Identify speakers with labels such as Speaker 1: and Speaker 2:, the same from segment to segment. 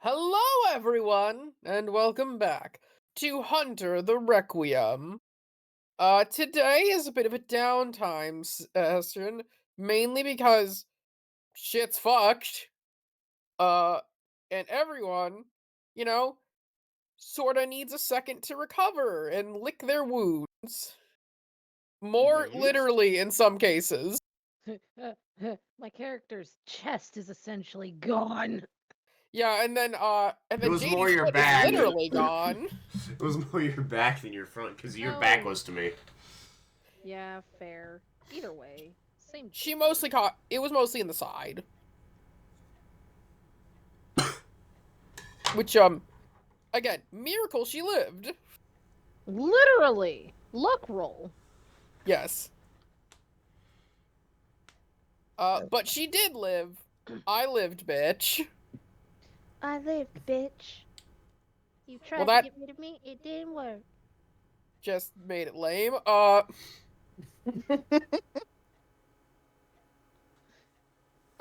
Speaker 1: Hello, everyone, and welcome back to Hunter the Requiem. Today is a bit of a downtime session, mainly because shit's fucked. Uh, and everyone, you know, sorta needs a second to recover and lick their wounds. More
Speaker 2: Wounds?
Speaker 1: literally in some cases.
Speaker 3: My character's chest is essentially gone.
Speaker 1: Yeah, and
Speaker 2: It
Speaker 1: then
Speaker 2: was more
Speaker 1: JD's
Speaker 2: your
Speaker 1: foot is
Speaker 2: back.
Speaker 1: literally gone.
Speaker 2: It was more your back than your front, because your back
Speaker 3: No.
Speaker 2: was to me.
Speaker 3: Yeah, fair. Either way, same
Speaker 1: She
Speaker 3: difference.
Speaker 1: mostly caught, it was mostly in the side. Which, again, miracle she lived.
Speaker 3: Literally, luck roll.
Speaker 1: Yes. But she did live. I lived, bitch.
Speaker 3: I lived, bitch. You
Speaker 1: Well,
Speaker 3: tried to
Speaker 1: that
Speaker 3: get rid of me, it didn't work.
Speaker 1: just made it lame.
Speaker 3: That's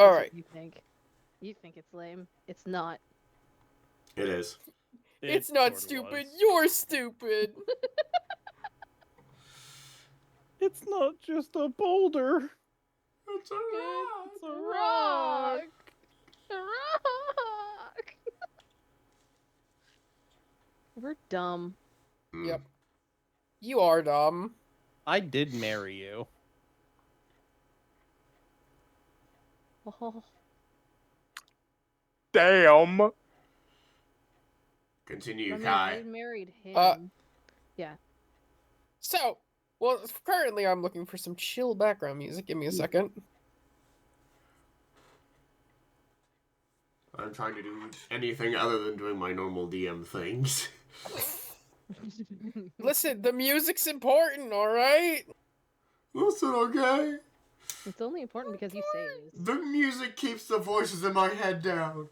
Speaker 1: Alright.
Speaker 3: what you think. You think it's lame. It's not.
Speaker 2: It is.
Speaker 1: It's not stupid. You're stupid.
Speaker 4: It's not just a boulder.
Speaker 2: It's a
Speaker 3: It's
Speaker 4: a rock.
Speaker 3: A rock. We're dumb.
Speaker 1: Yep. You are dumb.
Speaker 4: I did marry you.
Speaker 3: Oh,
Speaker 4: Damn.
Speaker 2: Continue,
Speaker 3: I mean,
Speaker 2: Kai.
Speaker 3: I married him. Yeah.
Speaker 1: So, well, currently I'm looking for some chill background music. Give me a second.
Speaker 2: I'm trying to do anything other than doing my normal DM things.
Speaker 1: Listen, the music's important, alright?
Speaker 2: Listen, okay?
Speaker 3: It's only important because you say it is.
Speaker 2: The music keeps the voices in my head down.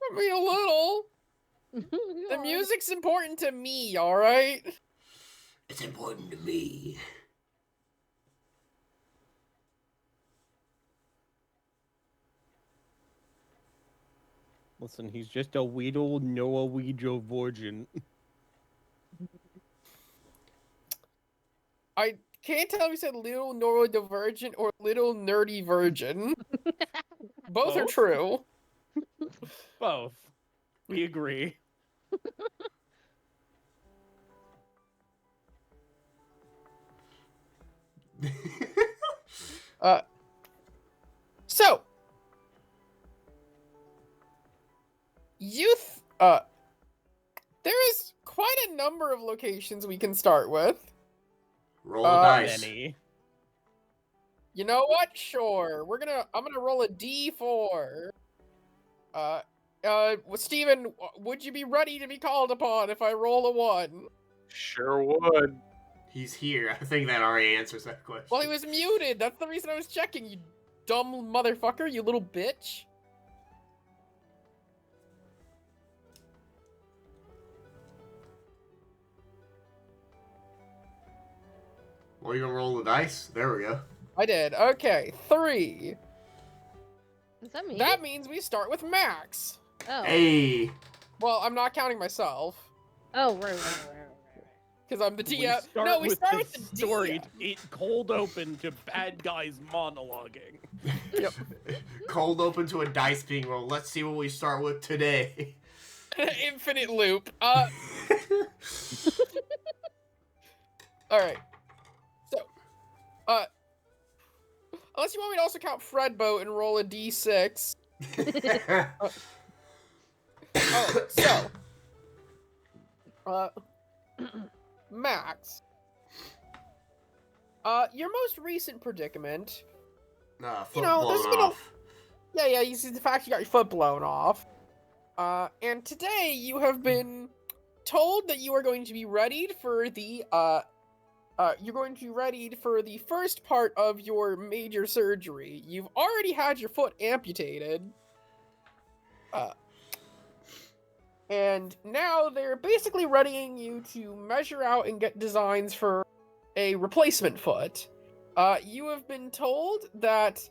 Speaker 1: I mean, a little. The music's important to me, alright?
Speaker 2: It's important to me.
Speaker 4: Listen, he's just a little Norwegian virgin.
Speaker 1: I can't tell if you said little neurodivergent or little nerdy virgin. Both are
Speaker 4: Both?
Speaker 1: true.
Speaker 4: Both. We agree.
Speaker 1: So youth there is quite a number of locations we can start with.
Speaker 2: Roll the dice.
Speaker 4: Many.
Speaker 1: You know what? Sure. I'm gonna roll a D4. Steven, would you be ready to be called upon if I roll a 1?
Speaker 4: Sure would.
Speaker 2: He's here. I think that already answers that question.
Speaker 1: Well, he was muted. That's the reason I was checking, you dumb motherfucker, you little bitch.
Speaker 2: Well, you gonna roll the dice? There we go.
Speaker 1: I did. Okay, 3.
Speaker 3: Is that me?
Speaker 1: That means we start with Max.
Speaker 3: Oh.
Speaker 2: Hey!
Speaker 1: Well, I'm not counting myself.
Speaker 3: Oh, right.
Speaker 1: Because I'm the
Speaker 4: We
Speaker 1: DM.
Speaker 4: start
Speaker 1: No, we
Speaker 4: with
Speaker 1: start
Speaker 4: the
Speaker 1: with the
Speaker 4: story.
Speaker 1: DM.
Speaker 4: It cold open to bad guys monologuing.
Speaker 1: Yep.
Speaker 2: Cold open to a dice being rolled. Let's see what we start with today.
Speaker 1: Infinite loop. Alright. So, unless you want me to also count Fredboat and roll a d6. So, Max. Your most recent predicament.
Speaker 2: Foot
Speaker 1: You know, there's
Speaker 2: blown
Speaker 1: been a-
Speaker 2: off.
Speaker 1: Yeah, you see the fact you got your foot blown off. And today you have been told that you are going to be readied for the, you're going to be readied for the first part of your major surgery. You've already had your foot amputated. And now they're basically readying you to measure out and get designs for a replacement foot. You have been told that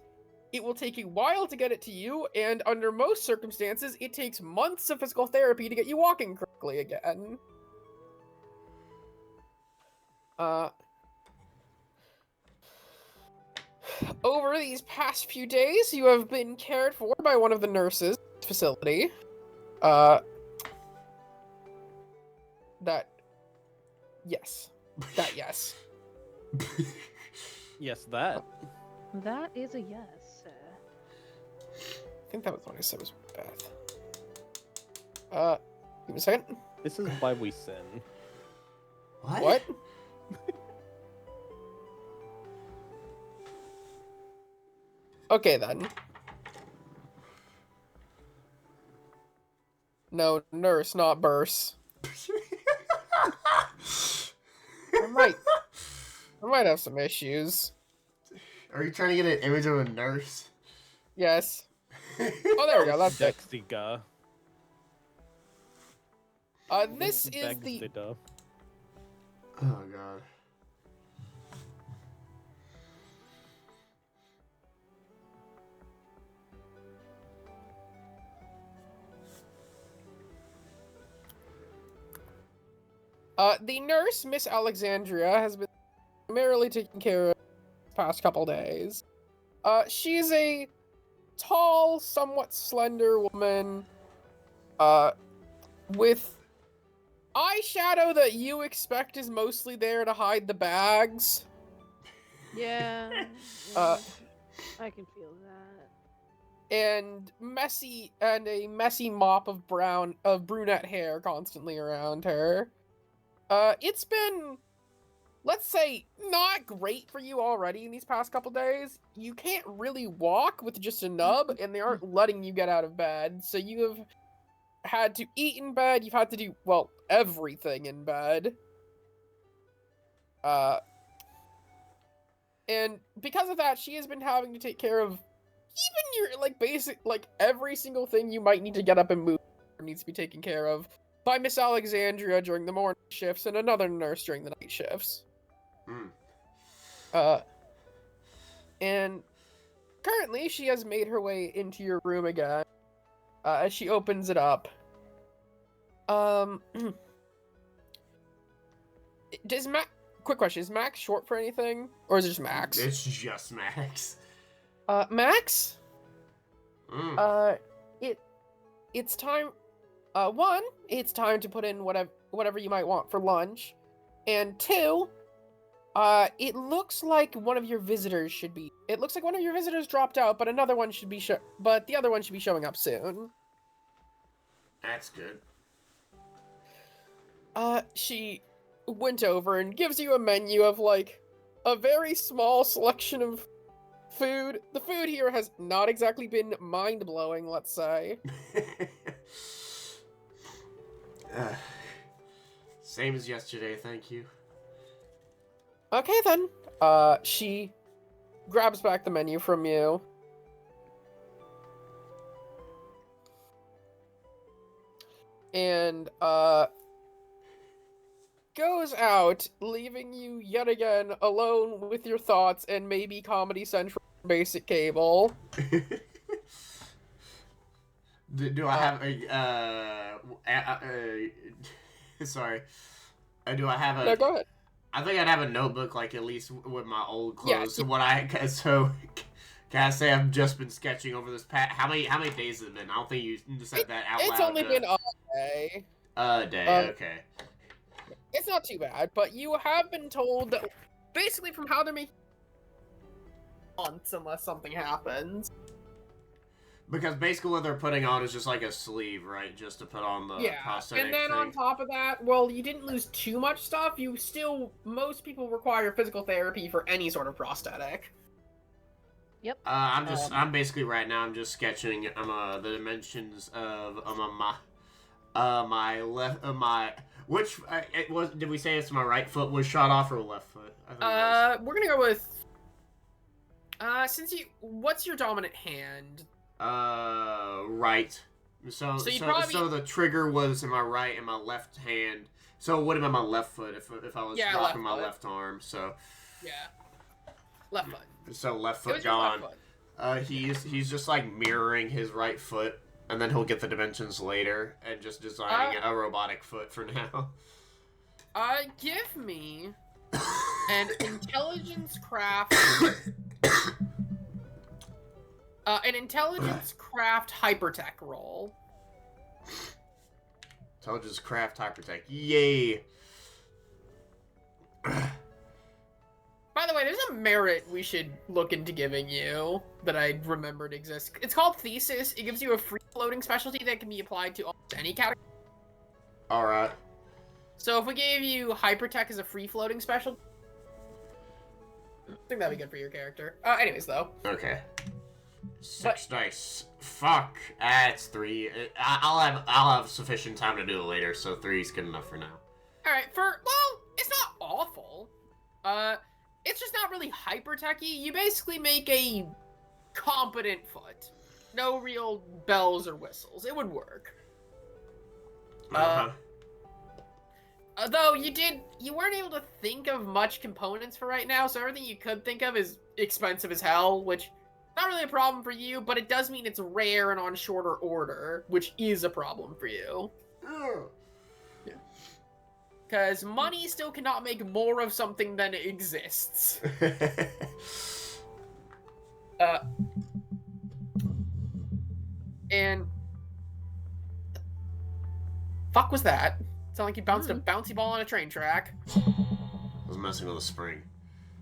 Speaker 1: it will take a while to get it to you, and under most circumstances, it takes months of physical therapy to get you walking correctly again. Over these past few days, you have been cared for by one of the nurses at the facility. Yes. Yes.
Speaker 4: Yes, that.
Speaker 3: That is a yes.
Speaker 1: I think that was what I said was Beth. Give me a second.
Speaker 4: This is why we sin.
Speaker 1: What? Okay, then. No, nurse, not burse. I might have some issues.
Speaker 2: Are you trying to get an image of a nurse?
Speaker 1: Yes. Oh, there we go. That's it.
Speaker 4: Dexiga.
Speaker 1: This is the.
Speaker 2: Oh god.
Speaker 1: The nurse, Miss Alexandria, has been primarily taking care of the past couple days. She's a tall, somewhat slender woman, with eyeshadow that you expect is mostly there to hide the bags.
Speaker 3: Yeah.
Speaker 1: Uh,
Speaker 3: I can feel that.
Speaker 1: And a messy mop of brunette hair constantly around her. It's been, let's say, not great for you already in these past couple days. You can't really walk with just a nub, and they aren't letting you get out of bed, so you have had to eat in bed, you've had to do, well, everything in bed. And because of that, she has been having to take care of even your, every single thing you might need to get up and move needs to be taken care of by Miss Alexandria during the morning shifts and another nurse during the night shifts. And currently she has made her way into your room again. As she opens it up. Quick question, is Max short for anything? Or is it just Max?
Speaker 2: It's just Max.
Speaker 1: Max? It's time. One, it's time to put in whatever you might want for lunch. And two, it looks like one of your visitors dropped out, but another one should be but the other one should be showing up soon.
Speaker 2: That's good.
Speaker 1: She went over and gives you a menu of, a very small selection of food. The food here has not exactly been mind-blowing, let's say.
Speaker 2: Same as yesterday, thank you.
Speaker 1: Okay, then. She grabs back the menu from you. And, goes out, leaving you yet again alone with your thoughts and maybe Comedy Central basic cable.
Speaker 2: Do I have sorry. Do I have a...
Speaker 1: No, go ahead.
Speaker 2: I think I'd have a notebook, at least with my old clothes.
Speaker 1: Yeah.
Speaker 2: So can I say I've just been sketching over this past... How many days has it been? I don't think you said that out loud.
Speaker 1: It's only been a day.
Speaker 2: A day, okay.
Speaker 1: It's not too bad, but you have been told that basically from how they're making months unless something happens.
Speaker 2: Because basically what they're putting on is just like a sleeve, right? Just to put on the prosthetic
Speaker 1: and then
Speaker 2: thing.
Speaker 1: on top of that, well, you didn't lose too much stuff. Most people require physical therapy for any sort of prosthetic.
Speaker 3: Yep.
Speaker 2: I'm basically right now, I'm just sketching the dimensions of did we say it's my right foot was shot off or left foot? I think
Speaker 1: We're gonna go with, what's your dominant hand?
Speaker 2: Right. So
Speaker 1: probably...
Speaker 2: the trigger was in my right and my left hand. So it would have been my left foot if I was dropping my left arm. So
Speaker 1: yeah, left foot.
Speaker 2: So left foot
Speaker 1: Your
Speaker 2: gone.
Speaker 1: left foot.
Speaker 2: He's just like mirroring his right foot, and then he'll get the dimensions later, and just designing a robotic foot for now.
Speaker 1: Give me an intelligence craft. An intelligence craft hypertech roll.
Speaker 2: Intelligence craft hypertech. Yay!
Speaker 1: By the way, there's a merit we should look into giving you that I remembered exists. It's called Thesis. It gives you a free floating specialty that can be applied to almost any category.
Speaker 2: Alright.
Speaker 1: So if we gave you Hypertech as a free floating specialty, I think that'd be good for your character. Anyways, though.
Speaker 2: Okay. 6 dice. Fuck. It's 3. I'll have sufficient time to do it later, so 3 is good enough for now.
Speaker 1: Alright, it's not awful. It's just not really hyper-techy. You basically make a competent foot. No real bells or whistles. It would work. Although you weren't able to think of much components for right now, so everything you could think of is expensive as hell, which not really a problem for you, but it does mean it's rare and on shorter order, which is a problem for you. Yeah. Because money still cannot make more of something than it exists. And fuck was that? Sound like you bounced a bouncy ball on a train track.
Speaker 2: I was messing with a spring.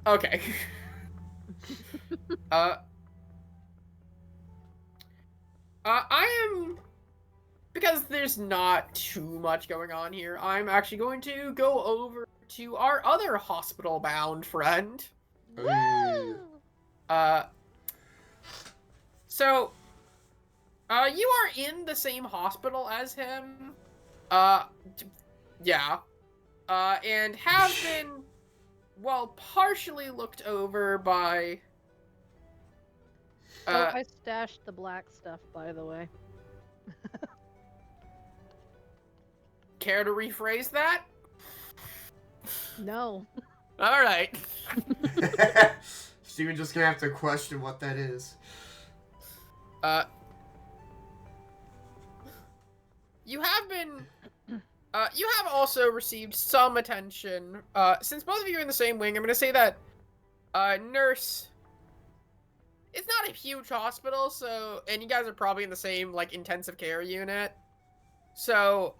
Speaker 1: Okay. I am, because there's not too much going on here, I'm actually going to go over to our other hospital-bound friend.
Speaker 2: Ooh.
Speaker 1: So, you are in the same hospital as him. Yeah. And have been, well, partially looked over by...
Speaker 3: I stashed the black stuff, by the way.
Speaker 1: Care to rephrase that?
Speaker 3: No.
Speaker 1: Alright.
Speaker 2: Steven's just gonna have to question what that is.
Speaker 1: You have been... you have also received some attention. Since both of you are in the same wing, I'm gonna say that, nurse... It's not a huge hospital, so... And you guys are probably in the same, like, intensive care unit. So,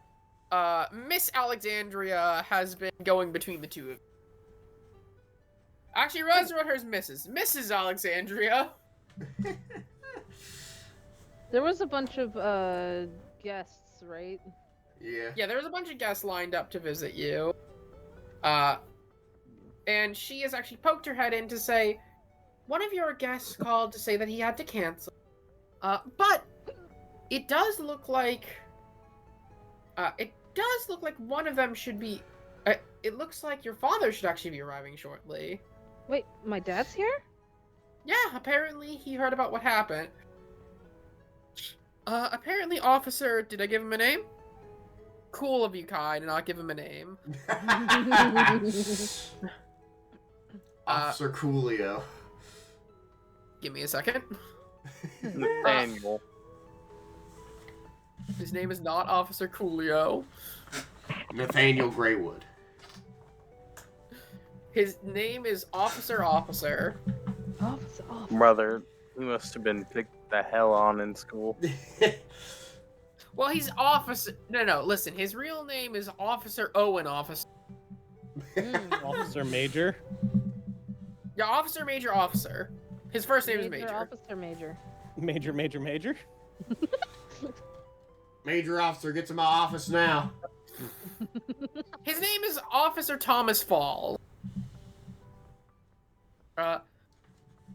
Speaker 1: Miss Alexandria has been going between the two of you. Actually, Rose wrote hers Mrs. Alexandria.
Speaker 3: There was a bunch of, guests, right?
Speaker 2: Yeah.
Speaker 1: Yeah, there was a bunch of guests lined up to visit you. And she has actually poked her head in to say, one of your guests called to say that he had to cancel. But it does look like... one of them should be... it looks like your father should actually be arriving shortly.
Speaker 3: Wait, my dad's here?
Speaker 1: Yeah, apparently he heard about what happened. Apparently Officer... Did I give him a name? Cool of you, Kai, to not give him a name.
Speaker 2: Officer Coolio.
Speaker 1: Give me a second.
Speaker 4: Nathaniel.
Speaker 1: His name is not Officer Coolio.
Speaker 2: Nathaniel Greywood.
Speaker 1: His name is Officer.
Speaker 3: Officer.
Speaker 4: Brother, he must have been picked the hell on in school.
Speaker 1: Well, he's Officer... No, listen. His real name is Officer Owen Officer.
Speaker 4: Officer Major.
Speaker 1: Yeah, Officer Major Officer. His first name is Major.
Speaker 3: Officer Major.
Speaker 4: Major.
Speaker 2: Major Officer, get to my office now.
Speaker 1: His name is Officer Thomas Fall.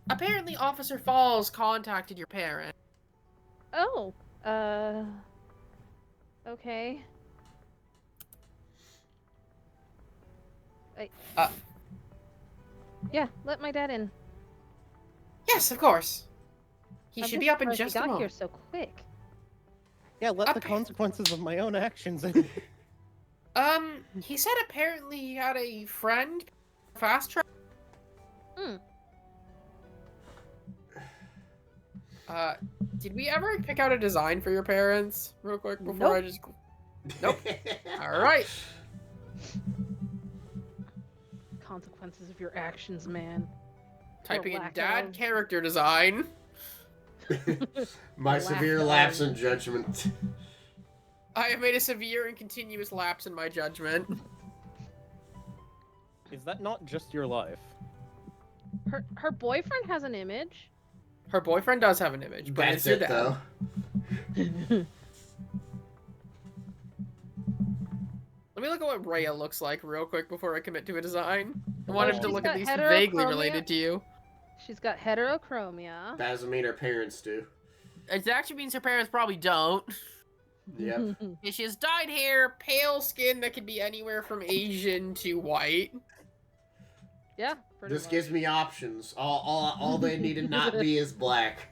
Speaker 1: Apparently Officer Falls contacted your parent.
Speaker 3: Oh, okay. Yeah, let my dad in.
Speaker 1: Yes, of course. He
Speaker 3: I'm
Speaker 1: should be up in
Speaker 3: surprised
Speaker 1: just
Speaker 3: he
Speaker 1: a
Speaker 3: got
Speaker 1: moment.
Speaker 3: here so quick.
Speaker 4: Yeah, let the
Speaker 1: Okay.
Speaker 4: consequences of my own actions.
Speaker 1: He said apparently he had a friend fast track. Did we ever pick out a design for your parents real quick before I just... Nope. Alright.
Speaker 3: Consequences of your actions, man.
Speaker 1: Typing in
Speaker 3: lack
Speaker 1: dad
Speaker 3: of.
Speaker 1: character design.
Speaker 2: My
Speaker 3: Lack
Speaker 2: severe
Speaker 3: of.
Speaker 2: lapse in judgment.
Speaker 1: I have made a severe and continuous lapse in my judgment.
Speaker 5: Is that not just your life?
Speaker 3: Her boyfriend has an image.
Speaker 1: Her boyfriend does have an image, but
Speaker 2: That's
Speaker 1: it's your
Speaker 2: it,
Speaker 1: dad.
Speaker 2: though.
Speaker 1: Let me look at what Rhea looks like real quick before I commit to a design. I wanted to
Speaker 3: she's
Speaker 1: look at
Speaker 3: got
Speaker 1: these vaguely
Speaker 3: heterochromia.
Speaker 1: related to you.
Speaker 3: She's got heterochromia.
Speaker 2: That doesn't mean her parents do.
Speaker 1: It actually means her parents probably don't.
Speaker 2: Yep.
Speaker 1: Yeah, she has dyed hair, pale skin that could be anywhere from Asian to white.
Speaker 3: Yeah, pretty
Speaker 2: This
Speaker 3: much.
Speaker 2: gives me options. All they need to not be is black.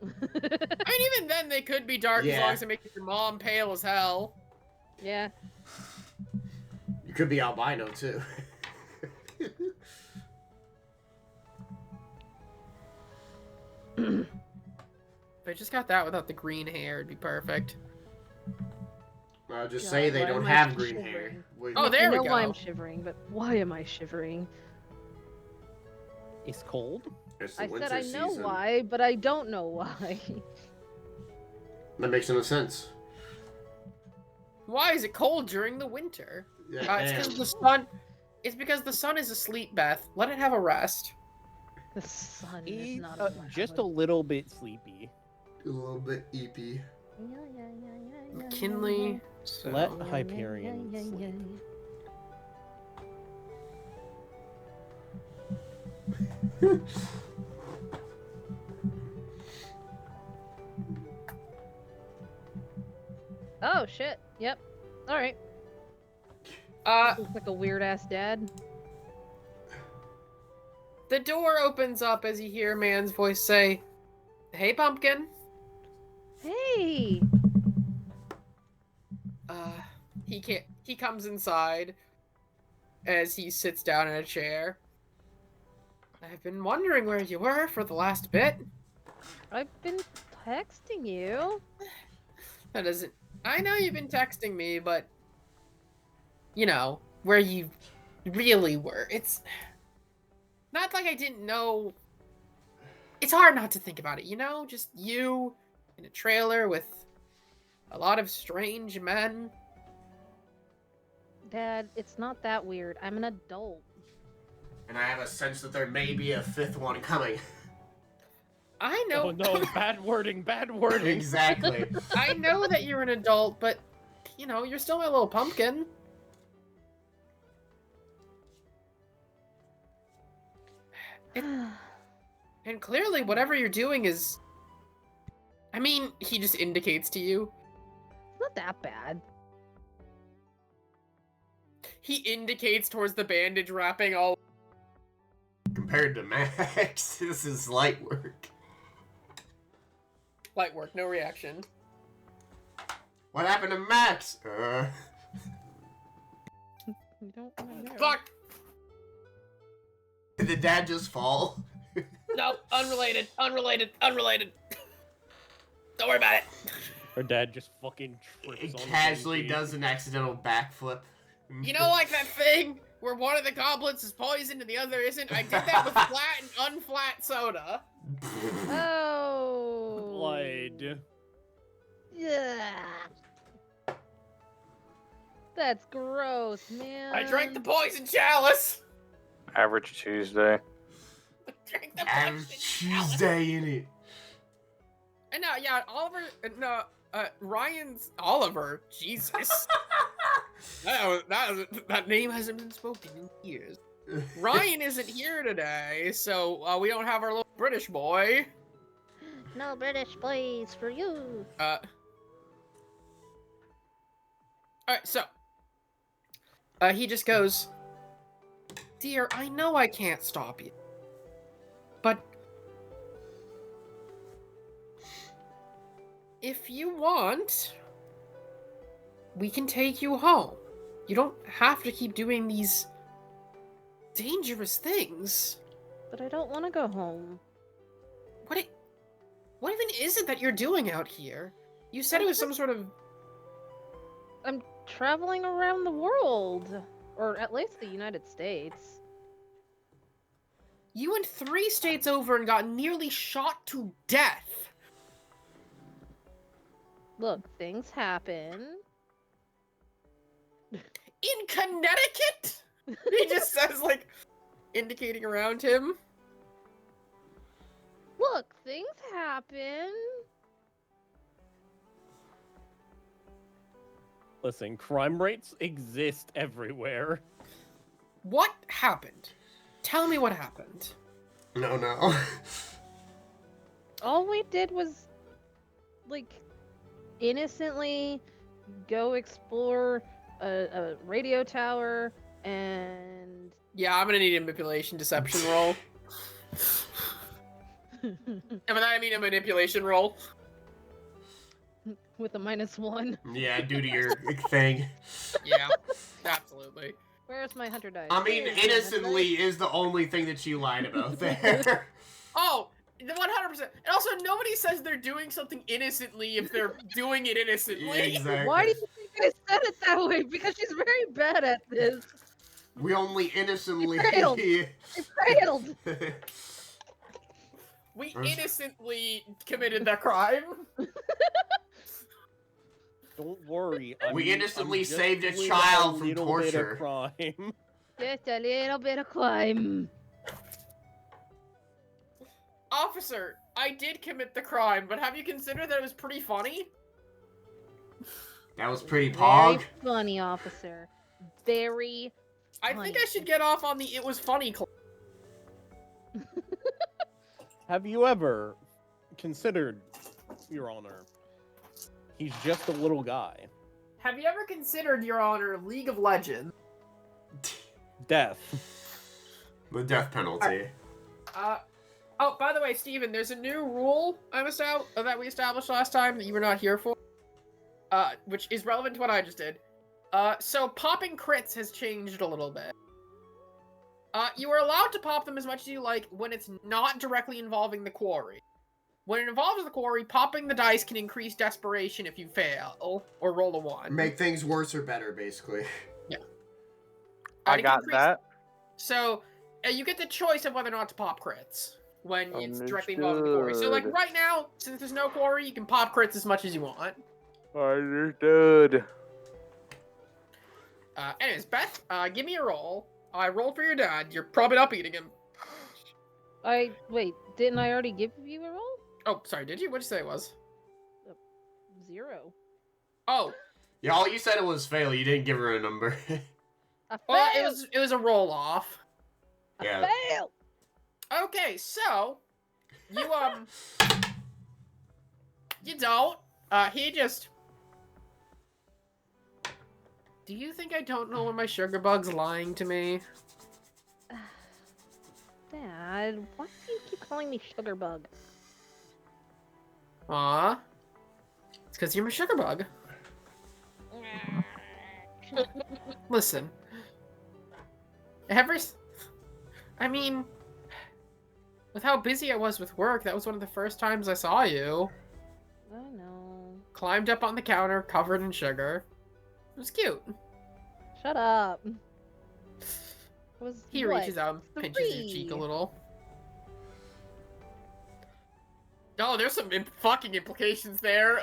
Speaker 1: I mean, even then they could be dark as
Speaker 2: Yeah.
Speaker 1: long as they make your mom pale as hell.
Speaker 3: Yeah.
Speaker 2: You could be albino too.
Speaker 1: If I just got that without the green hair, it'd be perfect.
Speaker 2: I'll just
Speaker 3: God,
Speaker 2: say they
Speaker 3: why
Speaker 2: don't
Speaker 3: am I
Speaker 2: have green
Speaker 3: shivering?
Speaker 2: hair. Wait,
Speaker 1: Oh, there
Speaker 3: I
Speaker 1: we
Speaker 3: know why
Speaker 1: go.
Speaker 3: I'm shivering, but why am I shivering?
Speaker 5: It's cold?
Speaker 2: it's the
Speaker 3: I said
Speaker 2: winter
Speaker 3: I know
Speaker 2: season.
Speaker 3: why, but I don't know why.
Speaker 2: That makes no sense.
Speaker 1: Why is it cold during the winter?
Speaker 2: Yeah,
Speaker 1: It's
Speaker 2: damn.
Speaker 1: because the sun. It's because the sun is asleep, Beth. Let it have a rest.
Speaker 3: The sun is
Speaker 5: He's
Speaker 3: not
Speaker 5: just a little bit sleepy.
Speaker 2: A little bit eepy.
Speaker 1: McKinley. So...
Speaker 5: Let Hyperion sleep.
Speaker 3: Oh shit. Yep. All right. Looks like a weird ass dad.
Speaker 1: The door opens up as you hear a man's voice say, "Hey, pumpkin."
Speaker 3: Hey.
Speaker 1: He comes inside as he sits down in a chair. I've been wondering where you were for the last bit.
Speaker 3: I've been texting you.
Speaker 1: That doesn't... I know you've been texting me, but... You know, where you really were. It's... Not like I didn't know... It's hard not to think about it, you know? Just you in a trailer with a lot of strange men.
Speaker 3: Dad, it's not that weird. I'm an adult.
Speaker 2: And I have a sense that there may be a fifth one coming.
Speaker 1: I know...
Speaker 5: Oh no, bad wording, bad wording.
Speaker 2: Exactly.
Speaker 1: I know that you're an adult, but, you know, you're still my little pumpkin. And clearly, whatever you're doing is... I mean, he just indicates to you.
Speaker 3: It's not that bad.
Speaker 1: He indicates towards the bandage wrapping all...
Speaker 2: Compared to Max, this is light work.
Speaker 1: Light work, no reaction.
Speaker 2: What happened to Max?
Speaker 3: You don't wanna know.
Speaker 1: Fuck!
Speaker 2: Did the dad just fall?
Speaker 1: No, unrelated, unrelated, unrelated. Don't worry about it.
Speaker 5: Her dad just fucking
Speaker 2: He
Speaker 5: trips on
Speaker 2: casually
Speaker 5: the
Speaker 2: does an accidental backflip.
Speaker 1: You know, like that thing where one of the goblets is poisoned and the other isn't? I did that with flat and unflat soda.
Speaker 3: Oh.
Speaker 5: blood.
Speaker 3: Yeah. That's gross, man.
Speaker 1: I drank the poison chalice.
Speaker 4: Average Tuesday.
Speaker 1: Drank the
Speaker 2: And
Speaker 1: poison chalice.
Speaker 2: Tuesday in it.
Speaker 1: And no, yeah, Oliver, no, Ryan's Oliver. Jesus. That name hasn't been spoken in years. Ryan isn't here today, so we don't have our little British boy.
Speaker 3: No British boys for you.
Speaker 1: Alright, so. He just goes, "Dear, I know I can't stop you. But if you want, we can take you home. You don't have to keep doing these dangerous things."
Speaker 3: But I don't want to go home.
Speaker 1: What even is it that you're doing out here? You said it was some sort of...
Speaker 3: I'm traveling around the world. Or at least the United States.
Speaker 1: You went 3 states over and got nearly shot to death.
Speaker 3: Look, things happen.
Speaker 1: In Connecticut? He just says, like, indicating around him.
Speaker 3: Look, things happen.
Speaker 5: Listen, crime rates exist everywhere.
Speaker 1: What happened? Tell me what happened.
Speaker 2: No.
Speaker 3: All we did was, like, innocently go explore a radio tower and...
Speaker 1: Yeah, I'm gonna need a manipulation deception roll. And by that I mean a manipulation roll.
Speaker 3: With a -1.
Speaker 2: Yeah, due to your thing.
Speaker 1: Yeah, absolutely.
Speaker 3: Where's my hunter dice?
Speaker 2: I mean,
Speaker 3: Here's my hunter
Speaker 2: innocently is the only thing that she lied about there.
Speaker 1: Oh, 100%. And also, nobody says they're doing something innocently if they're doing it innocently.
Speaker 2: Exactly.
Speaker 3: Why do you think I said it that way? Because she's very bad at this.
Speaker 2: We only innocently...
Speaker 3: failed. I failed.
Speaker 1: We innocently committed the crime.
Speaker 5: Don't worry.
Speaker 2: We innocently
Speaker 5: I'm just
Speaker 2: saved a
Speaker 5: doing
Speaker 2: child
Speaker 5: a
Speaker 2: from
Speaker 5: little bit
Speaker 2: torture.
Speaker 5: of crime.
Speaker 3: Just a little bit of crime.
Speaker 1: Officer, I did commit the crime, but have you considered that it was pretty funny?
Speaker 2: That was pretty
Speaker 3: Very
Speaker 2: pog.
Speaker 3: funny, officer. Very
Speaker 1: I think I should get off on the it was funny claim.
Speaker 5: Have you ever considered, Your Honor, he's just a little guy.
Speaker 1: Have you ever considered, Your Honor, League of Legends?
Speaker 5: Death.
Speaker 2: The death penalty.
Speaker 1: Oh, by the way, Steven, there's a new rule that we established last time that you were not here for. Which is relevant to what I just did. So popping crits has changed a little bit. You are allowed to pop them as much as you like when it's not directly involving the quarry. When it involves the quarry, popping the dice can increase desperation if you fail, or roll a 1.
Speaker 2: Make things worse or better, basically.
Speaker 1: Yeah.
Speaker 4: I got that.
Speaker 1: So, you get the choice of whether or not to pop crits when it's directly involving the quarry. So, like, right now, since there's no quarry, you can pop crits as much as you want.
Speaker 4: Understood.
Speaker 1: Anyways, Beth, give me a roll. I rolled for your dad. You're probably not beating him.
Speaker 3: Wait, didn't I already give you a roll?
Speaker 1: Oh, sorry, did you? What'd you say it was?
Speaker 3: 0.
Speaker 1: Oh,
Speaker 2: Yeah, all you said it was fail. You didn't give her a number.
Speaker 3: I
Speaker 1: well,
Speaker 3: failed.
Speaker 1: it was a roll off.
Speaker 2: Yeah.
Speaker 3: I failed.
Speaker 1: Okay, so you you don't. He just. Do you think I don't know when my sugar bug's lying to me?
Speaker 3: Dad, why do you keep calling me sugar bug?
Speaker 1: Aw. It's because you're my sugar bug. Listen. I mean, with how busy I was with work, that was one of the first times I saw you.
Speaker 3: I know.
Speaker 1: Climbed up on the counter, covered in sugar. It was cute.
Speaker 3: Shut up.
Speaker 1: He
Speaker 3: what,
Speaker 1: reaches out and pinches your cheek a
Speaker 3: 3?
Speaker 1: little. Oh, there's some fucking implications there.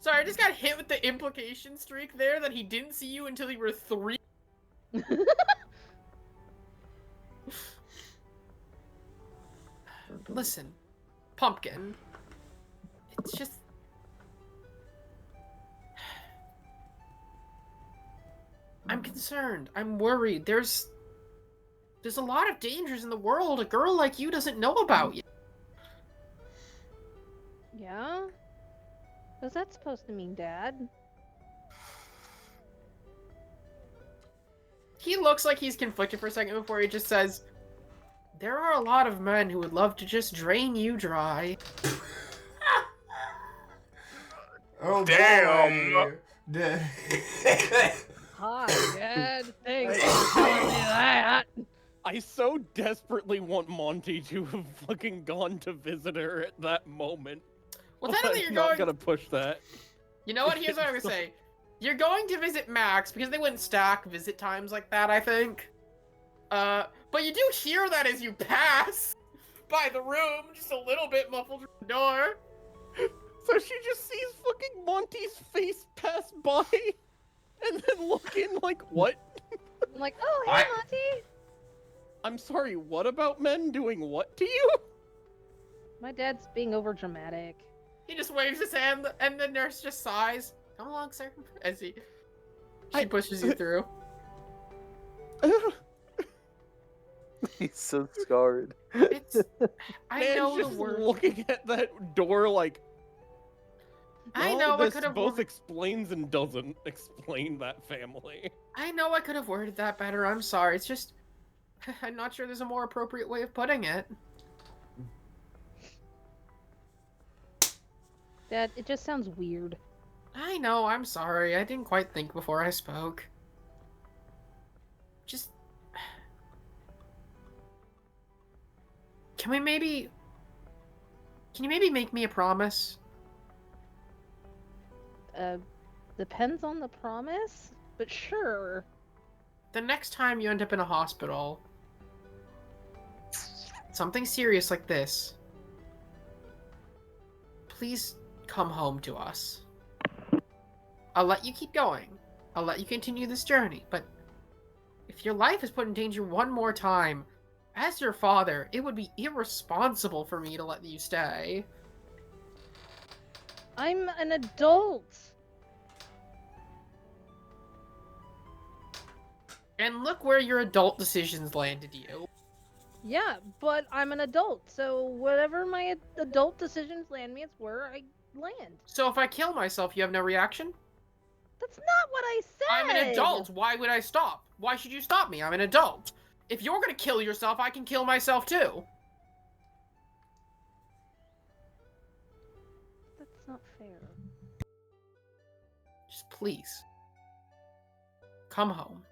Speaker 1: Sorry, I just got hit with the implication streak there that he didn't see you until you were 3. Listen, Pumpkin. It's just... I'm concerned. I'm worried. There's a lot of dangers in the world a girl like you doesn't know about yet.
Speaker 3: Yeah? What's that supposed to mean, Dad?
Speaker 1: He looks like he's conflicted for a second before he just says, there are a lot of men who would love to just drain you dry.
Speaker 2: Oh,
Speaker 4: Damn.
Speaker 2: boy.
Speaker 3: Hi, Dad. Thanks for telling me that.
Speaker 5: I so desperately want Monty to have fucking gone to visit her at that moment.
Speaker 1: Well,
Speaker 5: but
Speaker 1: technically,
Speaker 5: I'm
Speaker 1: you're
Speaker 5: not
Speaker 1: going.
Speaker 5: gonna push that.
Speaker 1: You know what? Here's what I'm gonna say. You're going to visit Max because they wouldn't stack visit times like that, I think. But you do hear that as you pass by the room, just a little bit muffled from the door.
Speaker 5: So she just sees fucking Monty's face pass by, and then look in like, what?
Speaker 3: I'm like, oh, hey,
Speaker 2: I-
Speaker 3: Monty.
Speaker 5: I'm sorry, what about men doing what to you?
Speaker 3: My dad's being over dramatic.
Speaker 1: He just waves his hand, and the nurse just sighs. Come along, sir. As she pushes you through.
Speaker 4: He's so scarred.
Speaker 1: It's. I
Speaker 5: Man's
Speaker 1: know the
Speaker 5: just
Speaker 1: word.
Speaker 5: looking at that door like,
Speaker 1: I
Speaker 5: well,
Speaker 1: know I
Speaker 5: this
Speaker 1: could have.
Speaker 5: both explains and doesn't explain that family.
Speaker 1: I know I could have worded that better. I'm sorry. It's just. I'm not sure there's a more appropriate way of putting it.
Speaker 3: Dad, it just sounds weird.
Speaker 1: I know. I'm sorry. I didn't quite think before I spoke. Just. Can we maybe. Can you maybe make me a promise?
Speaker 3: Depends on the promise, but sure.
Speaker 1: The next time you end up in a hospital, something serious like this, please come home to us. I'll let you keep going. I'll let you continue this journey, but if your life is put in danger one more time, as your father, it would be irresponsible for me to let you stay.
Speaker 3: I'm an adult.
Speaker 1: And look where your adult decisions landed you.
Speaker 3: Yeah, but I'm an adult, so whatever my adult decisions land me, it's where I land.
Speaker 1: So if I kill myself, you have no reaction?
Speaker 3: That's not what I said!
Speaker 1: I'm an adult. Why would I stop? Why should you stop me? I'm an adult. If you're gonna kill yourself, I can kill myself too.
Speaker 3: That's not fair.
Speaker 1: Just please. Come home.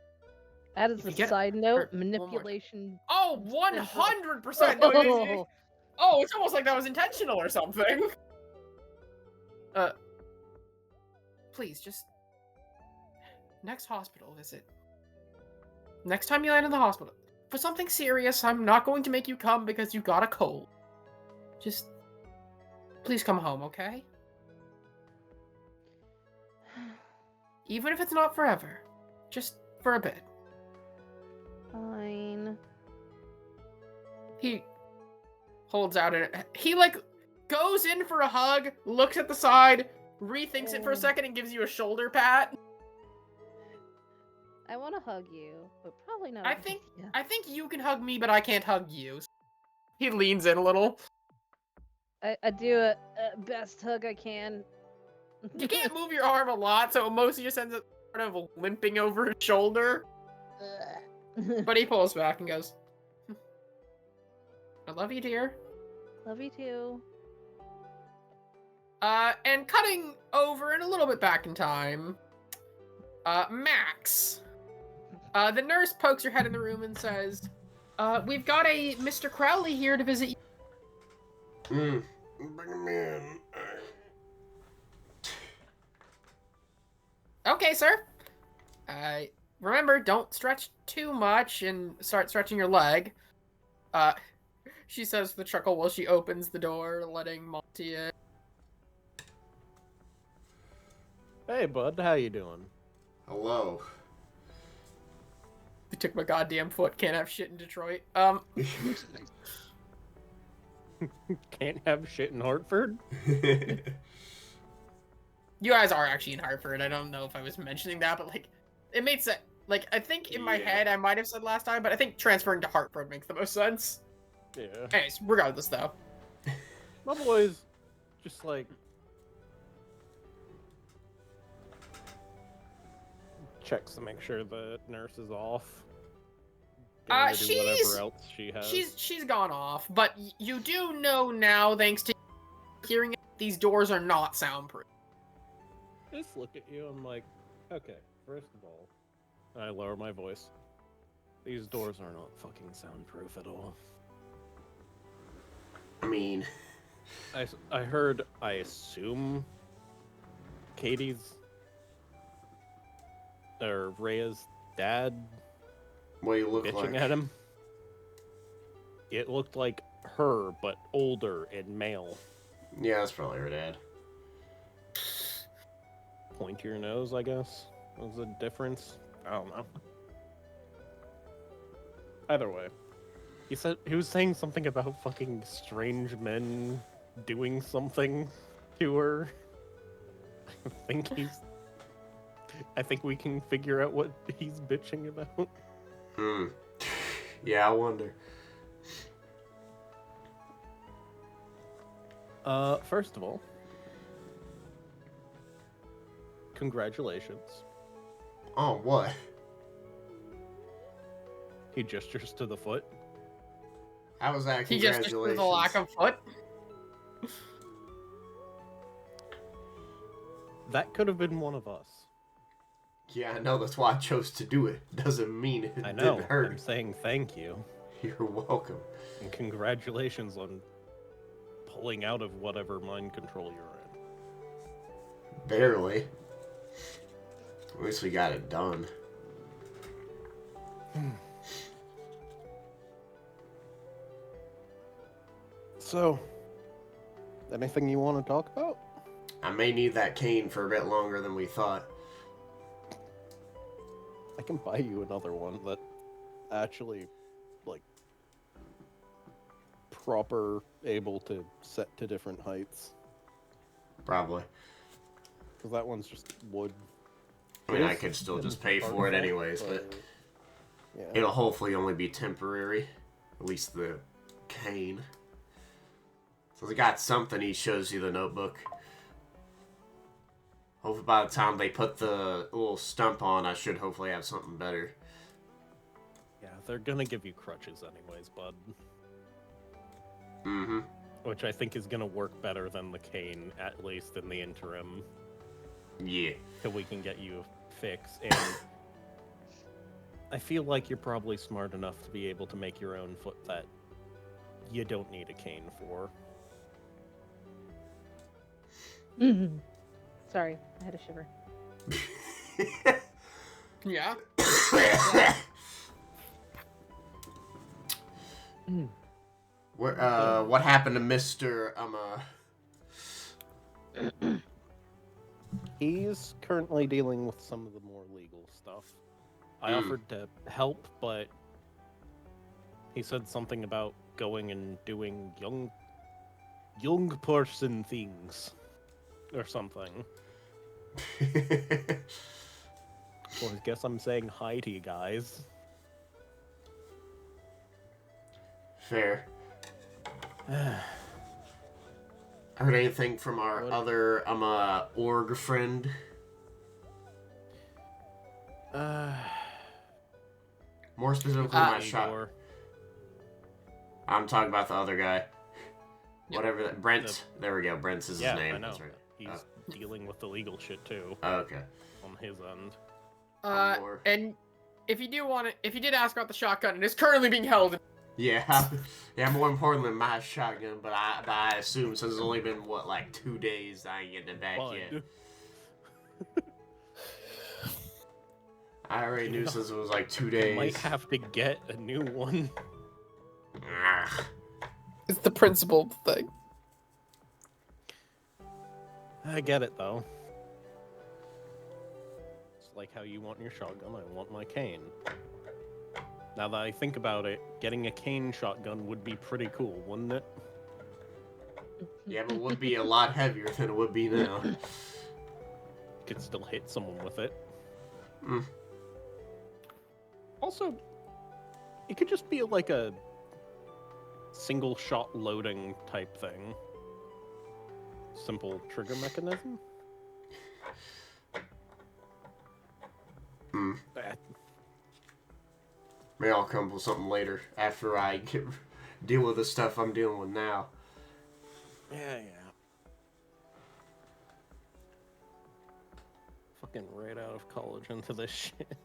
Speaker 3: That is
Speaker 1: If
Speaker 3: a
Speaker 1: you get
Speaker 3: side note,
Speaker 1: hurt one more time.
Speaker 3: manipulation.
Speaker 1: Oh, 100%! No, oh, it's almost like that was intentional or something. Please, just... Next hospital visit. Next time you land in the hospital. For something serious, I'm not going to make you come because you got a cold. Just... Please come home, okay? Even if it's not forever. Just for a bit.
Speaker 3: Fine.
Speaker 1: He holds out he like goes in for a hug, looks at the side, rethinks it for a second, and gives you a shoulder pat.
Speaker 3: I want to hug you, but probably not.
Speaker 1: I think you can hug me, but I can't hug you. He leans in a little.
Speaker 3: I do a best hug I can.
Speaker 1: You can't move your arm a lot, so it mostly just ends up sort of limping over his shoulder. But he pulls back and goes, I love you, dear.
Speaker 3: Love you too.
Speaker 1: And cutting over and a little bit back in time, Max. The nurse pokes her head in the room and says, we've got a Mr. Crowley here to visit you.
Speaker 2: Bring him in.
Speaker 1: Okay, sir. Remember, don't stretch too much and start stretching your leg. She says with a chuckle while she opens the door, letting Monty in.
Speaker 5: Hey, bud, how you doing?
Speaker 2: Hello.
Speaker 1: They took my goddamn foot. Can't have shit in Detroit.
Speaker 5: Can't have shit in Hartford?
Speaker 1: You guys are actually in Hartford. I don't know if I was mentioning that, but like, it made sense. Like, I think in my head I might have said last time, but I think transferring to Hartford makes the most sense.
Speaker 5: Yeah.
Speaker 1: Anyways, regardless though.
Speaker 5: My boy's just like... checks to make sure the nurse is off. Going to do whatever else she has.
Speaker 1: She's gone off, but you do know now, thanks to hearing it, these doors are not soundproof.
Speaker 5: Just look at you, I'm like, okay, first of all, I lower my voice. These doors are not fucking soundproof at all.
Speaker 2: I mean,
Speaker 5: I heard, I assume, Katie's or Rhea's dad
Speaker 2: what do you look
Speaker 5: bitching
Speaker 2: like?
Speaker 5: at him. It looked like her, but older and male.
Speaker 2: Yeah, that's probably her dad.
Speaker 5: Point to your nose, I guess, was the difference. I don't know. Either way, he was saying something about fucking strange men doing something to her. I think we can figure out what he's bitching about.
Speaker 2: Hmm. Yeah, I wonder.
Speaker 5: First of all, congratulations.
Speaker 2: Oh, what?
Speaker 5: He gestures to the foot.
Speaker 2: How was that?
Speaker 1: He just
Speaker 2: Congratulations.
Speaker 1: with a lack of foot.
Speaker 5: That could have been one of us.
Speaker 2: Yeah, I know. That's why I chose to do it. Doesn't mean it
Speaker 5: I know.
Speaker 2: didn't hurt.
Speaker 5: I'm saying thank you.
Speaker 2: You're welcome.
Speaker 5: And congratulations on pulling out of whatever mind control you're in.
Speaker 2: Barely. At least we got it done.
Speaker 5: So, anything you want to talk about?
Speaker 2: I may need that cane for a bit longer than we thought.
Speaker 5: I can buy you another one that actually, like, proper, able to set to different heights.
Speaker 2: Probably.
Speaker 5: Because that one's just wood.
Speaker 2: I mean,
Speaker 5: It
Speaker 2: I
Speaker 5: is
Speaker 2: could still
Speaker 5: an
Speaker 2: just pay for it
Speaker 5: artifact,
Speaker 2: anyways, but
Speaker 5: yeah.
Speaker 2: it'll hopefully only be temporary. At least the cane. So they got something. He shows you the notebook. Hopefully by the time they put the little stump on, I should hopefully have something better.
Speaker 5: Yeah, they're gonna give you crutches anyways, bud.
Speaker 2: Mm-hmm.
Speaker 5: Which I think is gonna work better than the cane, at least in the interim,
Speaker 2: Yeah.
Speaker 5: till we can get you a fix. And I feel like you're probably smart enough to be able to make your own foot that you don't need a cane for.
Speaker 3: Sorry, I had a shiver.
Speaker 1: Yeah.
Speaker 2: What happened to Mr.
Speaker 5: He's currently dealing with some of the more legal stuff. I offered to help, but he said something about going and doing young person things or something. Well, I guess I'm saying hi to you guys.
Speaker 2: Fair. Heard anything from our
Speaker 5: What?
Speaker 2: other org friend? More specifically, my shot.
Speaker 5: Igor.
Speaker 2: I'm talking about the other guy.
Speaker 1: Yep.
Speaker 2: Whatever that Brent. There we go. Brent's is
Speaker 5: Yeah,
Speaker 2: his name.
Speaker 5: I know.
Speaker 2: That's right.
Speaker 5: He's dealing with the legal shit too
Speaker 2: Okay.
Speaker 5: on his end.
Speaker 2: More.
Speaker 1: And if you did ask about the shotgun, it is currently being held.
Speaker 2: Yeah, yeah. More important than my shotgun, but I assume since it's only been like 2 days, I ain't getting it back yet. I already knew since it was like 2 days.
Speaker 5: Might have to get a new one.
Speaker 2: Ugh.
Speaker 1: It's the principle thing.
Speaker 5: I get it though. It's like how you want your shotgun, I want my cane. Now that I think about it, getting a cane shotgun would be pretty cool, wouldn't it?
Speaker 2: Yeah, but it would be a lot heavier than it would be now.
Speaker 5: Could still hit someone with it.
Speaker 2: Mm.
Speaker 5: Also, it could just be like a single shot loading type thing. Simple trigger mechanism.
Speaker 2: Hmm.
Speaker 5: That
Speaker 2: Maybe I'll come up with something later after I deal with the stuff I'm dealing with now.
Speaker 5: Yeah. Fucking right out of college into this shit.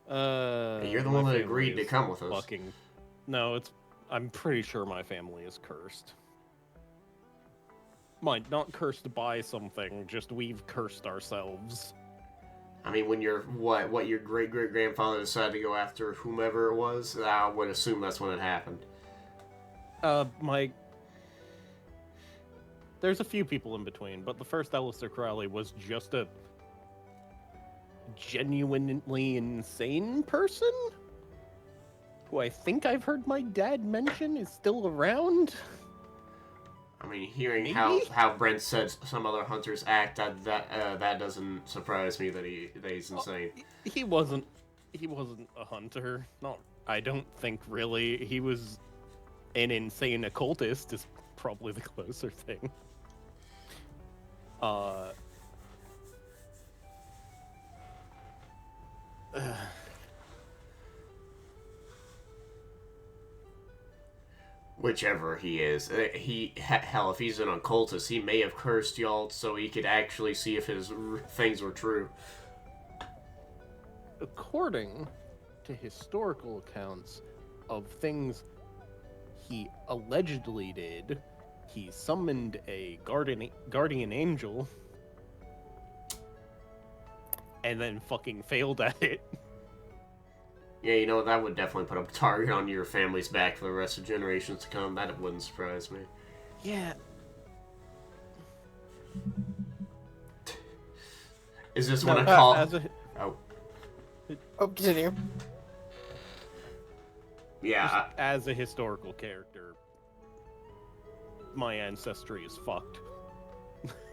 Speaker 2: Hey, you're the
Speaker 5: My
Speaker 2: one that
Speaker 5: family
Speaker 2: agreed to
Speaker 5: is
Speaker 2: come with us.
Speaker 5: fucking. No, it's. I'm pretty sure my family is cursed. Mind, not cursed by something, just we've cursed ourselves.
Speaker 2: I mean, when what your great great grandfather decided to go after whomever it was, I would assume that's when it happened.
Speaker 5: My. There's a few people in between, but the first Alistair Crowley was just a genuinely insane person who I think I've heard my dad mention is still around.
Speaker 2: I mean, hearing
Speaker 5: Maybe?
Speaker 2: how Brent said some other hunters act, that doesn't surprise me that he's insane.
Speaker 5: He wasn't a hunter. No, I don't think really. He was an insane occultist is probably the closer thing.
Speaker 2: Whichever he is, hell, if he's an occultist, he may have cursed y'all so he could actually see if his things were true.
Speaker 5: According to historical accounts of things he allegedly did, he summoned a guardian angel and then fucking failed at it.
Speaker 2: Yeah, you know, that would definitely put a target on your family's back for the rest of generations to come. That wouldn't surprise me.
Speaker 5: Yeah.
Speaker 2: Is this
Speaker 5: No,
Speaker 2: one a call?
Speaker 1: Oh, continue.
Speaker 2: Yeah,
Speaker 5: as a historical character, my ancestry is fucked.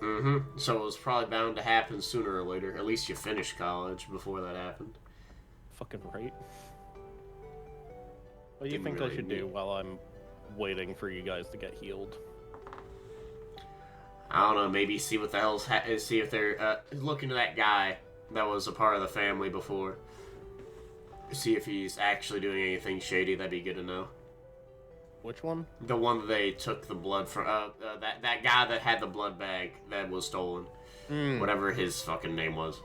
Speaker 2: mm-hmm. So it was probably bound to happen sooner or later. At least you finished college before that happened.
Speaker 5: Fucking right. What do you
Speaker 2: Didn't
Speaker 5: think
Speaker 2: really
Speaker 5: I should
Speaker 2: need-
Speaker 5: do while I'm waiting for you guys to get healed?
Speaker 2: I don't know, maybe see what the hell's see if they're look into that guy that was a part of the family before. See if he's actually doing anything shady. That'd be good to know.
Speaker 5: Which one?
Speaker 2: The one that they took the blood from. That guy that had the blood bag that was stolen. Whatever his fucking name was.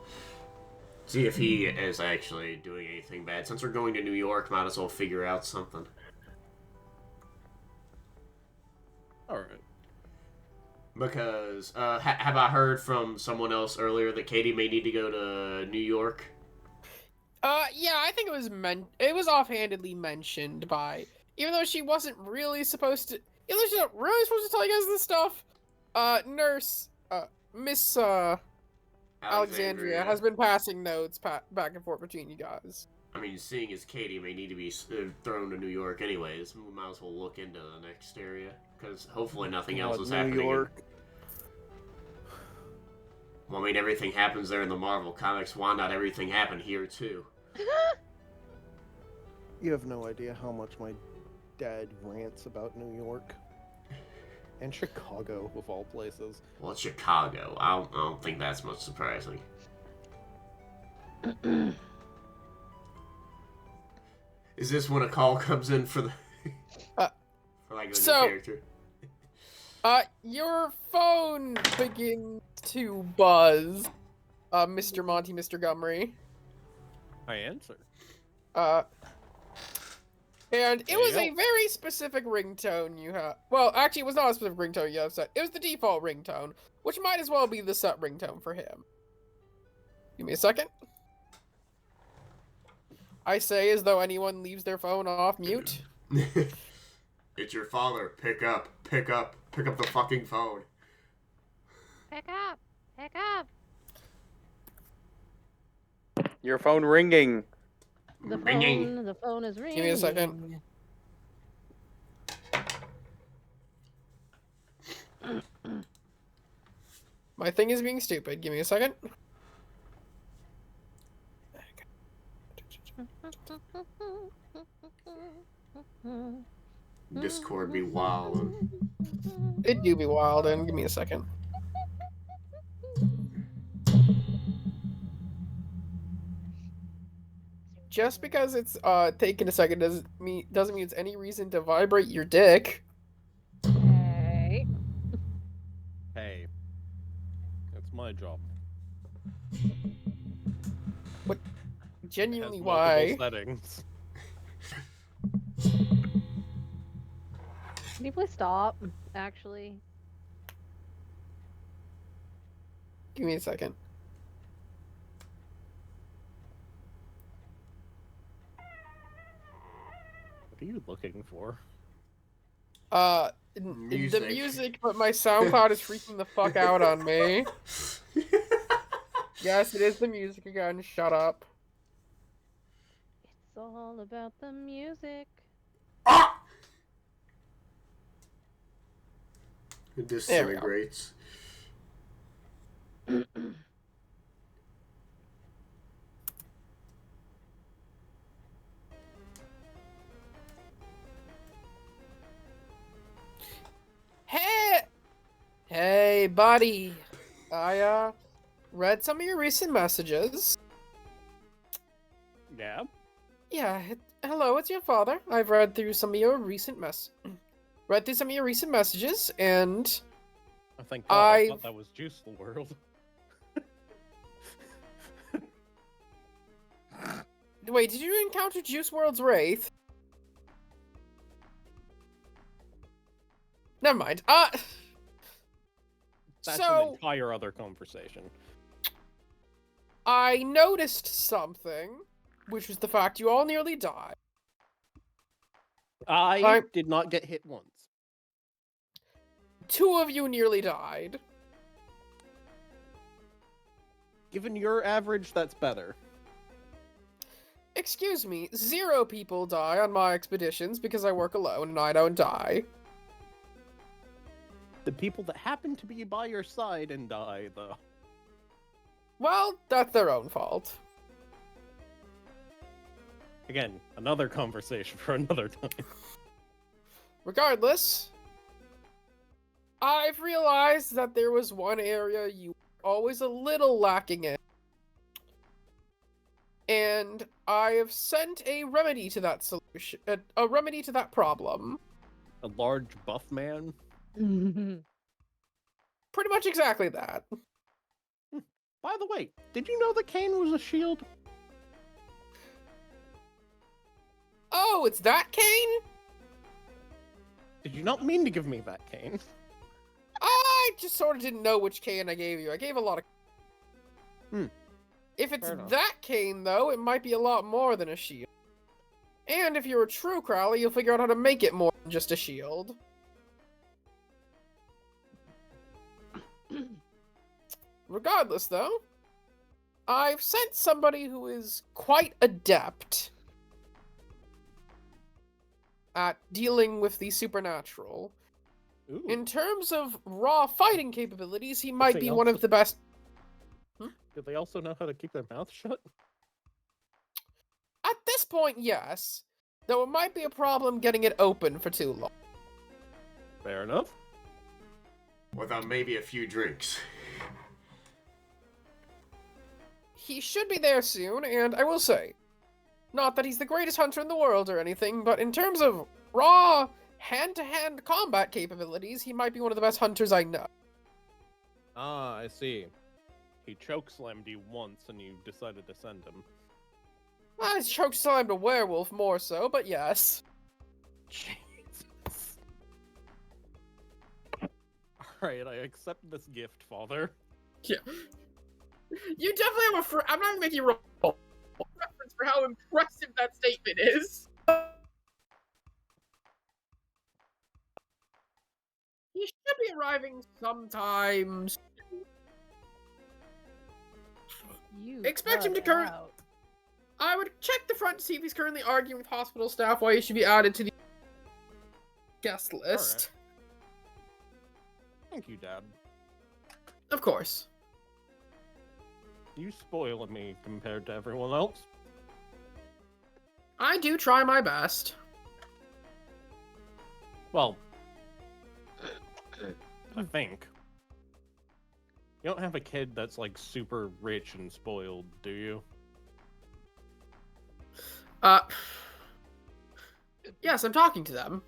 Speaker 2: See if he is actually doing anything bad. Since we're going to New York, might as well figure out something.
Speaker 5: Alright.
Speaker 2: Because, have I heard from someone else earlier that Katie may need to go to New York?
Speaker 1: Yeah, I think it was offhandedly mentioned by, even though she wasn't really supposed to, even though she's not really supposed to tell you guys this stuff, Nurse, Miss, Alexandria has been passing notes back and forth between you guys.
Speaker 2: I mean, seeing as Katie may need to be thrown to New York anyways, we might as well look into the next area. Because hopefully nothing else is happening.
Speaker 4: New York.
Speaker 2: Well, I mean, everything happens there in the Marvel Comics. Why not everything happen here, too?
Speaker 6: You have no idea how much my dad rants about New York. And Chicago, of all places.
Speaker 2: Well, it's Chicago. I don't think that's much surprising. Is this when a call comes in for the... for like a new character?
Speaker 1: Your phone begins to buzz, Mr. Monty, Mr. Gumry.
Speaker 5: I answer.
Speaker 1: And it
Speaker 5: There
Speaker 1: was
Speaker 5: you
Speaker 1: a
Speaker 5: go.
Speaker 1: very specific ringtone you had. Well, actually, it was not a specific ringtone you have set. It was the default ringtone, which might as well be the set ringtone for him. Give me a second. I say as though anyone leaves their phone off mute.
Speaker 2: It's your father. Pick up the fucking phone.
Speaker 3: Pick up! Pick up!
Speaker 4: Your phone ringing.
Speaker 2: Ringing.
Speaker 3: The phone is ringing.
Speaker 1: Give me a second. My thing is being stupid. Give me a second.
Speaker 2: Discord be wild.
Speaker 1: It do be wild, and give me a second. Just because it's taking a second doesn't mean it's any reason to vibrate your dick.
Speaker 3: Hey.
Speaker 5: Hey. That's my job.
Speaker 1: genuinely
Speaker 5: Has
Speaker 1: why.
Speaker 5: multiple settings.
Speaker 3: Can you please stop? Actually,
Speaker 1: Give me a second.
Speaker 5: What are you looking for?
Speaker 1: The
Speaker 2: Music.
Speaker 1: music, but my SoundCloud is freaking the fuck out on me. Yes, it is the music again. Shut up.
Speaker 3: it's all about the music.
Speaker 2: Ah! It
Speaker 1: There we go.
Speaker 2: disintegrates.
Speaker 1: Hey, hey, buddy. I read some of your recent messages.
Speaker 5: Yeah?
Speaker 1: Yeah. Hello, it's your father. I've read through some of your recent messages, and
Speaker 5: Oh, thank God, I
Speaker 1: I've
Speaker 5: thought that was Juice the World.
Speaker 1: wait. Did you encounter Juice World's Wraith? Never mind.
Speaker 5: That's an
Speaker 1: So
Speaker 5: entire other conversation.
Speaker 1: I noticed something, which was the fact you all nearly died.
Speaker 5: I did not get hit once.
Speaker 1: Two of you nearly died.
Speaker 5: Given your average, that's better.
Speaker 1: Excuse me, 0 people die on my expeditions because I work alone and I don't die.
Speaker 5: The people that happen to be by your side and die, though.
Speaker 1: Well, that's their own fault.
Speaker 5: Again, another conversation for another time.
Speaker 1: Regardless, I've realized that there was one area you were always a little lacking in. And I have sent a remedy to that solution, a remedy to that problem.
Speaker 5: A large buff man?
Speaker 1: Pretty much exactly that.
Speaker 5: By the way, did you know that Kane was a shield?
Speaker 1: Oh, it's that Kane?
Speaker 5: Did you not mean to give me that, Kane?
Speaker 1: I just sort of didn't know which Kane I gave you. I gave a lot of... If it's
Speaker 5: Fair enough.
Speaker 1: that Kane, though, it might be a lot more than a shield. And if you're a true Crowley, you'll figure out how to make it more than just a shield. Regardless, though, I've sent somebody who is quite adept at dealing with the supernatural.
Speaker 5: Ooh.
Speaker 1: In terms of raw fighting capabilities, he might
Speaker 5: they
Speaker 1: be one of
Speaker 5: also-
Speaker 1: the best.
Speaker 5: Do they also know how to keep their mouth shut?
Speaker 1: At this point, yes. Though it might be a problem getting it open for too long.
Speaker 5: Fair enough.
Speaker 2: Without maybe a few drinks.
Speaker 1: He should be there soon, and I will say, not that he's the greatest hunter in the world or anything, but in terms of raw, hand-to-hand combat capabilities, he might be one of the best hunters I know.
Speaker 5: Ah, I see. He chokeslammed you once and you decided to send him.
Speaker 1: I chokeslammed a werewolf more so, but yes.
Speaker 5: Jesus. Alright, I accept this gift, father.
Speaker 1: Yeah. You definitely have a I'm not gonna make you roll reference for how impressive that statement is. He should be arriving sometime.
Speaker 3: You
Speaker 1: Expect him
Speaker 3: cut
Speaker 1: to
Speaker 3: out.
Speaker 1: I would check the front to see if he's currently arguing with hospital staff why he should be added to the guest list.
Speaker 5: Thank you, Dad.
Speaker 1: Of course.
Speaker 5: You spoil me compared to everyone else.
Speaker 1: I do try my best.
Speaker 5: Well, I think. You don't have a kid that's like super rich and spoiled, do you?
Speaker 1: Yes, I'm talking to them.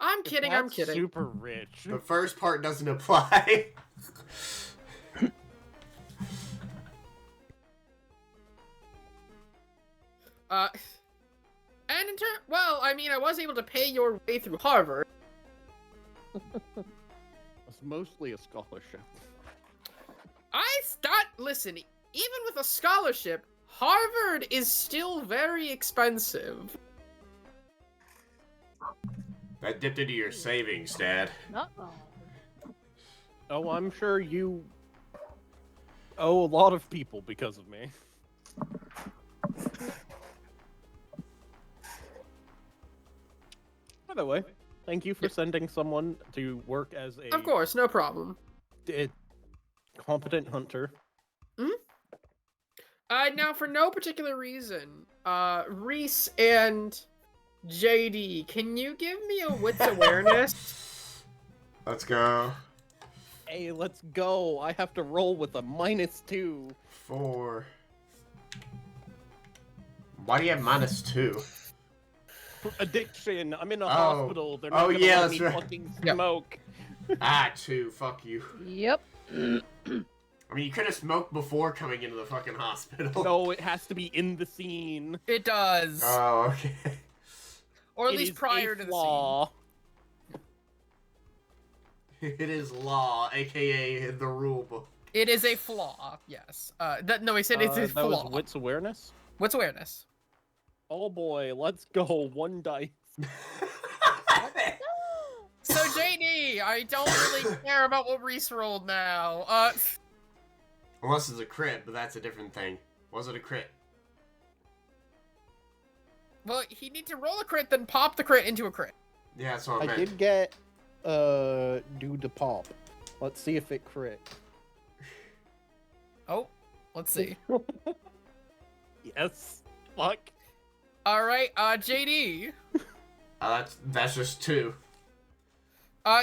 Speaker 1: I'm kidding, I'm
Speaker 5: That's
Speaker 1: kidding.
Speaker 5: Super rich.
Speaker 2: The first part doesn't apply.
Speaker 1: And in turn, well, I mean, I was able to pay your way through Harvard.
Speaker 6: It's mostly a scholarship.
Speaker 1: Listen, even with a scholarship, Harvard is still very expensive.
Speaker 2: That dipped into your savings, Dad.
Speaker 3: Uh-oh.
Speaker 5: Oh, I'm sure you owe a lot of people because of me. By the way, thank you for sending someone to work as
Speaker 1: Of course, no problem.
Speaker 5: a competent hunter.
Speaker 1: Now, for no particular reason, Reese and JD, can you give me a wits awareness?
Speaker 2: Let's go.
Speaker 5: Hey, let's go. I have to roll with a -2.
Speaker 2: 4. Why do you have -2?
Speaker 5: Addiction. I'm in a
Speaker 2: Oh.
Speaker 5: hospital. They're not
Speaker 2: Oh,
Speaker 5: gonna
Speaker 2: yeah,
Speaker 5: let me
Speaker 2: that's right.
Speaker 5: fucking
Speaker 1: Yep.
Speaker 5: smoke.
Speaker 2: 2. Fuck you.
Speaker 3: Yep.
Speaker 2: I mean, you could have smoked before coming into the fucking hospital.
Speaker 5: No, it has to be in the scene.
Speaker 1: It does.
Speaker 2: Oh, okay.
Speaker 1: Or at
Speaker 5: It
Speaker 1: least
Speaker 5: is
Speaker 1: prior
Speaker 5: a
Speaker 1: to the scene.
Speaker 5: flaw.
Speaker 2: It is law, aka the rule book.
Speaker 1: It is a flaw, yes. No, he said it's a
Speaker 5: That
Speaker 1: flaw.
Speaker 5: was wits awareness.
Speaker 1: What's awareness?
Speaker 5: Oh boy, let's go. 1 dice.
Speaker 1: So, JD, I don't really care about what Reese rolled now.
Speaker 2: Unless it's a crit, but that's a different thing. Was it a crit?
Speaker 1: Well, he'd need to roll a crit, then pop the crit into a crit.
Speaker 2: Yeah, that's what I
Speaker 6: I
Speaker 2: meant.
Speaker 6: did get due to pop. Let's see if it crit.
Speaker 1: Oh, let's see.
Speaker 5: Yes. Fuck.
Speaker 1: Alright, JD.
Speaker 2: That's just 2.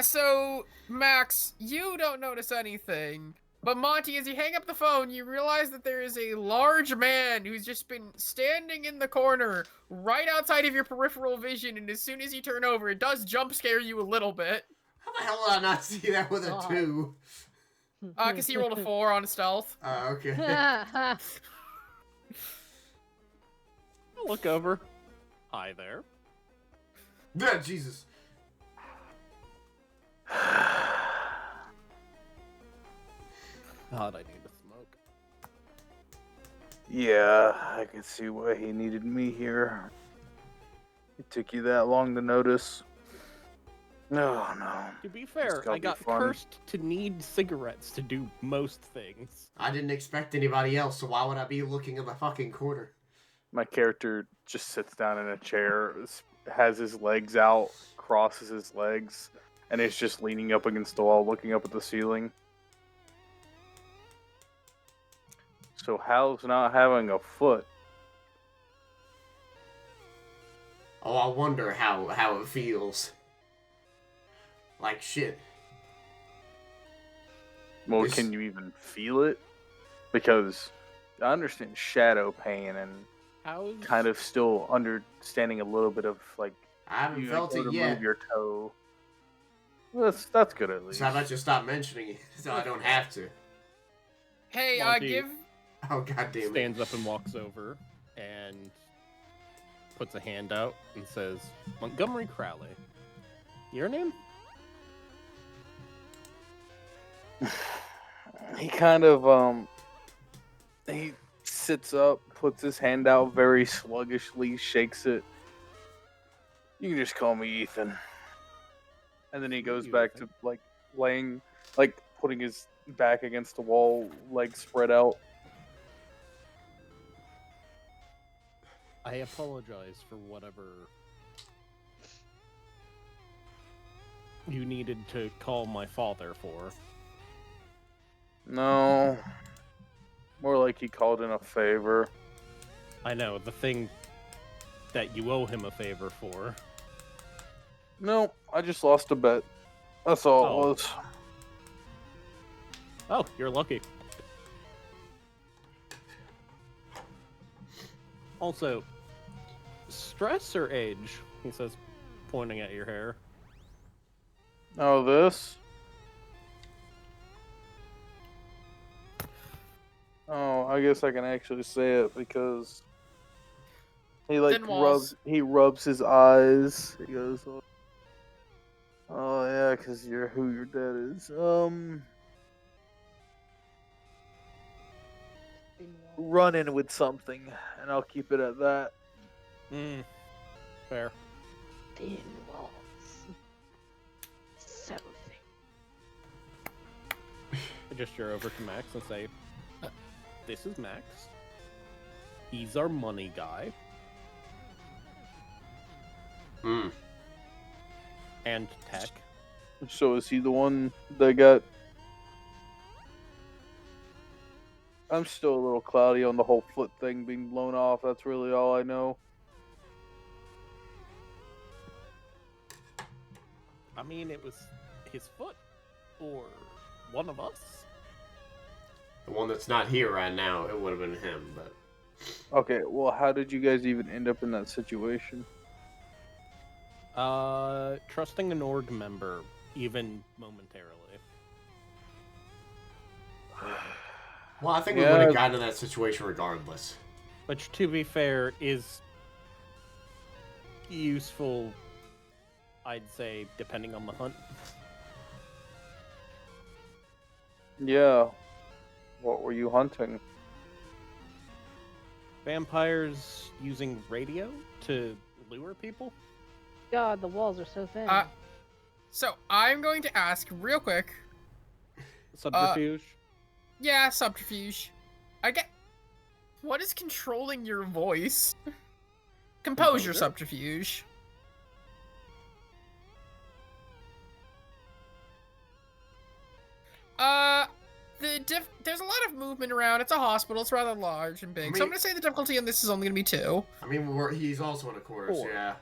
Speaker 1: So, Max, you don't notice anything. But Monty, as you hang up the phone, you realize that there is a large man who's just been standing in the corner right outside of your peripheral vision, and as soon as you turn over, it does jump scare you a little bit.
Speaker 2: How the hell did I not see that with a
Speaker 3: God.
Speaker 2: 2?
Speaker 1: Because he rolled a 4 on stealth.
Speaker 2: Okay.
Speaker 5: I'll look over. Hi there.
Speaker 2: Yeah, Jesus.
Speaker 5: God, I need to smoke.
Speaker 4: Yeah, I can see why he needed me here. It took you that long to notice. No, no.
Speaker 5: To be fair,
Speaker 4: gotta
Speaker 5: I
Speaker 4: be
Speaker 5: got
Speaker 4: fun.
Speaker 5: cursed to need cigarettes to do most things.
Speaker 2: I didn't expect anybody else, so why would I be looking in the fucking corner?
Speaker 4: My character just sits down in a chair, has his legs out, crosses his legs, and is just leaning up against the wall, looking up at the ceiling. So Hal's not having a foot.
Speaker 2: Oh, I wonder how it feels. Like shit.
Speaker 4: Well,
Speaker 2: This-
Speaker 4: can you even feel it? Because I understand shadow pain and
Speaker 5: How's
Speaker 4: kind of still understanding a little bit of like
Speaker 2: I haven't
Speaker 4: you
Speaker 2: felt
Speaker 4: go
Speaker 2: it
Speaker 4: to
Speaker 2: yet.
Speaker 4: move your toe. That's good at least.
Speaker 2: So how about you stop mentioning it so I don't have to?
Speaker 1: Hey,
Speaker 5: Monty.
Speaker 1: give...
Speaker 2: Oh, god damn it.
Speaker 5: stands up and walks over and puts a hand out and says, Montgomery Crowley. Your name?
Speaker 4: He kind of he sits up, puts his hand out very sluggishly, shakes it. You can just call me Ethan. And then he goes
Speaker 5: You,
Speaker 4: back
Speaker 5: Ethan.
Speaker 4: to like laying, like putting his back against the wall, legs spread out.
Speaker 5: I apologize for whatever you needed to call my father for.
Speaker 4: No, more like he called in a favor.
Speaker 5: I know, the thing that you owe him a favor for.
Speaker 4: No, I just lost a bet. That's all
Speaker 5: Oh.
Speaker 4: it was.
Speaker 5: Oh, you're lucky. Also, stress or age? He says, pointing at your hair.
Speaker 4: Oh, this? Oh, I guess I can actually say it because He like
Speaker 1: Thin walls.
Speaker 4: rubs his eyes. He goes, "Oh yeah, because you're who your dad is." Run in with something, and I'll keep it at that.
Speaker 5: Fair.
Speaker 3: Thin walls. So thin.
Speaker 5: I gesture over to Max and say, "This is Max. He's our money guy."
Speaker 2: Hmm.
Speaker 5: And Tech.
Speaker 4: So is he the one that got? I'm still a little cloudy on the whole foot thing being blown off. That's really all I know.
Speaker 5: I mean, it was his foot. Or one of us.
Speaker 2: The one that's not here right now, it would have been him, but...
Speaker 4: Okay, well, how did you guys even end up in that situation?
Speaker 5: Trusting an org member, even momentarily.
Speaker 2: Well, I think we would have gotten in that situation regardless.
Speaker 5: Which, to be fair, is useful, I'd say, depending on the hunt.
Speaker 4: Yeah. What were you hunting?
Speaker 5: Vampires using radio to lure people?
Speaker 3: God, the walls are so thin.
Speaker 1: So I'm going to ask real quick.
Speaker 5: Subterfuge?
Speaker 1: Yeah, subterfuge. What is controlling your voice? Compose your subterfuge. There's a lot of movement around. It's a hospital. It's rather large and big. So I'm gonna say the difficulty on this is only gonna be 2.
Speaker 2: I mean, he's also in a chorus,
Speaker 5: 4.
Speaker 2: yeah.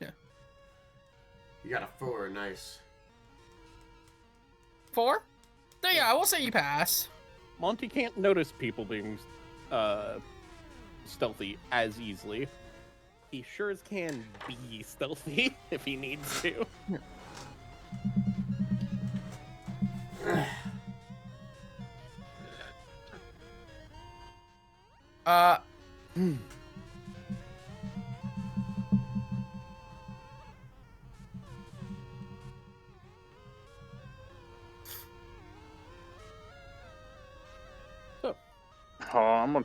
Speaker 1: Yeah.
Speaker 2: You got a 4, nice.
Speaker 1: 4? So yeah, we'll say you pass.
Speaker 5: Monty can't notice people being stealthy as easily. He sure as can be stealthy if he needs to. So,
Speaker 4: I'm gonna.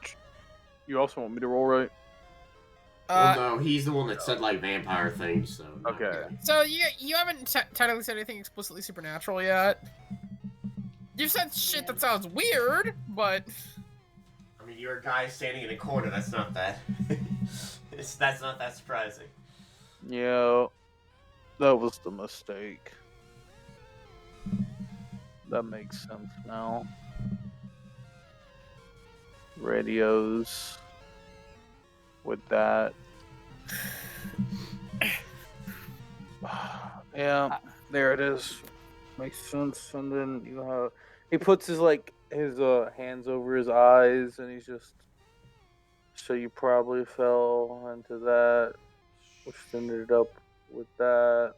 Speaker 4: You also want me to roll, right?
Speaker 2: Well, no, he's the one that said, like, vampire things, so...
Speaker 4: Okay.
Speaker 2: Really.
Speaker 1: So you haven't technically said anything explicitly supernatural yet. You've said shit that sounds weird, but...
Speaker 2: I mean, you're a guy standing in a corner, that's not that... that's not that surprising.
Speaker 4: Yeah. That was the mistake. That makes sense now. Radios. With that. Yeah, there it is. Makes sense. And then you have he puts his hands over his eyes and he's just so you probably fell into that, which ended up with that.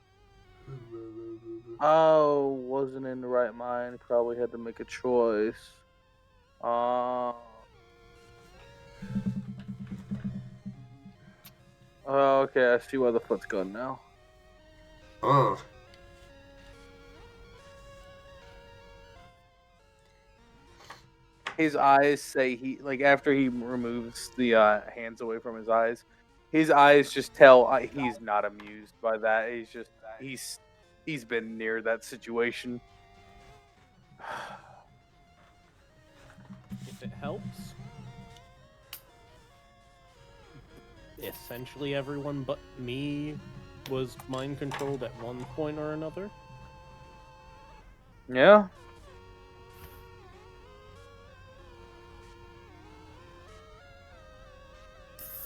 Speaker 4: Oh, wasn't in the right mind. Probably had to make a choice. Oh, okay, I see why the foot's gone now.
Speaker 2: Oh.
Speaker 4: His eyes say after he removes the hands away from his eyes just tell he's not amused by that. He's been near that situation.
Speaker 5: if it helps, essentially everyone but me was mind controlled at one point or another.
Speaker 4: Yeah.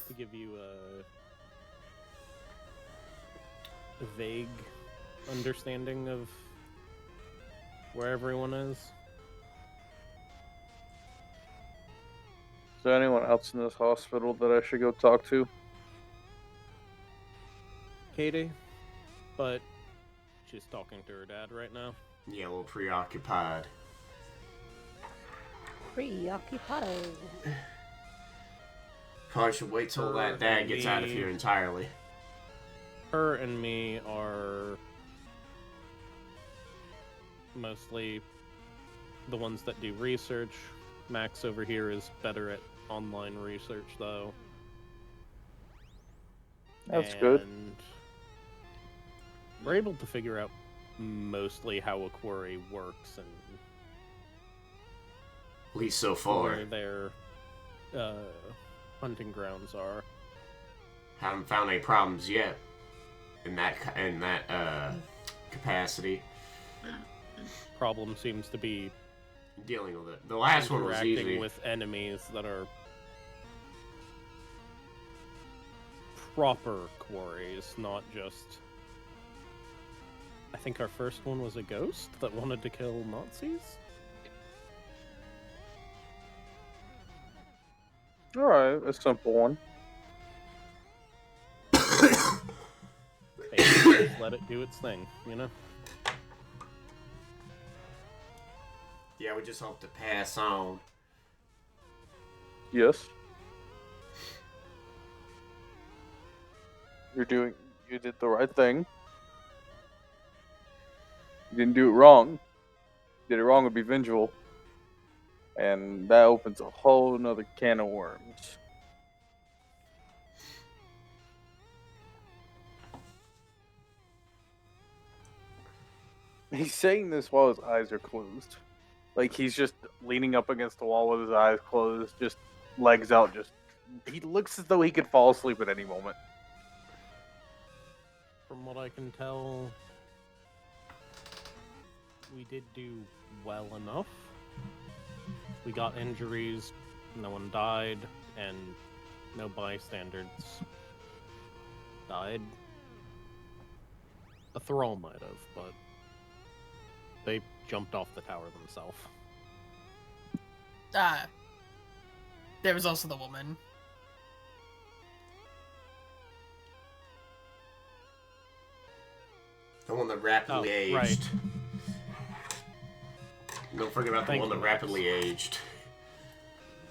Speaker 5: To give you a vague understanding of where everyone is.
Speaker 4: Is there anyone else in this hospital that I should go talk to?
Speaker 5: Katie, but she's talking to her dad right now.
Speaker 2: Yeah, a little preoccupied.
Speaker 3: Preoccupado.
Speaker 2: Probably should wait till that dad gets out of here entirely.
Speaker 5: Her and me are mostly the ones that do research. Max over here is better at online research, though.
Speaker 4: That's good.
Speaker 5: And we're able to figure out mostly how a quarry works and
Speaker 2: At least so far.
Speaker 5: where their hunting grounds are.
Speaker 2: Haven't found any problems yet in that capacity.
Speaker 5: Problem seems to be
Speaker 2: Dealing with it. The last one was
Speaker 5: interacting
Speaker 2: easy.
Speaker 5: with enemies that are proper quarries, not just... I think our first one was a ghost that wanted to kill Nazis?
Speaker 4: Alright, a simple one.
Speaker 5: Hey, just let it do its thing, you know?
Speaker 2: Yeah, we just hope to pass on.
Speaker 4: Yes. You did the right thing. You didn't do it wrong. Did it wrong would be vengeful. And that opens a whole nother can of worms. He's saying this while his eyes are closed. Like he's just leaning up against the wall with his eyes closed, just legs out, he looks as though he could fall asleep at any moment.
Speaker 5: From what I can tell, we did do well enough. We got injuries, no one died, and no bystanders died. A thrall might have, but they jumped off the tower themselves.
Speaker 1: There was also the woman.
Speaker 2: The one that rapidly aged.
Speaker 5: Right.
Speaker 2: Don't forget about the
Speaker 5: Thank
Speaker 2: one
Speaker 5: you,
Speaker 2: that
Speaker 5: Max.
Speaker 2: rapidly aged.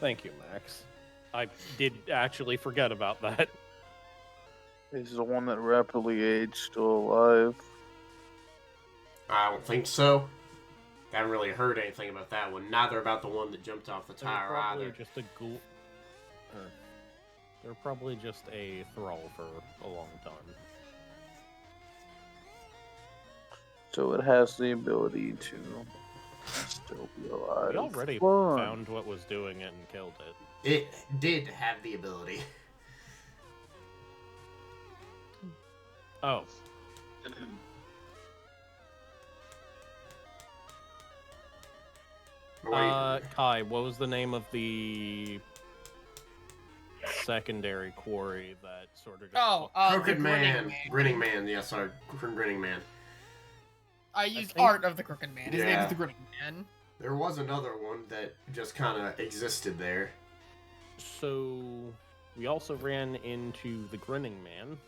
Speaker 5: Thank you, Max. I did actually forget about that.
Speaker 4: He's the one that rapidly aged, still alive.
Speaker 2: I don't think so. I haven't really heard anything about that one. Neither about the one that jumped off the
Speaker 5: They're
Speaker 2: tower
Speaker 5: probably
Speaker 2: either.
Speaker 5: just a ghoul. They're probably just a thrall for a long time.
Speaker 4: So it has the ability to still be alive.
Speaker 5: We already
Speaker 4: Fun.
Speaker 5: found what was doing it and killed it.
Speaker 2: It did have the ability.
Speaker 5: Oh,
Speaker 2: Wait,
Speaker 5: Kai, what was the name of the secondary quarry that sort of just...
Speaker 2: Crooked
Speaker 1: the
Speaker 2: Man. Grinning Man, yes, sorry. Grinning Man.
Speaker 1: I used
Speaker 5: think-
Speaker 1: Art of the Crooked Man. His name
Speaker 2: Yeah.
Speaker 1: is the Grinning Man.
Speaker 2: There was another one that just kind of existed there.
Speaker 5: So, we also ran into the Grinning Man.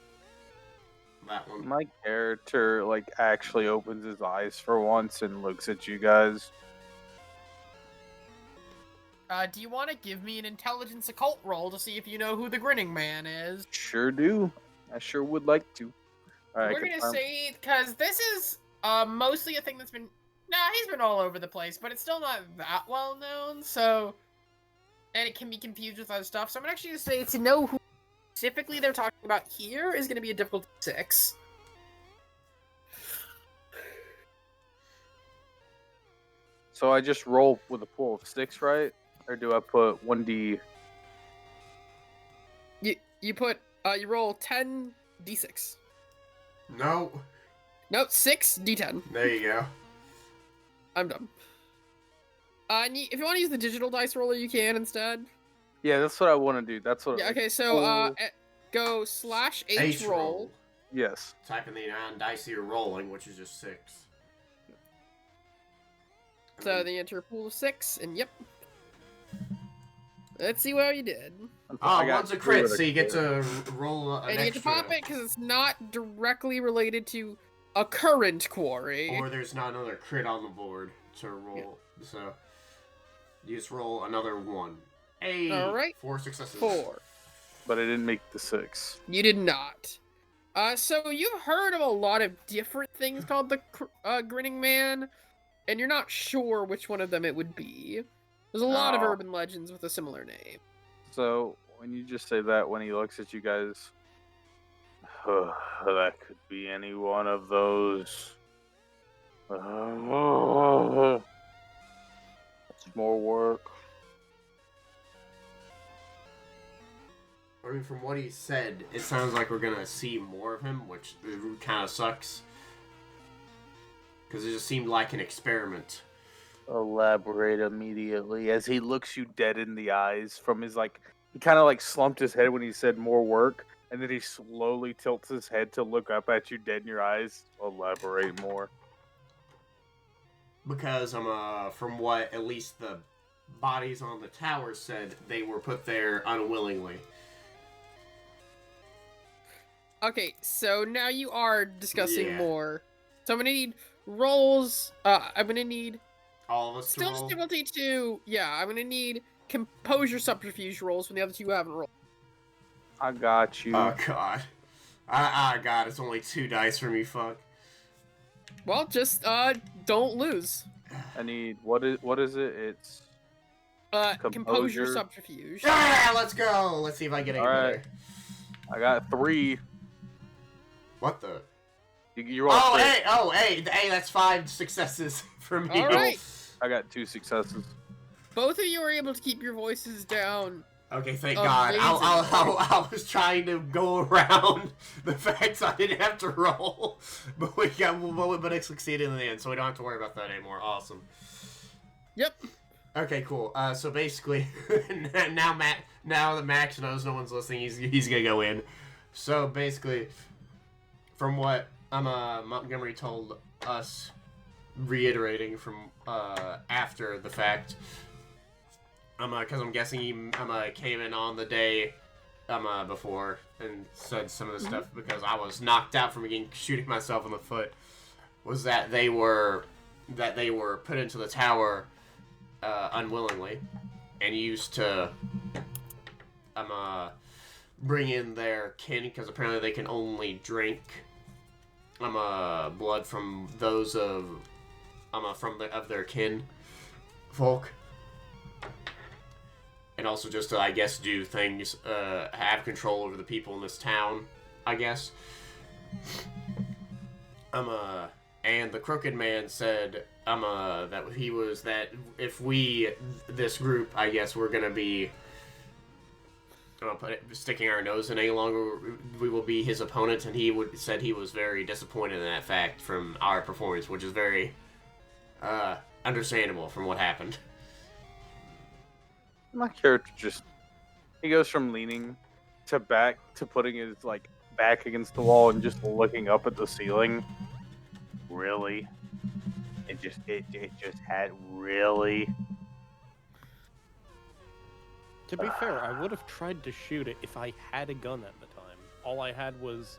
Speaker 2: That one.
Speaker 4: My character actually opens his eyes for once and looks at you guys.
Speaker 1: Do you want to give me an intelligence occult roll to see if you know who the Grinning Man is?
Speaker 4: Sure do. I sure would like to. Alright,
Speaker 1: We're gonna say, because this is mostly a thing that's been... Nah, he's been all over the place, but it's still not that well known, so... And it can be confused with other stuff, so I'm actually gonna say to know who specifically they're talking about here is gonna be a difficulty 6.
Speaker 4: So I just roll with a pool of 6, right? Or do I put 1d?
Speaker 1: You put, you roll 10 d6.
Speaker 2: No.
Speaker 1: No, 6 d10.
Speaker 2: There you go.
Speaker 1: I'm done. And if you want to use the digital dice roller, you can instead.
Speaker 4: Yeah, that's what I want to do. That's what.
Speaker 1: Yeah, okay, so, go /H roll.
Speaker 4: Yes.
Speaker 2: Type in the non-dice you're rolling, which is just 6.
Speaker 1: So they enter a pool of 6, and yep. Let's see what you did.
Speaker 2: Oh, one's a crit, so you get to roll an
Speaker 1: And you get to
Speaker 2: extra.
Speaker 1: pop it because it's not directly related to a current quarry.
Speaker 2: Or there's not another crit on the board to roll. So you just roll another 1. Hey,
Speaker 1: All right.
Speaker 2: 4 successes.
Speaker 1: 4.
Speaker 4: but I didn't make the 6.
Speaker 1: You did not. So you've heard of a lot of different things called the Grinning Man, and you're not sure which one of them it would be. There's a lot of
Speaker 4: Oh.
Speaker 1: urban legends with a similar name.
Speaker 4: So when you just say that, when he looks at you guys, that could be any one of those. It's more work.
Speaker 2: I mean, from what he said, it sounds like we're gonna see more of him, which kind of sucks. Because it just seemed like an experiment.
Speaker 4: Elaborate immediately as he looks you dead in the eyes from his he kind of slumped his head when he said more work, and then he slowly tilts his head to look up at you dead in your eyes. Elaborate more.
Speaker 2: Because from what at least the bodies on the tower said, they were put there unwillingly.
Speaker 1: Okay, so now you are discussing
Speaker 2: Yeah.
Speaker 1: more. So I'm gonna need rolls. I'm gonna need
Speaker 2: All of us to
Speaker 1: still
Speaker 2: roll?
Speaker 1: difficulty 2. Yeah, I'm gonna need composure subterfuge rolls when the other two haven't rolled.
Speaker 4: I got you.
Speaker 2: Oh, God. God, it's only 2 dice for me, fuck.
Speaker 1: Well, just don't lose.
Speaker 4: I need what is it? It's
Speaker 1: Composure
Speaker 4: Composure.
Speaker 1: subterfuge.
Speaker 2: Yeah, let's go! Let's see if I get any
Speaker 4: Alright.
Speaker 2: better.
Speaker 4: I got 3.
Speaker 2: What the?
Speaker 4: You roll
Speaker 2: Oh,
Speaker 4: three.
Speaker 2: hey, that's 5 successes for me.
Speaker 1: All right.
Speaker 4: I got 2 successes.
Speaker 1: Both of you are able to keep your voices down.
Speaker 2: Okay, thank
Speaker 1: Amazing.
Speaker 2: God. I was trying to go around the fact I didn't have to roll, but it succeeded in the end, so we don't have to worry about that anymore. Awesome.
Speaker 1: Yep.
Speaker 2: Okay, cool. So basically, now that Max knows no one's listening, he's gonna go in. So basically, from what Montgomery told us, reiterating from after the fact. Because I'm guessing he came in on the day before and said some of the stuff because I was knocked out from shooting myself in the foot. Was that they were put into the tower unwillingly and used to bring in their kin because apparently they can only drink blood from those of their kin folk. And also just to, I guess, do things, have control over the people in this town, I guess. And the Crooked Man said, that if this group, I guess, we're gonna be, sticking our nose in any longer, we will be his opponent, and he said he was very disappointed in that fact from our performance, which is very, understandable from what happened.
Speaker 4: My character he goes from leaning to back to putting his back against the wall and just looking up at the ceiling. Really? It just had really.
Speaker 5: To be fair, I would have tried to shoot it if I had a gun at the time. All I had was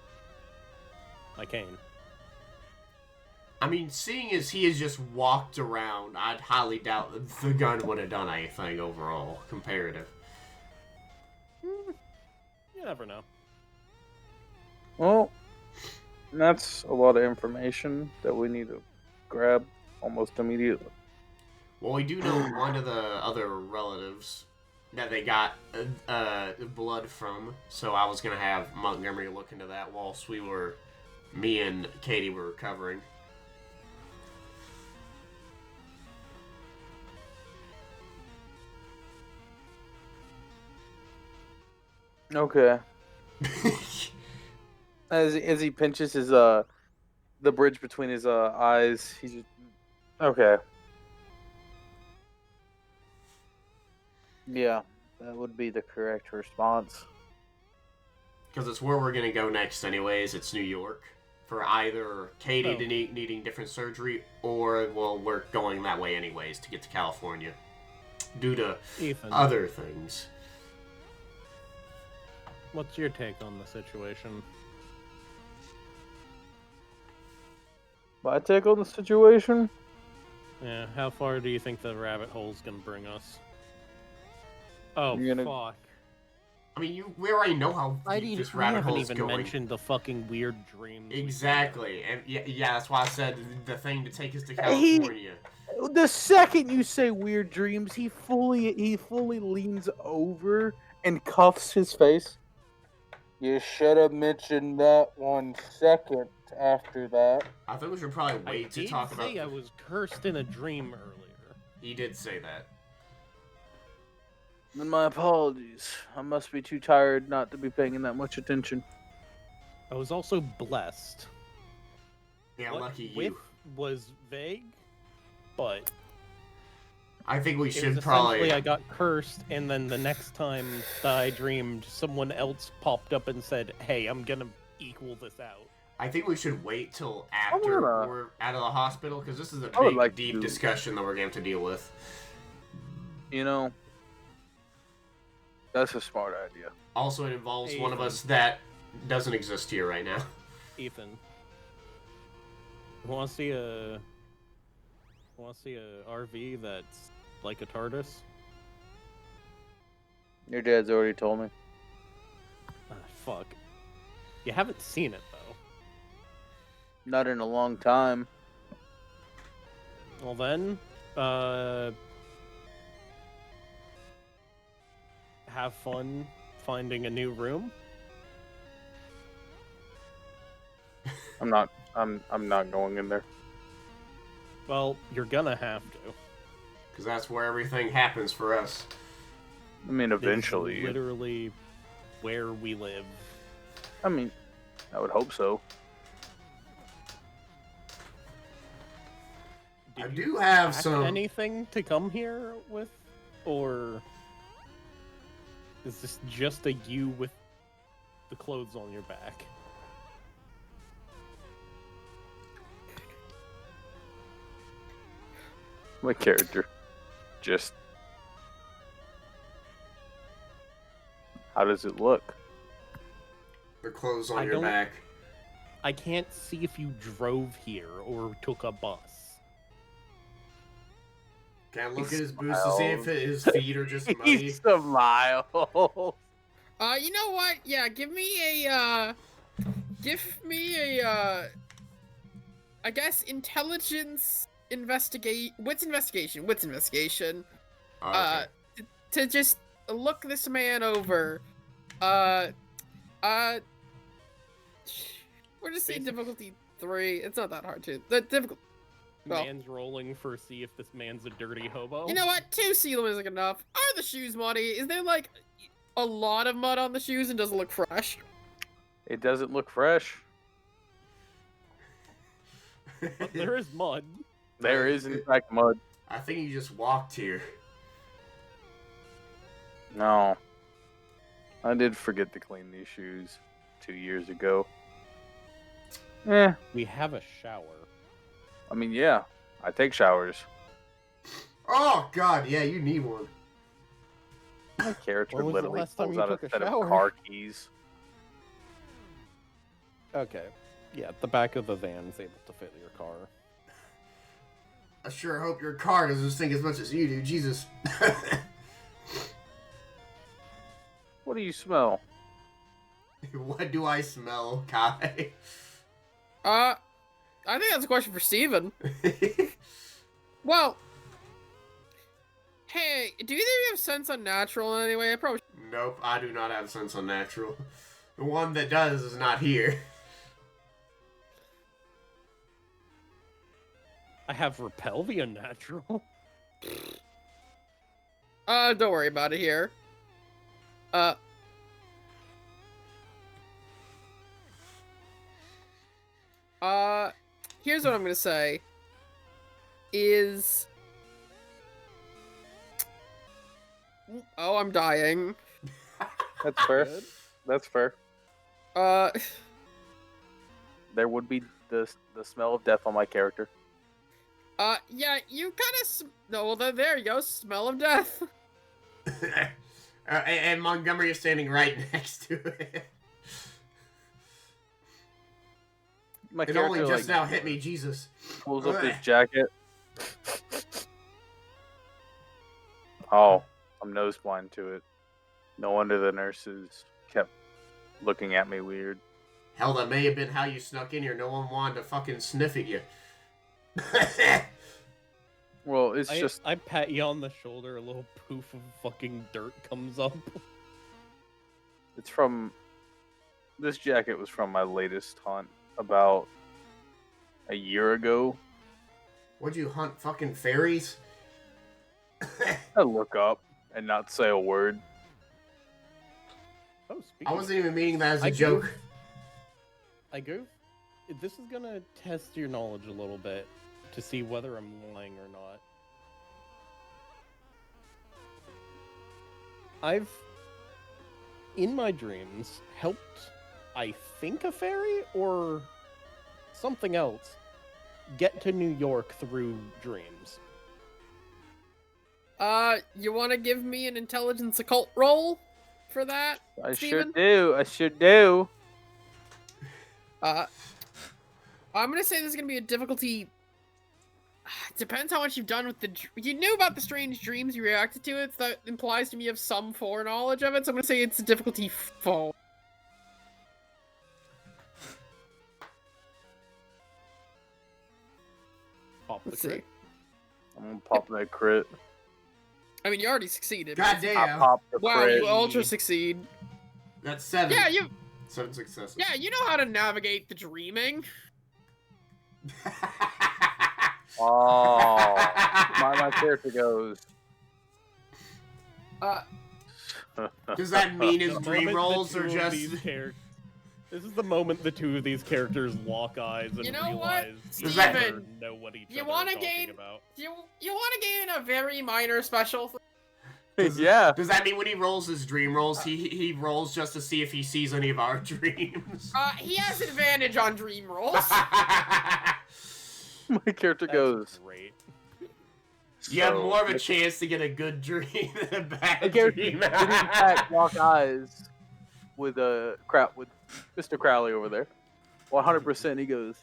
Speaker 5: my cane.
Speaker 2: I mean, seeing as he has just walked around, I'd highly doubt that the gun would have done anything overall, comparative.
Speaker 5: You never know.
Speaker 4: Well, that's a lot of information that we need to grab almost immediately.
Speaker 2: Well, we do know one of the other relatives that they got blood from, so I was going to have Montgomery look into that whilst me and Katie were recovering.
Speaker 4: Okay. As he pinches his the bridge between his eyes, he's just, okay. Yeah, that would be the correct response.
Speaker 2: Because it's where we're going to go next anyways. It's New York. For either Katie needing different surgery, or, well, we're going that way anyways to get to California. Due to
Speaker 5: Ethan,
Speaker 2: other things.
Speaker 5: what's your take on the situation?
Speaker 4: My take on the situation?
Speaker 5: Yeah, how far do you think the rabbit hole's gonna bring us? Oh,
Speaker 4: You're gonna-
Speaker 5: fuck.
Speaker 2: I mean, we already know how deep this rabbit
Speaker 5: haven't
Speaker 2: hole is
Speaker 5: even
Speaker 2: going.
Speaker 5: mentioned the fucking weird dreams.
Speaker 2: Exactly, and yeah, that's why I said the thing to take us to
Speaker 4: He-
Speaker 2: California.
Speaker 4: The second you say weird dreams, he fully leans over and cuffs his face. You should have mentioned that 1 second after that.
Speaker 2: I think we should probably
Speaker 5: I
Speaker 2: wait to
Speaker 5: did
Speaker 2: talk about.
Speaker 5: say I was cursed in a dream earlier.
Speaker 2: He did say that.
Speaker 4: Then my apologies. I must be too tired not to be paying that much attention.
Speaker 5: I was also blessed.
Speaker 2: Yeah,
Speaker 5: What
Speaker 2: lucky you.
Speaker 5: with was vague, but
Speaker 2: I think we
Speaker 5: it
Speaker 2: should
Speaker 5: was
Speaker 2: probably.
Speaker 5: essentially I got cursed, and then the next time that I dreamed, someone else popped up and said, "Hey, I'm gonna equal this out."
Speaker 2: I think we should wait till after
Speaker 4: gonna-
Speaker 2: we're out of the hospital because this is a
Speaker 4: I would
Speaker 2: big,
Speaker 4: like
Speaker 2: deep
Speaker 4: to-
Speaker 2: discussion that we're going to have to deal with.
Speaker 4: You know, that's a smart idea.
Speaker 2: Also, it involves
Speaker 5: Hey,
Speaker 2: one of
Speaker 5: Ethan.
Speaker 2: us that doesn't exist here right now.
Speaker 5: Ethan, want to see a RV that's like a TARDIS?
Speaker 4: Your dad's already told me.
Speaker 5: Ah, fuck. You haven't seen it though.
Speaker 4: Not in a long time.
Speaker 5: Well then, have fun finding a new room.
Speaker 4: I'm not going in there.
Speaker 5: Well, you're gonna have to.
Speaker 2: Because that's where everything happens for us.
Speaker 4: I mean,
Speaker 5: It's
Speaker 4: eventually.
Speaker 5: literally where we live.
Speaker 4: I mean, I would hope so.
Speaker 5: Did
Speaker 2: I
Speaker 5: you
Speaker 2: do have
Speaker 5: pack
Speaker 2: some.
Speaker 5: anything to come here with, or is this just a you with the clothes on your back?
Speaker 4: My character. Just. How does it look?
Speaker 2: The clothes on
Speaker 5: I
Speaker 2: your
Speaker 5: don't-
Speaker 2: back.
Speaker 5: I can't see if you drove here or took a bus.
Speaker 2: Can I look at his boots to see if his feet are just muddy?
Speaker 4: He smiles.
Speaker 1: You know what? Yeah, give me a I guess intelligence wits investigation.
Speaker 2: Okay.
Speaker 1: To just look this man over. We're just seeing difficulty 3. It's not that hard to. The difficult. Well,
Speaker 5: Man's rolling for see if this man's a dirty hobo.
Speaker 1: you know what? 2 seal isn't enough. Are the shoes muddy? Is there like a lot of mud on the shoes and does it look fresh?
Speaker 4: It doesn't look fresh.
Speaker 5: But there is mud.
Speaker 4: There is, in fact, mud.
Speaker 2: I think he just walked here.
Speaker 4: No. I did forget to clean these shoes 2 years ago.
Speaker 5: We have a shower.
Speaker 4: I mean, yeah. I take showers.
Speaker 2: Oh God, yeah, you need one.
Speaker 4: My character
Speaker 6: When was the
Speaker 4: literally
Speaker 6: last time
Speaker 4: pulls
Speaker 6: you
Speaker 4: out a
Speaker 6: took a
Speaker 4: set
Speaker 6: shower?
Speaker 4: of car keys.
Speaker 6: Okay. Yeah, the back of the van's able to fit your car.
Speaker 2: I sure hope your car doesn't stink as much as you do. Jesus.
Speaker 4: What do you smell?
Speaker 2: What do I smell, Kai?
Speaker 1: I think that's a question for Steven. Well, hey, do either of you have sense unnatural in any way? I probably.
Speaker 2: Nope, I do not have sense unnatural. The one that does is not here.
Speaker 5: I have repel the unnatural.
Speaker 1: Don't worry about it here. Here's what I'm gonna say. Oh, I'm dying.
Speaker 4: That's fair.
Speaker 6: Good.
Speaker 4: That's fair. There would be the smell of death on my character.
Speaker 1: Yeah, you kind of. No, well, there you go. Smell of death.
Speaker 2: And Montgomery is standing right next to it.
Speaker 4: My
Speaker 2: It
Speaker 4: character
Speaker 2: only just
Speaker 4: like,
Speaker 2: now hit me, Jesus.
Speaker 4: pulls up his
Speaker 2: Ugh.
Speaker 4: jacket. Oh, I'm nose blind to it. No wonder the nurses kept looking at me weird.
Speaker 2: Hell, that may have been how you snuck in here. No one wanted to fucking sniff at you.
Speaker 4: Well, it's
Speaker 5: I,
Speaker 4: just
Speaker 5: I pat you on the shoulder, a little poof of fucking dirt comes up.
Speaker 4: it's from this jacket was from my latest hunt about a year ago.
Speaker 2: Would you hunt fucking fairies?
Speaker 4: I look up and not say a word.
Speaker 5: Oh, speaking
Speaker 2: I
Speaker 5: of
Speaker 2: wasn't even meaning that as a
Speaker 5: I
Speaker 2: joke.
Speaker 5: I go. This is gonna test your knowledge a little bit to see whether I'm lying or not. I've, in my dreams, helped, I think, a fairy or something else get to New York through dreams.
Speaker 1: You want to give me an intelligence occult roll for that,
Speaker 4: I
Speaker 1: Steven?
Speaker 4: sure do.
Speaker 1: I'm gonna say this is gonna be a difficulty. Depends how much you've done with the. You knew about the strange dreams. You reacted to it. That implies to me you have some foreknowledge of it. So I'm gonna say it's a difficulty 4.
Speaker 5: Pop the
Speaker 1: Let's see.
Speaker 5: crit.
Speaker 4: I'm gonna pop that crit.
Speaker 1: I mean, you already succeeded.
Speaker 2: God
Speaker 4: I
Speaker 2: damn.
Speaker 4: popped the
Speaker 1: Wow,
Speaker 4: crit.
Speaker 1: you ultra succeed.
Speaker 2: That's 7.
Speaker 1: Yeah, you.
Speaker 2: 7 successes.
Speaker 1: Yeah, you know how to navigate the dreaming.
Speaker 4: Oh, my character goes.
Speaker 2: Does that mean his
Speaker 5: The
Speaker 2: dream
Speaker 5: moment
Speaker 2: rolls
Speaker 5: the
Speaker 2: are
Speaker 5: two of
Speaker 2: just...
Speaker 5: these This is the moment the two of these characters lock eyes and
Speaker 1: You know what,
Speaker 5: realize
Speaker 2: Does
Speaker 5: they
Speaker 2: that-
Speaker 5: never know what each
Speaker 1: you
Speaker 5: other
Speaker 1: wanna
Speaker 5: are talking
Speaker 1: gain-
Speaker 5: about.
Speaker 1: You want to gain a very minor special.
Speaker 4: Yeah.
Speaker 2: Does that mean when he rolls his dream rolls, he rolls just to see if he sees any of our dreams?
Speaker 1: He has advantage on dream rolls.
Speaker 4: My character
Speaker 5: That's
Speaker 4: goes.
Speaker 5: great.
Speaker 2: You have
Speaker 4: So,
Speaker 2: more of a
Speaker 4: my-
Speaker 2: chance to get a good dream than a
Speaker 4: My
Speaker 2: bad
Speaker 4: character
Speaker 2: dream.
Speaker 4: did in fact lock eyes with with Mr. Crowley over there. 100%. He goes.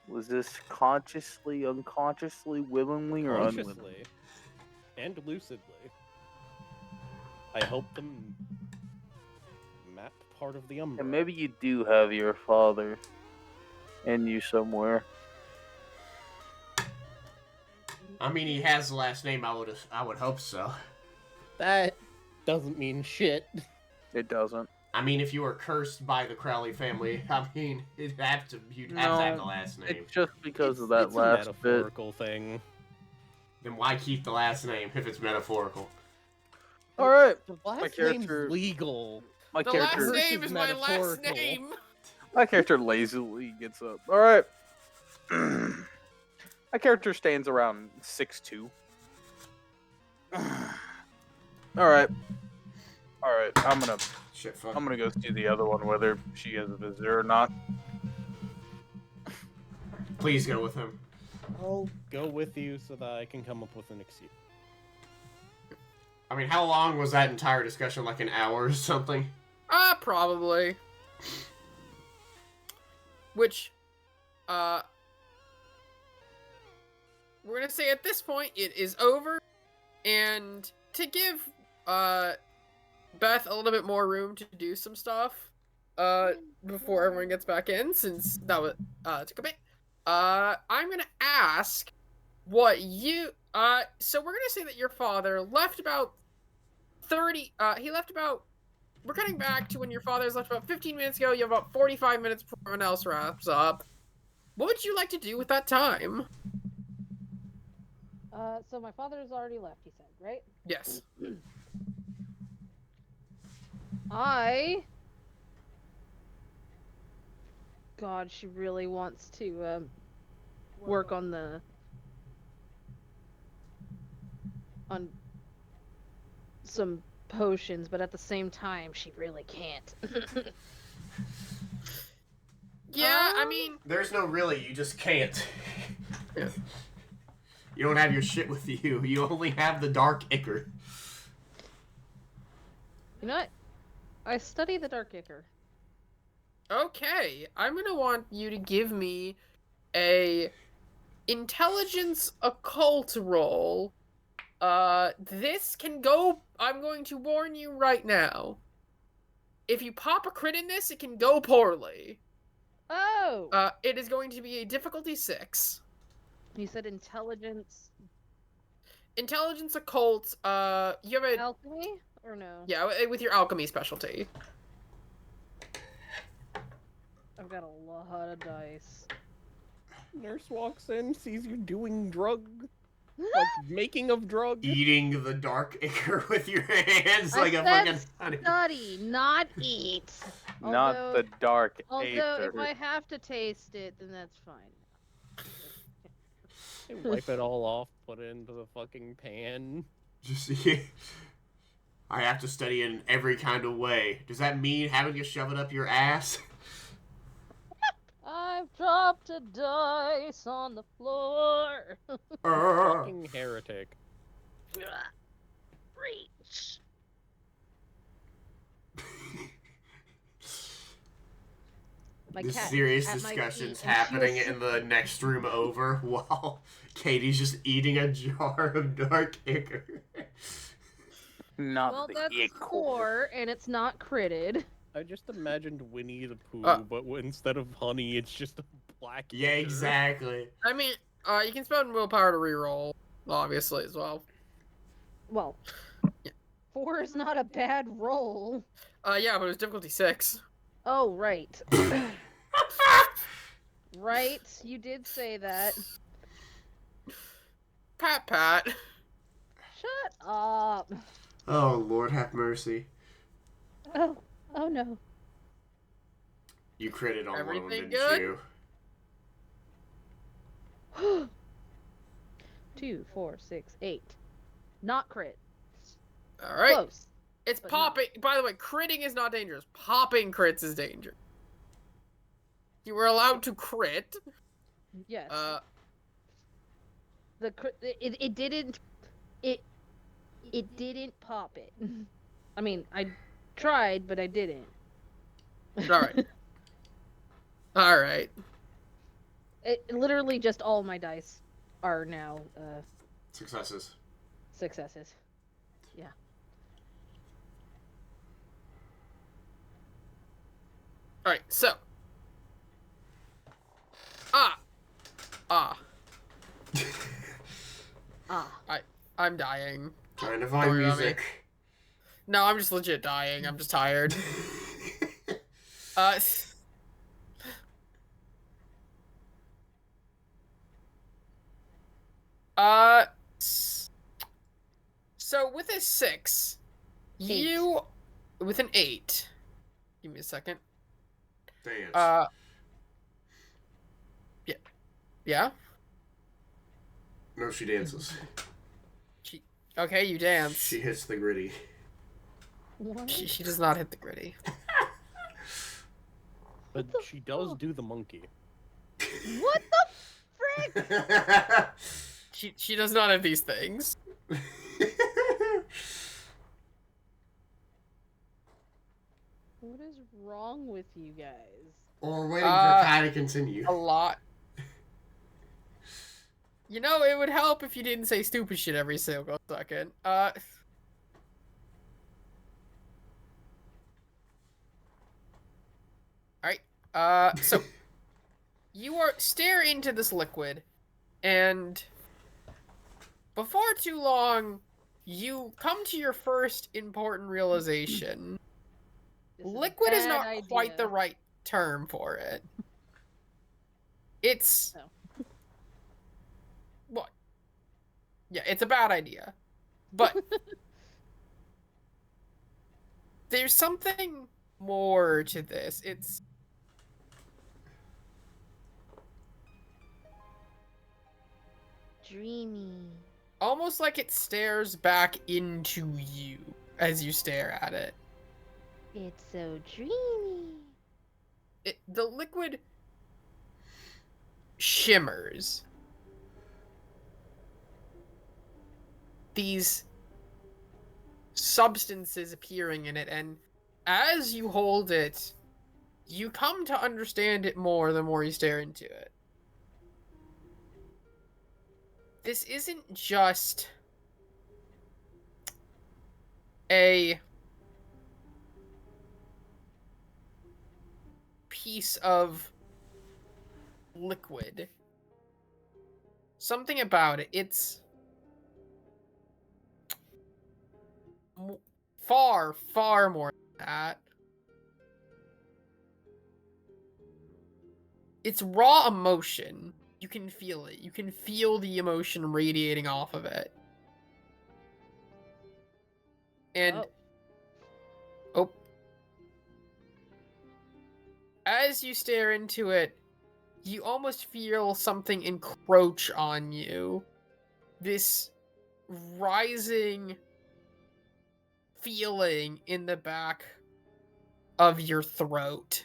Speaker 4: Was this consciously, unconsciously, willingly, or unwillingly?
Speaker 5: Consciously and lucidly. I helped them map part of the Umbra.
Speaker 4: And maybe you do have your father in you somewhere.
Speaker 2: I mean, he has the last name. I would hope so.
Speaker 5: That doesn't mean shit.
Speaker 4: It doesn't.
Speaker 2: I mean, if you were cursed by the Crowley family, I mean, you'd have to have the last name.
Speaker 4: It's just because of that
Speaker 5: It's a
Speaker 4: last bit.
Speaker 5: metaphorical thing.
Speaker 2: Then why keep the last name if it's metaphorical?
Speaker 4: All right.
Speaker 5: The last
Speaker 4: character-
Speaker 5: name's legal.
Speaker 4: My
Speaker 1: The
Speaker 4: character.
Speaker 1: last
Speaker 5: Versus
Speaker 1: name is my last
Speaker 5: metaphorical.
Speaker 1: name.
Speaker 4: My character lazily gets up. All right. My character stands around 6'2". All right. All right.
Speaker 2: Shit, fuck.
Speaker 4: I'm gonna go see the other one whether she has a visitor or not.
Speaker 2: Please go with him.
Speaker 5: I'll go with you so that I can come up with an excuse.
Speaker 2: I mean, how long was that entire discussion? Like an hour or something?
Speaker 1: Probably. Which, we're gonna say at this point it is over, and to give, Beth a little bit more room to do some stuff, before everyone gets back in, since that was, took a bit, I'm gonna ask what you, so we're gonna say that your father left about 30, we're cutting back to when your father's left about 15 minutes ago. You have about 45 minutes before everyone else wraps up. What would you like to do with that time?
Speaker 3: So my father's already left, you said, right?
Speaker 1: Yes.
Speaker 3: God, she really wants to work on some potions, but at the same time, she really can't.
Speaker 1: Yeah, I mean,
Speaker 2: There's no really, you just can't.
Speaker 1: Yeah.
Speaker 2: You don't have your shit with you. You only have the dark ichor.
Speaker 3: You know what? I study the Dark Ichor.
Speaker 1: okay. I'm gonna want you to give me a intelligence occult roll This can go. I'm going to warn you right now. If you pop a crit in this, it can go poorly.
Speaker 3: Oh!
Speaker 1: It is going to be a difficulty 6.
Speaker 3: You said intelligence,
Speaker 1: Intelligence occult, you have a...
Speaker 3: alchemy, or no?
Speaker 1: Yeah, with your alchemy specialty.
Speaker 3: I've got a lot of dice.
Speaker 6: Nurse walks in, sees you doing drug, like making of drug.
Speaker 2: Eating the dark ichor with your hands like a
Speaker 3: I
Speaker 2: fucking
Speaker 3: said
Speaker 2: honey.
Speaker 3: study, not eat.
Speaker 4: Not
Speaker 3: Although-
Speaker 4: the dark
Speaker 3: Although, if
Speaker 4: aether.
Speaker 3: I have to taste it, then that's fine.
Speaker 5: Wipe it all off, put it into the fucking pan.
Speaker 2: Just I have to study it in every kind of way. Does that mean having to shove it up your ass?
Speaker 3: I've dropped a dice on the floor.
Speaker 5: Fucking heretic.
Speaker 3: Reach. My
Speaker 2: This
Speaker 3: cat
Speaker 2: serious
Speaker 3: at my
Speaker 2: discussion's
Speaker 3: feet, and she
Speaker 2: happening
Speaker 3: was-
Speaker 2: in the next room over while Katie's just eating a jar of dark ichor.
Speaker 4: Not
Speaker 3: Well,
Speaker 4: the
Speaker 3: that's
Speaker 4: ichor.
Speaker 3: 4, and it's not critted.
Speaker 5: I just imagined Winnie the Pooh,
Speaker 1: Uh.
Speaker 5: but instead of honey, it's just a black.
Speaker 2: Yeah,
Speaker 5: ichor.
Speaker 2: exactly.
Speaker 1: I mean, you can spend willpower to reroll, obviously, as well.
Speaker 3: Well,
Speaker 1: Yeah.
Speaker 3: 4 is not a bad roll.
Speaker 1: Yeah, but it was difficulty 6.
Speaker 3: Oh, right. Right, you did say that.
Speaker 1: Pat.
Speaker 3: Shut up.
Speaker 2: Oh, Lord have mercy.
Speaker 3: Oh no.
Speaker 2: You critted on one of them,
Speaker 1: Everything
Speaker 2: didn't
Speaker 1: good?
Speaker 2: you?
Speaker 3: 2, 4, 6, 8. Not crit.
Speaker 1: Alright.
Speaker 3: Close.
Speaker 1: It's
Speaker 3: but
Speaker 1: popping. By the way, critting is not dangerous. Popping crits is dangerous. You were allowed to crit.
Speaker 3: Yes.
Speaker 1: Uh,
Speaker 3: It didn't pop it. I mean, I tried, but I didn't.
Speaker 1: alright. Alright.
Speaker 3: It literally just all my dice are now
Speaker 2: Successes.
Speaker 3: successes. Yeah.
Speaker 1: Alright, so. Ah. I'm dying.
Speaker 2: Trying to
Speaker 1: Don't
Speaker 2: find
Speaker 1: worry about me.
Speaker 2: music.
Speaker 1: No, I'm just legit dying. I'm just tired. Uh. So with a 6, you with an 8. Give me a second.
Speaker 2: Dance.
Speaker 1: Yeah.
Speaker 2: No, she dances.
Speaker 1: Okay, you dance.
Speaker 2: She hits the gritty.
Speaker 3: What?
Speaker 1: She does not hit the gritty.
Speaker 5: But she does do the monkey.
Speaker 3: What the frick?
Speaker 1: She does not have these things.
Speaker 3: What is wrong with you guys?
Speaker 2: Or waiting for Kai to
Speaker 1: A
Speaker 2: continue.
Speaker 1: lot. You know, it would help if you didn't say stupid shit every single second. Alright. So you stare into this liquid, and before too long, you come to your first important realization.
Speaker 3: This is a
Speaker 1: Liquid is
Speaker 3: bad
Speaker 1: not quite the
Speaker 3: idea.
Speaker 1: right term for it. It's...
Speaker 3: Oh.
Speaker 1: What? Yeah, it's a bad idea. But... there's something more to this. It's...
Speaker 3: Dreamy.
Speaker 1: almost like it stares back into you as you stare at it.
Speaker 3: It's so dreamy.
Speaker 1: The liquid shimmers. These substances appearing in it, and as you hold it, you come to understand it more the more you stare into it. This isn't just a piece of liquid. Something about it. It's far, far more than that. It's raw emotion. You can feel it. You can feel the emotion radiating off of it. And oh, as you stare into it, you almost feel something encroach on you. This rising feeling in the back of your throat.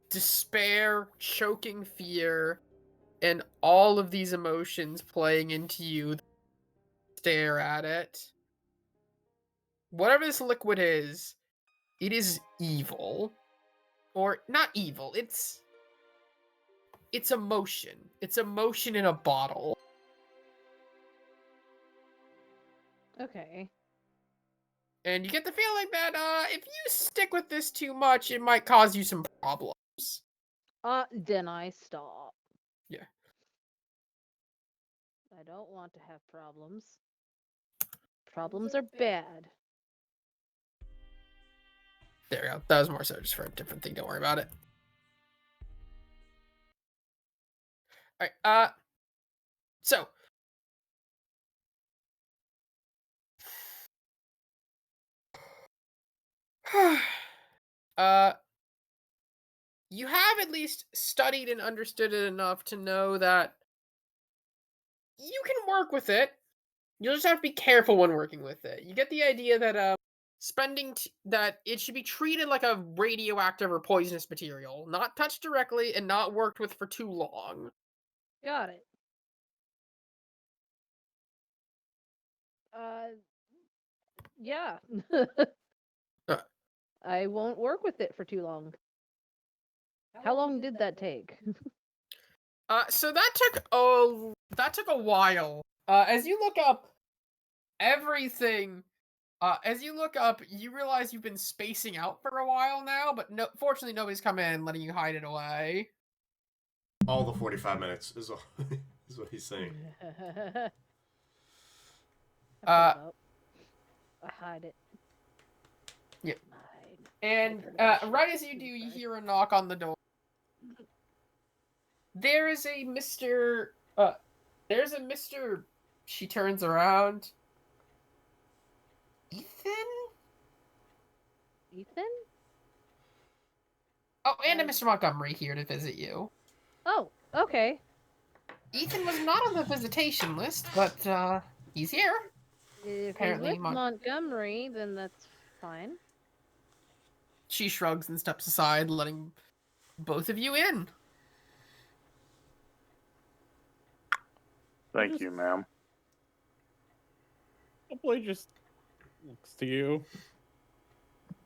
Speaker 1: Despair, choking fear, and all of these emotions playing into you. Stare at it. Whatever this liquid is, it is evil. Or not evil, it's emotion. It's emotion in a bottle.
Speaker 3: Okay.
Speaker 1: And you get the feeling that if you stick with this too much, it might cause you some problems.
Speaker 3: Then I stop.
Speaker 1: Yeah.
Speaker 3: I don't want to have problems. Problems are bad.
Speaker 1: There we go. That was more so just for a different thing. Don't worry about it. Alright, so you have at least studied and understood it enough to know that you can work with it. You'll just have to be careful when working with it. You get the idea that that it should be treated like a radioactive or poisonous material, not touched directly and not worked with for too long.
Speaker 3: Got it. Yeah.
Speaker 1: Uh,
Speaker 3: I won't work with it for too long. How long did that take?
Speaker 1: So that took a while. As you look up everything, as you look up, you realize you've been spacing out for a while now, but no, fortunately nobody's come in letting you hide it away.
Speaker 2: All the 45 minutes is all, is what he's saying.
Speaker 3: I pull it up. I hide it.
Speaker 1: Yeah.
Speaker 3: Hide.
Speaker 1: And right as you do, you hear a knock on the door. There is a Mr. There's a Mr. She turns around. Ethan?
Speaker 3: Ethan?
Speaker 1: Oh, and a Mr. Montgomery here to visit you.
Speaker 3: Oh, okay.
Speaker 1: Ethan was not on the visitation list, but he's here.
Speaker 3: If
Speaker 1: Apparently,
Speaker 3: he's with Montgomery, then that's fine.
Speaker 1: She shrugs and steps aside, letting both of you in.
Speaker 4: Thank you, ma'am.
Speaker 5: The boy just looks to you.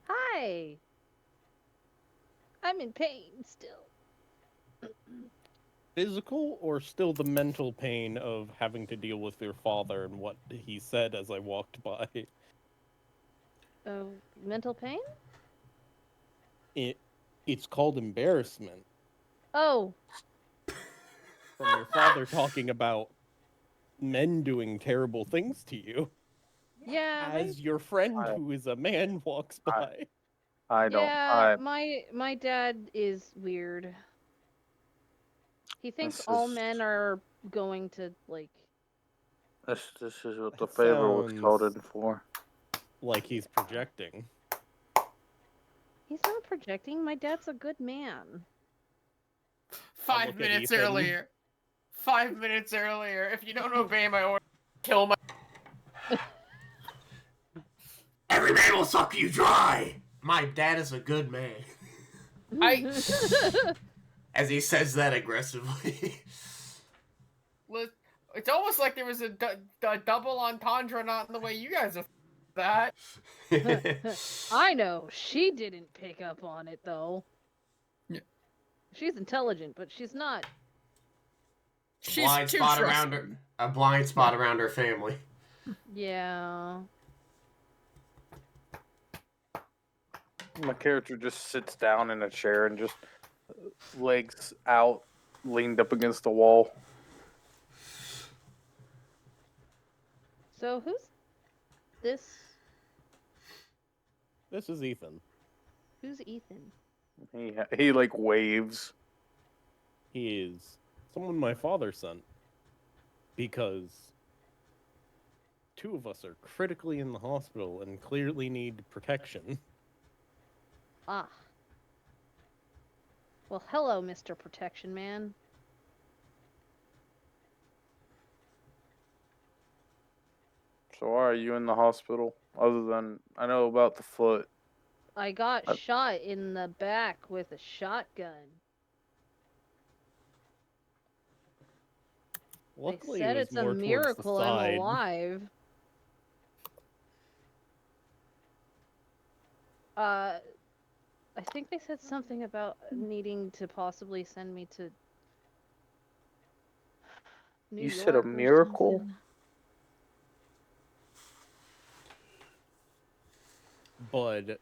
Speaker 3: Hi. I'm in pain still.
Speaker 5: Physical or still the mental pain of having to deal with your father and what he said as I walked by?
Speaker 3: Mental pain?
Speaker 5: It's called embarrassment.
Speaker 3: Oh.
Speaker 5: From your father talking about men doing terrible things to you.
Speaker 3: Yeah.
Speaker 5: As your friend who is a man walks by.
Speaker 3: My dad is weird. He thinks all men are going to like.
Speaker 4: This is what the favor was called in for.
Speaker 5: Like he's projecting.
Speaker 3: He's not projecting. My dad's a good man.
Speaker 1: 5 minutes earlier. 5 minutes earlier. If you don't obey my order, kill my.
Speaker 2: Every man will suck you dry. My dad is a good man. As he says that aggressively.
Speaker 1: It's almost like there was a double entendre, not in the way you guys are that.
Speaker 3: I know. She didn't pick up on it, though.
Speaker 1: Yeah.
Speaker 3: She's intelligent, but she's not
Speaker 2: A
Speaker 1: She's
Speaker 2: blind
Speaker 1: too
Speaker 2: spot around
Speaker 1: trusting.
Speaker 2: her. A blind spot around her family.
Speaker 3: Yeah.
Speaker 4: My character just sits down in a chair and just legs out, leaned up against the wall.
Speaker 3: So who's this?
Speaker 5: This is Ethan.
Speaker 3: Who's Ethan?
Speaker 4: He like waves.
Speaker 5: He is someone my father sent because two of us are critically in the hospital and clearly need protection.
Speaker 3: Ah. Well, hello, Mr. Protection Man.
Speaker 4: So why are you in the hospital? Other than I know about the foot.
Speaker 3: I got
Speaker 4: I-
Speaker 3: shot in the back with a shotgun.
Speaker 5: Luckily,
Speaker 3: They
Speaker 5: it
Speaker 3: said
Speaker 5: was
Speaker 3: it's a
Speaker 5: more towards the
Speaker 3: miracle I'm
Speaker 5: side.
Speaker 3: alive. I think they said something about needing to possibly send me to New
Speaker 4: You said a
Speaker 3: York or
Speaker 4: miracle?
Speaker 3: something.
Speaker 5: But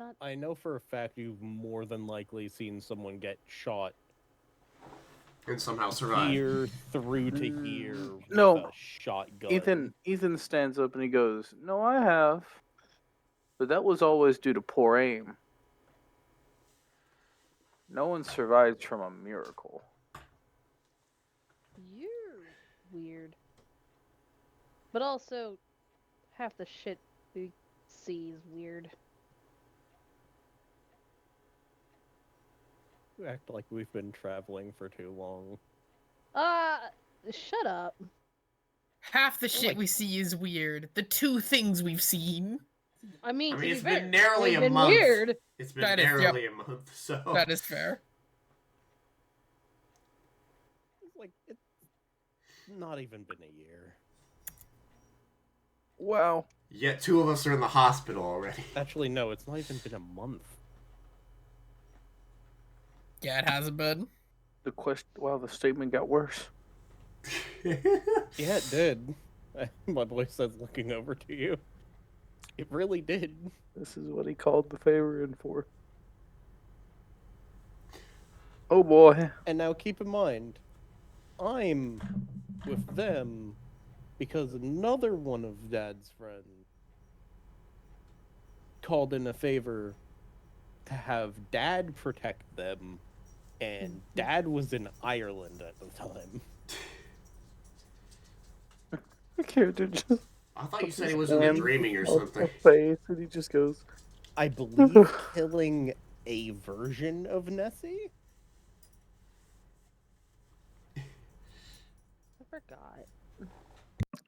Speaker 3: Not-
Speaker 5: I know for a fact you've more than likely seen someone get shot
Speaker 2: And somehow survive.
Speaker 5: here through to here with
Speaker 4: No.
Speaker 5: a shotgun.
Speaker 4: Ethan stands up and he goes, "No, I have. But that was always due to poor aim. No one survives from a miracle."
Speaker 3: You're weird. But also, half the shit we see is weird.
Speaker 5: You act like we've been traveling for too long.
Speaker 3: Shut up.
Speaker 1: Half the shit
Speaker 5: like-
Speaker 1: we see is weird. The two things we've seen.
Speaker 3: I mean, to be
Speaker 2: it's
Speaker 3: fair,
Speaker 2: been nearly
Speaker 3: they've
Speaker 2: a
Speaker 3: been
Speaker 2: month.
Speaker 3: weird.
Speaker 2: It's been
Speaker 1: That is-
Speaker 2: nearly a month, so.
Speaker 1: That is fair.
Speaker 5: It's not even been a year.
Speaker 4: Wow.
Speaker 2: Yet two of us are in the hospital already.
Speaker 5: Actually, no, it's not even been a month.
Speaker 1: Yeah, it hasn't been.
Speaker 4: The statement got worse.
Speaker 5: Yeah, it did. My voice says looking over to you. It really did.
Speaker 4: This is what he called the favor in for. Oh boy.
Speaker 5: And now keep in mind, I'm with them because another one of Dad's friends called in a favor to have Dad protect them, and Dad was in Ireland at the time.
Speaker 4: The character just
Speaker 2: I thought you
Speaker 4: puts
Speaker 2: said
Speaker 4: his
Speaker 2: he was in the
Speaker 4: hand
Speaker 2: dreaming or
Speaker 4: on
Speaker 2: something.
Speaker 4: the face and he just goes,
Speaker 5: I believe killing a version of Nessie?
Speaker 3: I forgot.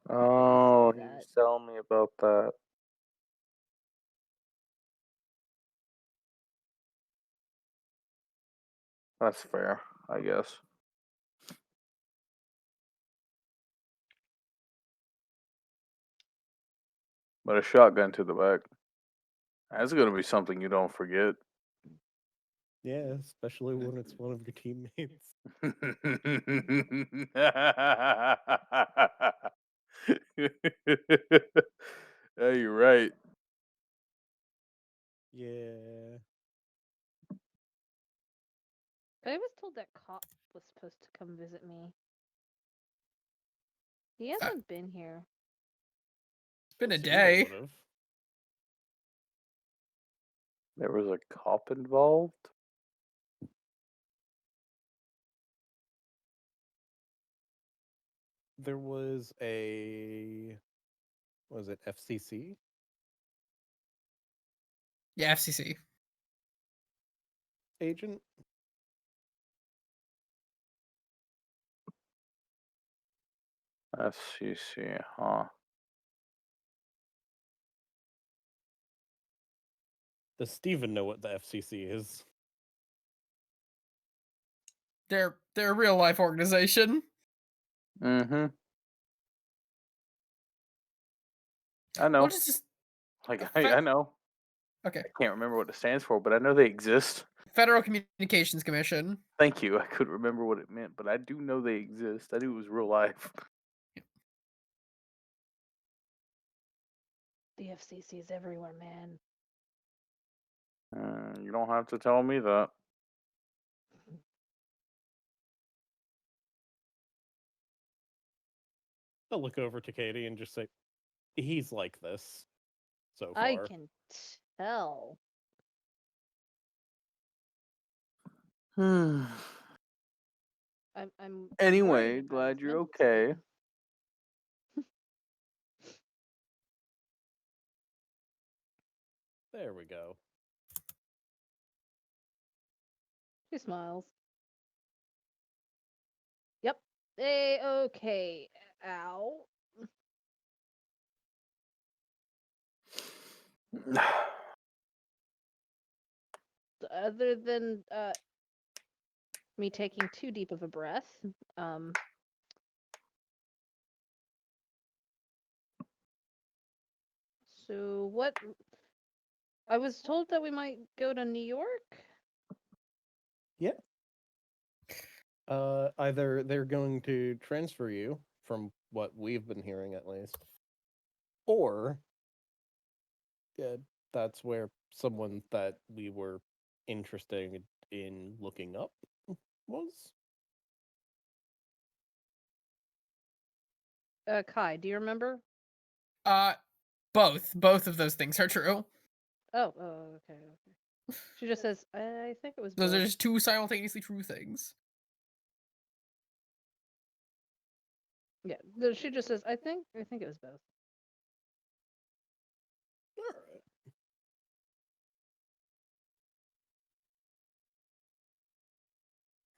Speaker 4: "Oh, he
Speaker 3: that.
Speaker 4: was telling me about that." That's fair, I guess. But a shotgun to the back. That's gonna be something you don't forget.
Speaker 5: Yeah, especially when it's one of your teammates.
Speaker 4: Yeah, you're right.
Speaker 5: Yeah.
Speaker 3: I was told that cop was supposed to come visit me. He hasn't been here.
Speaker 1: It's been a
Speaker 5: Assumed they
Speaker 1: day.
Speaker 5: would've.
Speaker 4: There was a cop involved.
Speaker 5: There was a, what was it, FCC
Speaker 1: Yeah, FCC.
Speaker 5: agent?
Speaker 4: FCC, huh?
Speaker 5: Does Steven know what the FCC is?
Speaker 1: They're a real life organization.
Speaker 4: Mm-hmm. I know.
Speaker 1: What is this?
Speaker 4: Like
Speaker 1: a fa-
Speaker 4: I know.
Speaker 1: Okay.
Speaker 4: I can't remember what it stands for, but I know they exist.
Speaker 1: Federal Communications Commission.
Speaker 4: Thank you. I couldn't remember what it meant, but I do know they exist. I knew it was real life.
Speaker 3: The FCC is everywhere, man.
Speaker 4: You don't have to tell me that.
Speaker 5: I'll look over to Katie and just say, he's like this so
Speaker 3: I
Speaker 5: far.
Speaker 3: can tell.
Speaker 4: Hmm.
Speaker 3: I'm
Speaker 4: Anyway,
Speaker 3: worried about
Speaker 4: glad
Speaker 3: his
Speaker 4: you're
Speaker 3: mental
Speaker 4: okay.
Speaker 3: state.
Speaker 5: There we go.
Speaker 3: She smiles. Yep. Okay. Ow. Other than me taking too deep of a breath, so what? I was told that we might go to New York.
Speaker 5: Yeah. Either they're going to transfer you, from what we've been hearing at least, or that's where someone that we were interested in looking up was.
Speaker 3: Kai, do you remember?
Speaker 1: Both of those things are true.
Speaker 3: Oh, okay. She just says, I think it was
Speaker 1: Those are
Speaker 3: both.
Speaker 1: just two simultaneously true things.
Speaker 3: Yeah, she just says, I think it was both.
Speaker 5: Alright.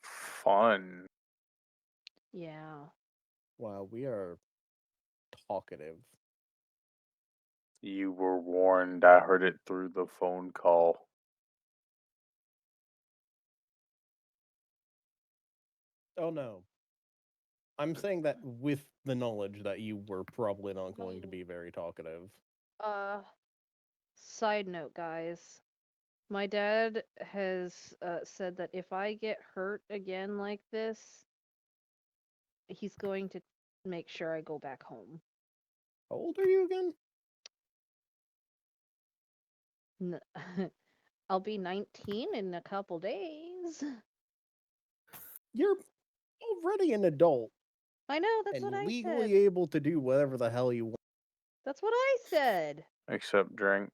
Speaker 4: Fun.
Speaker 3: Yeah.
Speaker 5: Wow, we are talkative.
Speaker 4: You were warned. I heard it through the phone call.
Speaker 5: Oh no. I'm saying that with the knowledge that you were probably not going to be very talkative.
Speaker 3: Side note, guys. My dad has said that if I get hurt again like this, he's going to make sure I go back home.
Speaker 5: How old are you again?
Speaker 3: I'll be 19 in a couple days.
Speaker 5: You're already an adult
Speaker 3: I know, that's
Speaker 5: and
Speaker 3: what I
Speaker 5: legally
Speaker 3: said.
Speaker 5: able to do whatever the hell you want.
Speaker 3: That's what I said.
Speaker 4: Except drink.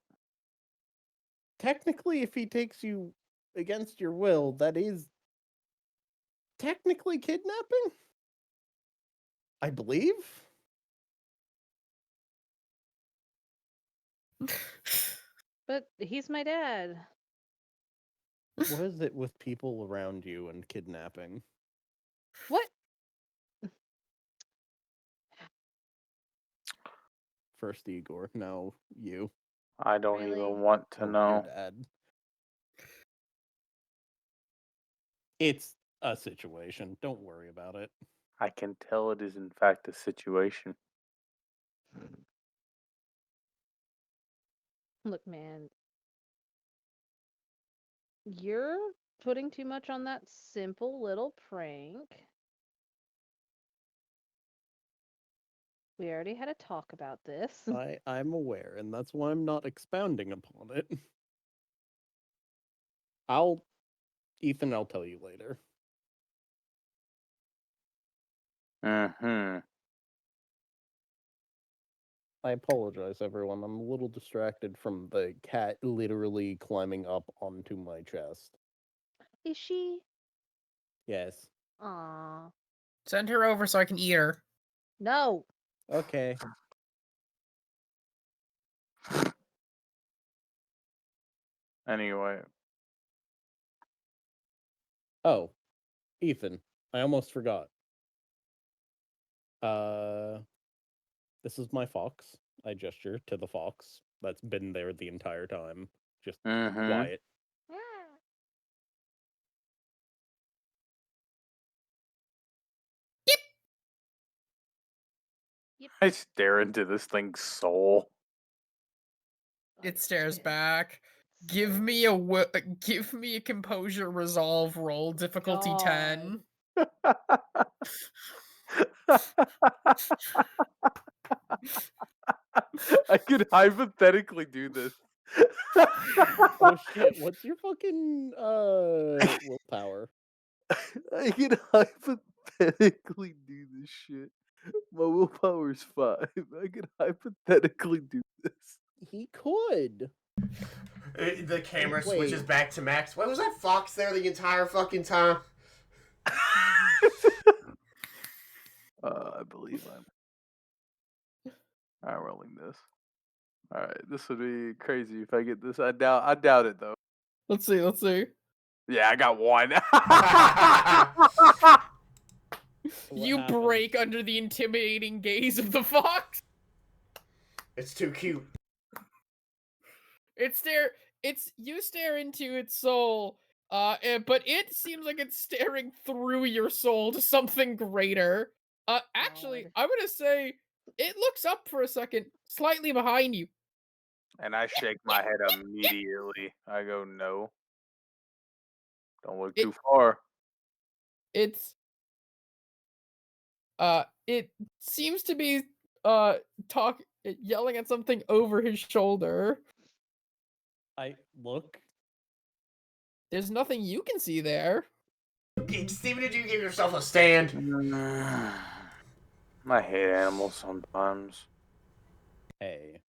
Speaker 5: Technically, if he takes you against your will, that is technically kidnapping? I believe?
Speaker 3: But he's my dad.
Speaker 5: What is it with people around you and kidnapping?
Speaker 3: What?
Speaker 5: First Igor, now you.
Speaker 4: I don't
Speaker 3: Really?
Speaker 4: even want to
Speaker 5: Oh, your
Speaker 4: know.
Speaker 5: dad. It's a situation. Don't worry about it.
Speaker 4: I can tell it is in fact a situation.
Speaker 3: Look, man. You're putting too much on that simple little prank. We already had a talk about this.
Speaker 5: I'm aware, and that's why I'm not expounding upon it. Ethan, I'll tell you later.
Speaker 4: Mm-hmm.
Speaker 5: I apologize, everyone. I'm a little distracted from the cat literally climbing up onto my chest.
Speaker 3: Is she?
Speaker 5: Yes.
Speaker 3: Aw.
Speaker 1: Send her over so I can eat her.
Speaker 3: No.
Speaker 5: Okay.
Speaker 4: Anyway.
Speaker 5: Oh, Ethan, I almost forgot. This is my fox. I gesture to the fox that's been there the entire time. Just
Speaker 4: Mm-hmm.
Speaker 5: quiet.
Speaker 4: I stare into this thing's soul.
Speaker 1: It stares back. Give me give me a composure resolve roll, difficulty
Speaker 3: God.
Speaker 1: 10.
Speaker 4: I could hypothetically do this.
Speaker 5: Oh shit! What's your fucking willpower?
Speaker 4: I could hypothetically do this shit. My willpower is 5. I could hypothetically do this.
Speaker 5: He could.
Speaker 2: The camera
Speaker 5: Wait.
Speaker 2: switches back to Max. Why was that fox there the entire fucking time?
Speaker 4: I believe I'm rolling this. All right, this would be crazy if I get this. I doubt it though.
Speaker 1: Let's see.
Speaker 4: Yeah, I got 1.
Speaker 5: What
Speaker 1: You
Speaker 5: happened?
Speaker 1: break under the intimidating gaze of the fox.
Speaker 2: It's too cute.
Speaker 1: You stare into its soul, but it seems like it's staring through your soul to something greater. Actually,
Speaker 3: God.
Speaker 1: I'm gonna say it looks up for a second, slightly behind you.
Speaker 4: And I shake my head immediately. I go, no. Don't look too far.
Speaker 1: It's it seems to be yelling at something over his shoulder.
Speaker 5: I look.
Speaker 1: There's nothing you can see there.
Speaker 2: Steven, did you give yourself a stand?
Speaker 4: I hate animals sometimes.
Speaker 5: Hey.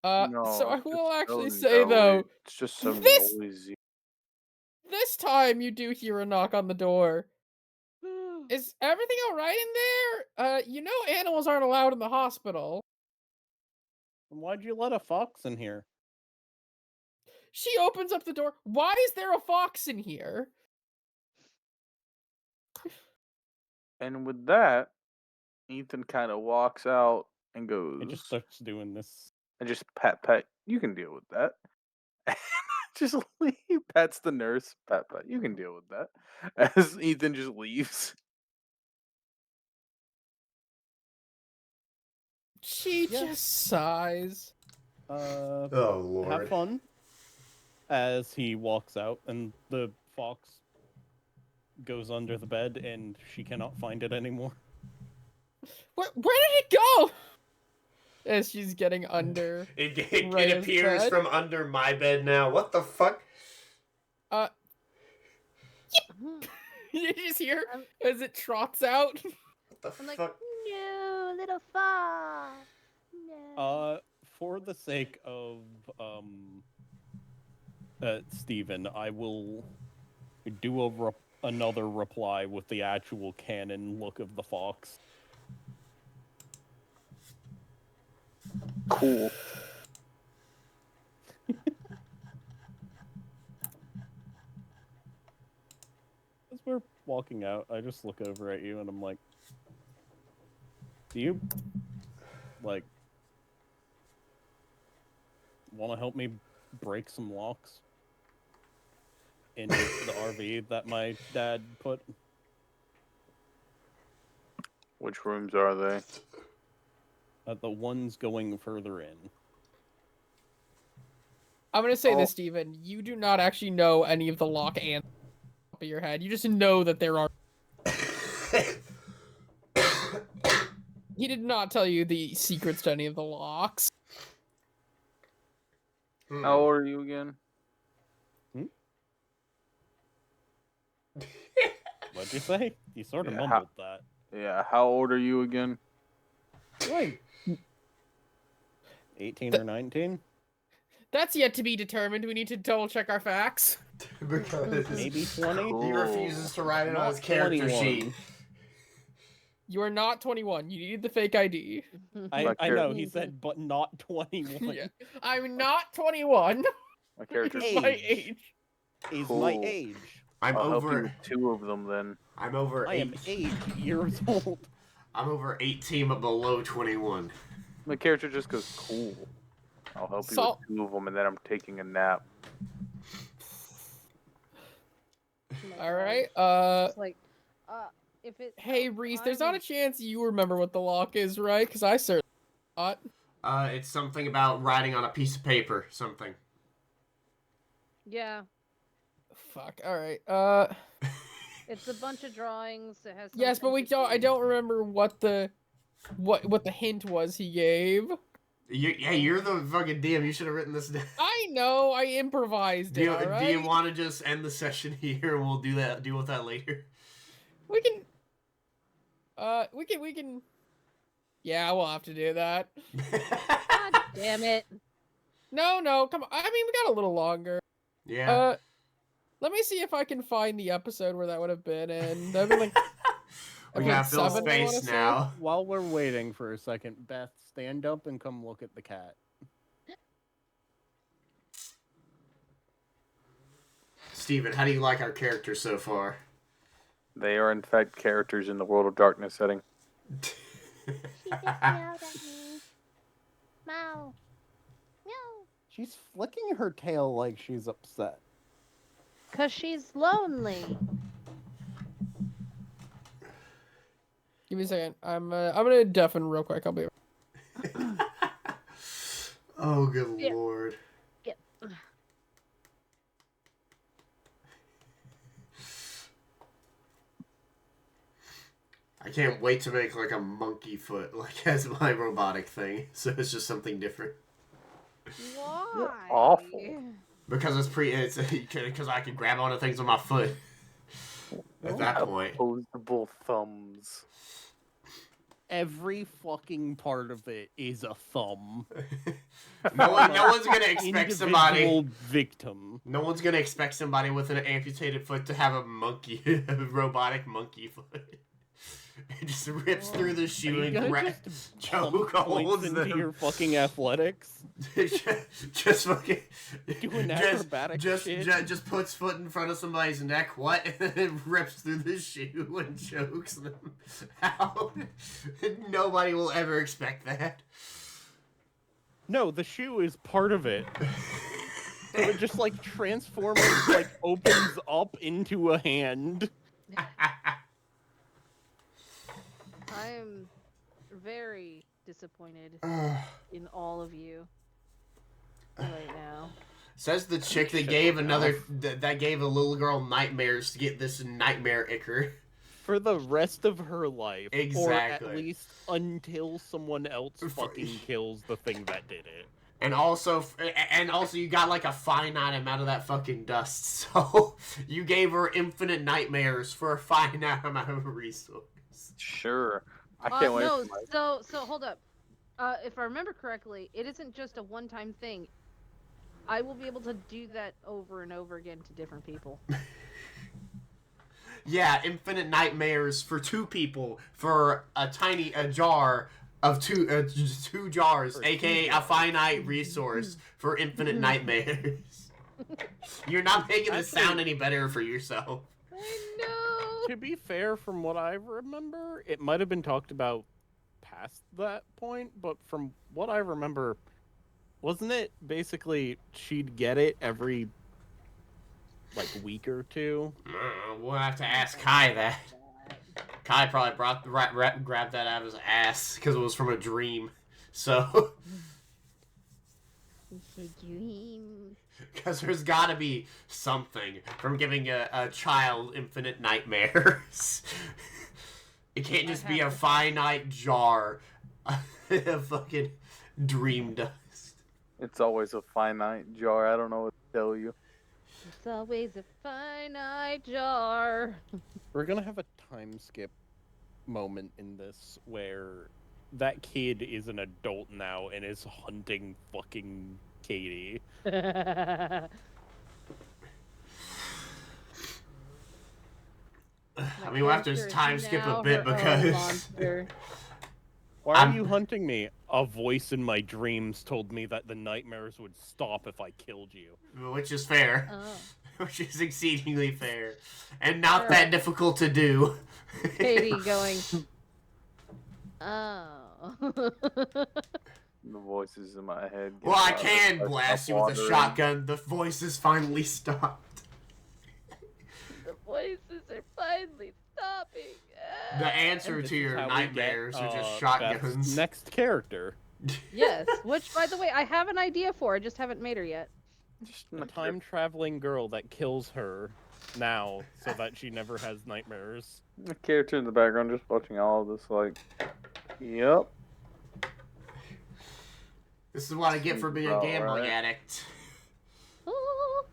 Speaker 4: No,
Speaker 1: So I
Speaker 4: it's
Speaker 1: will
Speaker 4: just
Speaker 1: actually
Speaker 4: so
Speaker 1: say though,
Speaker 4: noisy. It's just so
Speaker 1: this-
Speaker 4: noisy.
Speaker 1: this time you do hear a knock on the door. Is everything alright in there? You know animals aren't allowed in the hospital.
Speaker 5: Why'd you let a fox in here?
Speaker 1: She opens up the door. Why is there a fox in here?
Speaker 4: And with that, Ethan kind of walks out and goes,
Speaker 5: It just starts doing this.
Speaker 4: and just pat. You can deal with that. Just leave. Pats the nurse. Pat. You can deal with that. As Ethan just leaves.
Speaker 1: She
Speaker 5: Yeah.
Speaker 1: just sighs.
Speaker 2: Oh, Lord.
Speaker 5: Have fun. As he walks out, and the fox goes under the bed, and she cannot find it anymore.
Speaker 1: Where did it go? As she's getting under.
Speaker 2: It
Speaker 1: Rhea's
Speaker 2: appears
Speaker 1: bed.
Speaker 2: from under my bed now. What the fuck?
Speaker 1: You just hear as it trots out.
Speaker 2: What the
Speaker 3: I'm like,
Speaker 2: fuck?
Speaker 3: no, little fox. No.
Speaker 5: For the sake of Steven, I will do another reply with the actual canon look of the fox.
Speaker 4: Cool.
Speaker 5: As we're walking out, I just look over at you and I'm like, do you, like, want to help me break some locks in the RV that my dad put?
Speaker 4: Which rooms are they?
Speaker 5: The ones going further in.
Speaker 1: I'm gonna say this, Steven. You do not actually know any of the lock answers off of your head. You just know that there are. He did not tell you the secrets to any of the locks.
Speaker 4: How old are you again?
Speaker 5: What'd you say? You sort of
Speaker 4: Yeah,
Speaker 5: mumbled that.
Speaker 4: Yeah, how old are you again?
Speaker 5: Like 18 or 19?
Speaker 1: That's yet to be determined. We need to double check our facts.
Speaker 2: Because
Speaker 5: Maybe 20?
Speaker 2: he refuses to write it on
Speaker 5: Not
Speaker 2: his character
Speaker 5: 21.
Speaker 2: sheet.
Speaker 1: You are not 21. You needed the fake ID.
Speaker 5: I know, he said, but not 21.
Speaker 1: Yeah. I'm not 21.
Speaker 4: My character's
Speaker 1: It's my
Speaker 5: Age.
Speaker 1: age.
Speaker 5: Is
Speaker 4: Cool.
Speaker 5: my age.
Speaker 2: I'm
Speaker 4: I'll help you
Speaker 2: over.
Speaker 4: with 2 of them then.
Speaker 2: I'm over
Speaker 5: I am
Speaker 2: 8.
Speaker 5: 8 years old.
Speaker 2: I'm over 18, but below 21.
Speaker 4: My character just goes, cool. I'll help you
Speaker 1: So-
Speaker 4: with 2 of them, and then I'm taking a nap.
Speaker 1: All right.
Speaker 3: It's like, if it.
Speaker 1: Hey Reese, there's not a chance you remember what the lock is, right? Because I certainly not.
Speaker 2: It's something about writing on a piece of paper. Something.
Speaker 3: Yeah,
Speaker 1: Fuck. All right.
Speaker 3: it's a bunch of drawings. It has
Speaker 1: Yes, but
Speaker 3: something
Speaker 1: we
Speaker 3: to
Speaker 1: don't. I
Speaker 3: do.
Speaker 1: don't remember what the hint was he gave.
Speaker 2: You're the fucking DM. You should have written this down.
Speaker 1: I know. I improvised it. All
Speaker 2: Do you
Speaker 1: right.
Speaker 2: want to just end the session here and we'll deal with that later?
Speaker 1: We can. We can. Yeah, we'll have to do that.
Speaker 3: God damn it!
Speaker 1: No, come on. I mean, we got a little longer.
Speaker 2: Yeah.
Speaker 1: Let me see if I can find the episode where that would have been in. That'd been like
Speaker 2: We gotta
Speaker 1: episode
Speaker 2: fill
Speaker 1: 7, I wanna
Speaker 2: space
Speaker 1: say.
Speaker 2: now.
Speaker 5: While we're waiting for a second, Beth, stand up and come look at the cat.
Speaker 2: Steven, how do you like our characters so far?
Speaker 4: They are in fact characters in the World of Darkness setting.
Speaker 7: She just meowed at me. Meow. Meow.
Speaker 6: She's flicking her tail like she's upset.
Speaker 3: 'Cause she's lonely.
Speaker 1: Give me a second. I'm gonna deafen real quick. I'll be.
Speaker 2: Oh, good
Speaker 3: Yeah.
Speaker 2: lord.
Speaker 3: Yeah.
Speaker 2: I can't wait to make like a monkey foot like as my robotic thing. So it's just something different.
Speaker 3: Why?
Speaker 4: awful.
Speaker 2: Because it's because I can grab onto things with my foot. At that point.
Speaker 4: Opposable thumbs.
Speaker 5: Every fucking part of it is a thumb.
Speaker 2: No one's gonna expect somebody.
Speaker 5: Individual victim.
Speaker 2: No one's gonna expect somebody with an amputated foot to have a robotic monkey foot. It just rips through the
Speaker 5: Are
Speaker 2: shoe
Speaker 5: you
Speaker 2: and
Speaker 5: gonna just
Speaker 2: choke
Speaker 5: pump
Speaker 2: holds
Speaker 5: points into
Speaker 2: them.
Speaker 5: your fucking athletics?
Speaker 2: just fucking
Speaker 5: Doing acrobatic shit?
Speaker 2: just puts foot in front of somebody's neck, what? And then it rips through the shoe and chokes them out. Nobody will ever expect that.
Speaker 5: No, the shoe is part of it. So it just like transforms, like opens up into a hand.
Speaker 3: I'm very disappointed in all of you right now.
Speaker 2: Says the chick that gave that gave a little girl nightmares to get this nightmare ichor.
Speaker 5: For the rest of her life. Or
Speaker 2: Exactly.
Speaker 5: at least until someone else fucking kills the thing that did it.
Speaker 2: And also you got like a finite amount of that fucking dust. So you gave her infinite nightmares for a finite amount of resource.
Speaker 4: Sure. I can't wait.
Speaker 3: No,
Speaker 4: for my...
Speaker 3: so hold up. If I remember correctly, it isn't just a one-time thing. I will be able to do that over and over again to different people.
Speaker 2: Yeah, infinite nightmares for 2 people for a jar of two jars,
Speaker 5: For
Speaker 2: aka a finite resource for infinite nightmares. You're not making this sound any better for yourself.
Speaker 3: I know.
Speaker 5: To be fair, from what I remember, it might have been talked about past that point, but from what I remember, wasn't it basically she'd get it every like week or two?
Speaker 2: We'll have to ask Kai that. Kai probably grabbed that out of his ass because it was from a dream. So,
Speaker 7: It's a dream.
Speaker 2: because there's got to be something from giving a child infinite nightmares. It can't just be a finite jar of fucking dream dust.
Speaker 4: It's always a finite jar. I don't know what to tell you.
Speaker 3: It's always a finite jar.
Speaker 5: We're gonna have a time skip moment in this where that kid is an adult now and is hunting fucking Katie.
Speaker 2: I mean, we'll have to time skip a bit because
Speaker 5: Why
Speaker 2: I'm-
Speaker 5: are you hunting me? A voice in my dreams told me that the nightmares would stop if I killed you.
Speaker 2: which is fair,
Speaker 3: Oh.
Speaker 2: which is exceedingly fair, and not that difficult to do.
Speaker 3: Katie going, oh.
Speaker 4: The voices in my head. get
Speaker 2: Well, I
Speaker 4: louder
Speaker 2: can
Speaker 4: as I
Speaker 2: blast
Speaker 4: stop
Speaker 2: you with a
Speaker 4: wandering.
Speaker 2: shotgun. The voices finally stopped.
Speaker 3: The voices are finally stopping.
Speaker 2: The answer
Speaker 5: This
Speaker 2: to
Speaker 5: is
Speaker 2: your
Speaker 5: how we
Speaker 2: nightmares
Speaker 5: get,
Speaker 2: are just
Speaker 5: Beth's
Speaker 2: shotguns.
Speaker 5: next character.
Speaker 3: Yes, which, by the way, I have an idea for. I just haven't made her yet.
Speaker 4: Just
Speaker 5: A
Speaker 4: not
Speaker 5: time traveling girl that kills her now so that she never has nightmares.
Speaker 4: the character in the background just watching all of this, like, yep.
Speaker 2: This is what I get
Speaker 4: Seems
Speaker 2: for being a
Speaker 4: about
Speaker 2: gambling
Speaker 4: right.
Speaker 2: addict.
Speaker 3: Oh,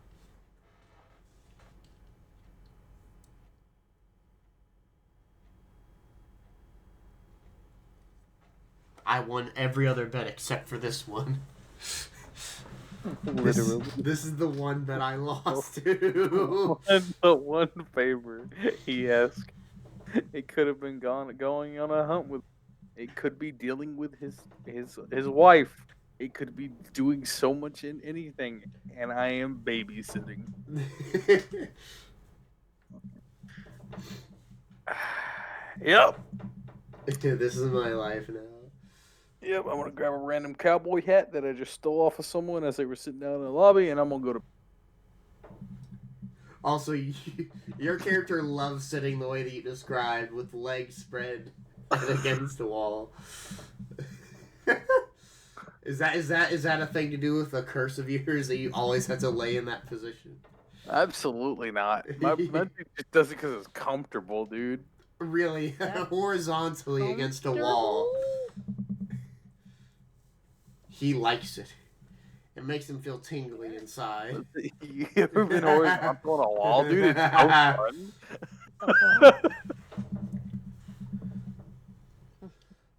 Speaker 2: I won every other bet except for this one.
Speaker 4: Literally.
Speaker 2: This is the one that I lost to.
Speaker 4: The one favor he asked. It could have been going on a hunt with. It could be dealing with his wife. It could be doing so much in anything, and I am babysitting. Yep.
Speaker 2: This is my life now.
Speaker 4: Yep, I'm gonna grab a random cowboy hat that I just stole off of someone as they were sitting down in the lobby, and I'm gonna go to.
Speaker 2: Also, your character loves sitting the way that you described, with legs spread against the wall. Is that a thing to do with a curse of yours that you always have to lay in that position?
Speaker 4: Absolutely not. My dude just does it because it's comfortable, dude.
Speaker 2: Really,
Speaker 3: That's
Speaker 2: horizontally against a wall.
Speaker 3: comfortable?
Speaker 2: He likes it. It makes him feel tingly inside.
Speaker 4: You ever been horizontal on a wall, dude? It's so fun.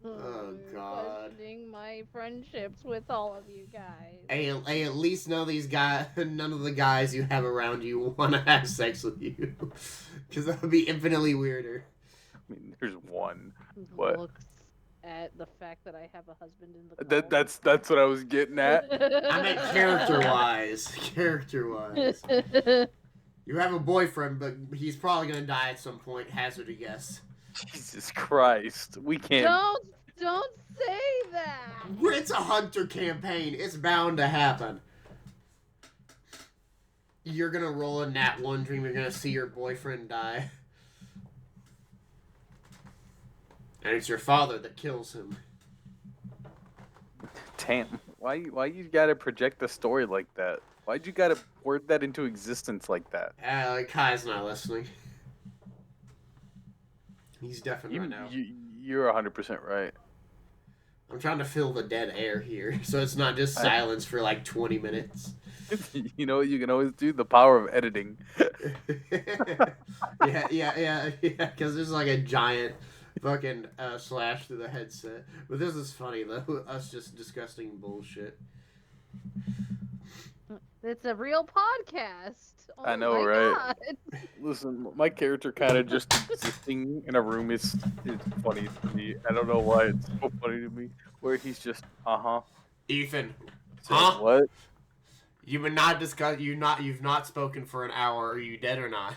Speaker 2: Oh, God.
Speaker 3: Questioning my friendships with all of you guys.
Speaker 2: Hey, at least none of the guys you have around you want to have sex with you. Because that would be infinitely weirder.
Speaker 4: I mean, there's one. What?
Speaker 3: Looks at the fact that I have a husband in the call.
Speaker 4: That's what I was getting at.
Speaker 2: I meant character-wise. Character-wise. You have a boyfriend, but he's probably going to die at some point. Hazard a guess.
Speaker 4: Jesus Christ, we can't.
Speaker 3: Don't say that.
Speaker 2: It's a hunter campaign. It's bound to happen. You're gonna roll a nat 1 dream. You're gonna see your boyfriend die. And it's your father that kills him.
Speaker 4: Damn, why you gotta project the story like that? Why'd you gotta word that into existence like that?
Speaker 2: Kai's not listening. He's deafened right now.
Speaker 4: You're 100% right.
Speaker 2: I'm trying to fill the dead air here, so it's not just silence for like 20 minutes.
Speaker 4: You know what you can always do? The power of editing.
Speaker 2: yeah, because there's like a giant fucking slash through the headset. But this is funny, though. Us just discussing bullshit.
Speaker 3: It's a real podcast. Oh
Speaker 4: I know,
Speaker 3: my
Speaker 4: right?
Speaker 3: God.
Speaker 4: Listen, my character kind of just existing in a room is funny to me. I don't know why it's so funny to me. Where he's just,
Speaker 2: Ethan,
Speaker 4: saying,
Speaker 2: huh?
Speaker 4: what?
Speaker 2: You've not spoken for an hour. Are you dead or not?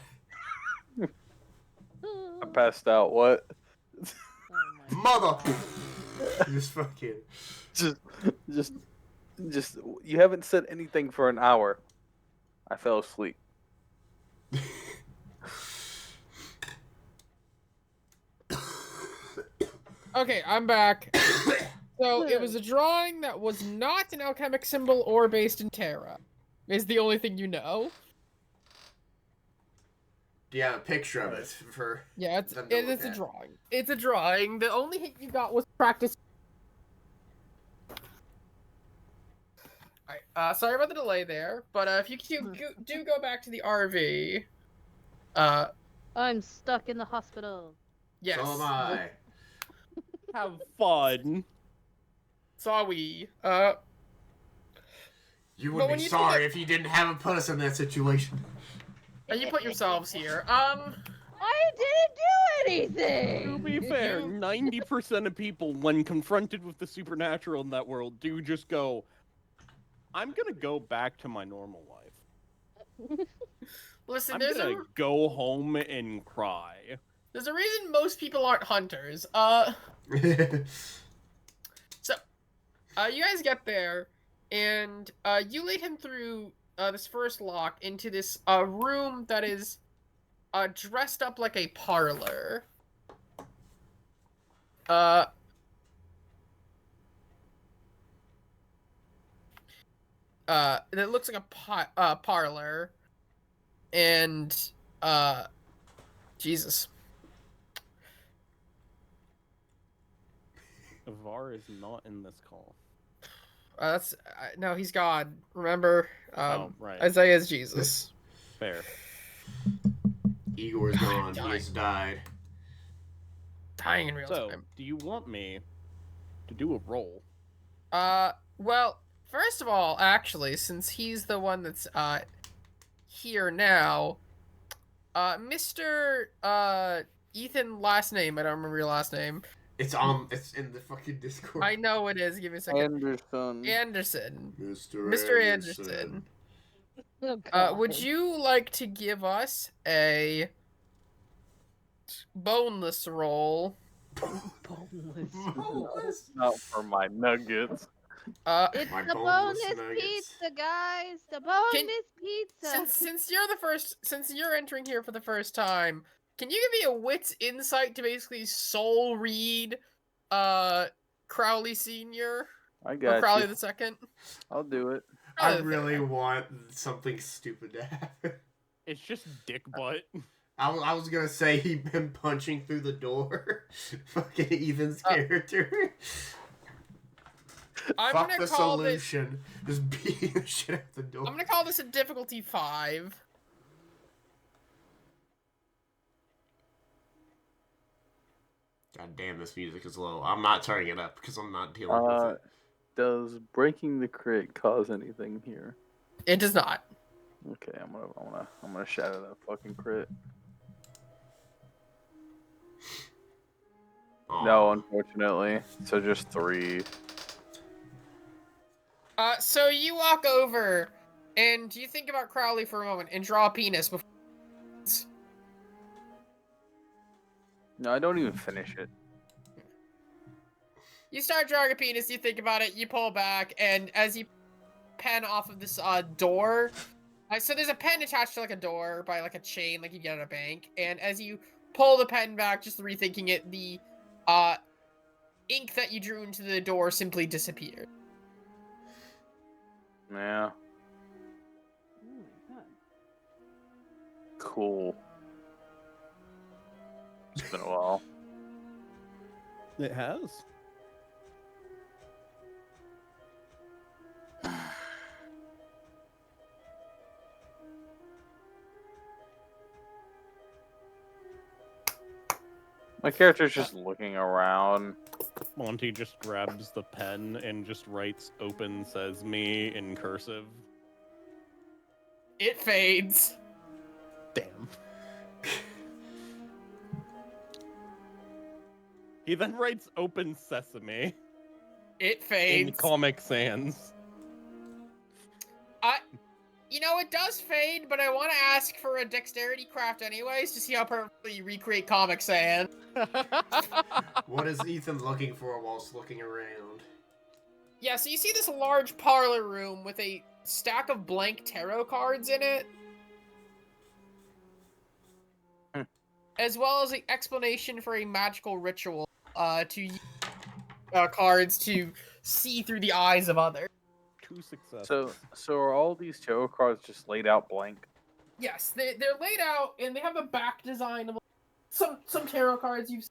Speaker 4: I passed out. What?
Speaker 3: Oh my
Speaker 2: Mother. Just fucking.
Speaker 4: Just. You haven't said anything for an hour. I fell asleep.
Speaker 1: Okay, I'm back. So it was a drawing that was not an alchemic symbol or based in Terra. Is the only thing you know.
Speaker 2: Do you have a picture of it for?
Speaker 1: Yeah,
Speaker 2: them to look
Speaker 1: it's a
Speaker 2: at?
Speaker 1: drawing. It's a drawing. The only hint you got was practice. Alright, sorry about the delay there, but if you do go back to the RV,
Speaker 3: I'm stuck in the hospital.
Speaker 1: yes.
Speaker 2: So am I.
Speaker 5: Have fun.
Speaker 1: Saw we.
Speaker 2: You
Speaker 1: But
Speaker 2: would
Speaker 1: when
Speaker 2: be
Speaker 1: you
Speaker 2: sorry if you didn't have put us in that situation.
Speaker 1: You put yourselves here.
Speaker 3: I didn't do anything.
Speaker 5: To be fair, 90% of people, when confronted with the supernatural in that world, do just go, I'm gonna go back to my normal life.
Speaker 1: Listen,
Speaker 5: I'm
Speaker 1: there's
Speaker 5: gonna go home and cry.
Speaker 1: there's a reason most people aren't hunters. So, you guys get there, and you lead him through this first lock into this room that is dressed up like a parlor. that looks like a parlor, and Jesus.
Speaker 5: Var is not in this call.
Speaker 1: That's no, he's God. Remember,
Speaker 5: Oh, right.
Speaker 1: Isaiah's Jesus.
Speaker 5: Fair.
Speaker 2: Igor's gone. He
Speaker 1: dying.
Speaker 2: has died.
Speaker 1: Dying in real
Speaker 5: So,
Speaker 1: time.
Speaker 5: do you want me to do a roll?
Speaker 1: Well, first of all, actually, since he's the one that's here now, Mr. Ethan last name, I don't remember your last name.
Speaker 2: It's in the fucking Discord.
Speaker 1: I know it is. Give me a second.
Speaker 4: Anderson.
Speaker 1: Mr. Anderson.
Speaker 3: Oh, God.
Speaker 1: Would you like to give us a boneless roll?
Speaker 3: Boneless.
Speaker 4: Not for my nuggets.
Speaker 3: It's
Speaker 2: My
Speaker 3: the
Speaker 2: boneless
Speaker 3: boneless
Speaker 2: nuggets.
Speaker 3: pizza, guys. The boneless pizza.
Speaker 1: Since you're entering here for the first time, can you give me a wits insight to basically soul read Crowley Senior
Speaker 4: I
Speaker 1: or
Speaker 4: got
Speaker 1: Crowley
Speaker 4: you.
Speaker 1: the Second?
Speaker 4: I'll do it.
Speaker 2: I
Speaker 1: Crowley the
Speaker 2: really
Speaker 1: Third.
Speaker 2: want something stupid to happen.
Speaker 5: It's just dick butt.
Speaker 2: I was gonna say he'd been punching through the door. Fucking Ethan's character.
Speaker 1: I'm
Speaker 2: Fuck
Speaker 1: gonna
Speaker 2: the
Speaker 1: call
Speaker 2: solution. Just beating the shit out the door.
Speaker 1: I'm gonna call this a difficulty 5.
Speaker 2: God damn, this music is low. I'm not turning it up because I'm not dealing with it.
Speaker 4: Does breaking the crit cause anything here?
Speaker 1: It does not.
Speaker 4: Okay, I'm gonna shatter that fucking crit.
Speaker 2: Aw.
Speaker 4: No, unfortunately. So just 3.
Speaker 1: So you walk over and you think about Crowley for a moment and draw a penis before.
Speaker 4: No, I don't even finish it.
Speaker 1: You start drawing a penis, you think about it, you pull back, and as you pen off of this door, so there's a pen attached to like a door by like a chain, like you get at a bank, and as you pull the pen back, just rethinking it, the ink that you drew into the door simply disappeared.
Speaker 4: Yeah.
Speaker 3: Oh my God.
Speaker 4: Cool. It's been a while.
Speaker 5: It has.
Speaker 4: My character's just looking around.
Speaker 5: Monty just grabs the pen and just writes "open says me" in cursive.
Speaker 1: It fades.
Speaker 5: Damn. He then writes "open sesame"
Speaker 1: It
Speaker 5: in
Speaker 1: fades.
Speaker 5: Comic Sans.
Speaker 1: You know, it does fade, but I want to ask for a dexterity craft anyways to see how perfectly you recreate Comic Sans.
Speaker 2: What is Ethan looking for whilst looking around?
Speaker 1: Yeah, so you see this large parlor room with a stack of blank tarot cards in it. As well as an explanation for a magical ritual to use cards to see through the eyes of others.
Speaker 5: 2 successes.
Speaker 4: So are all these tarot cards just laid out blank?
Speaker 1: Yes, they're laid out and they have a back design of some tarot cards you've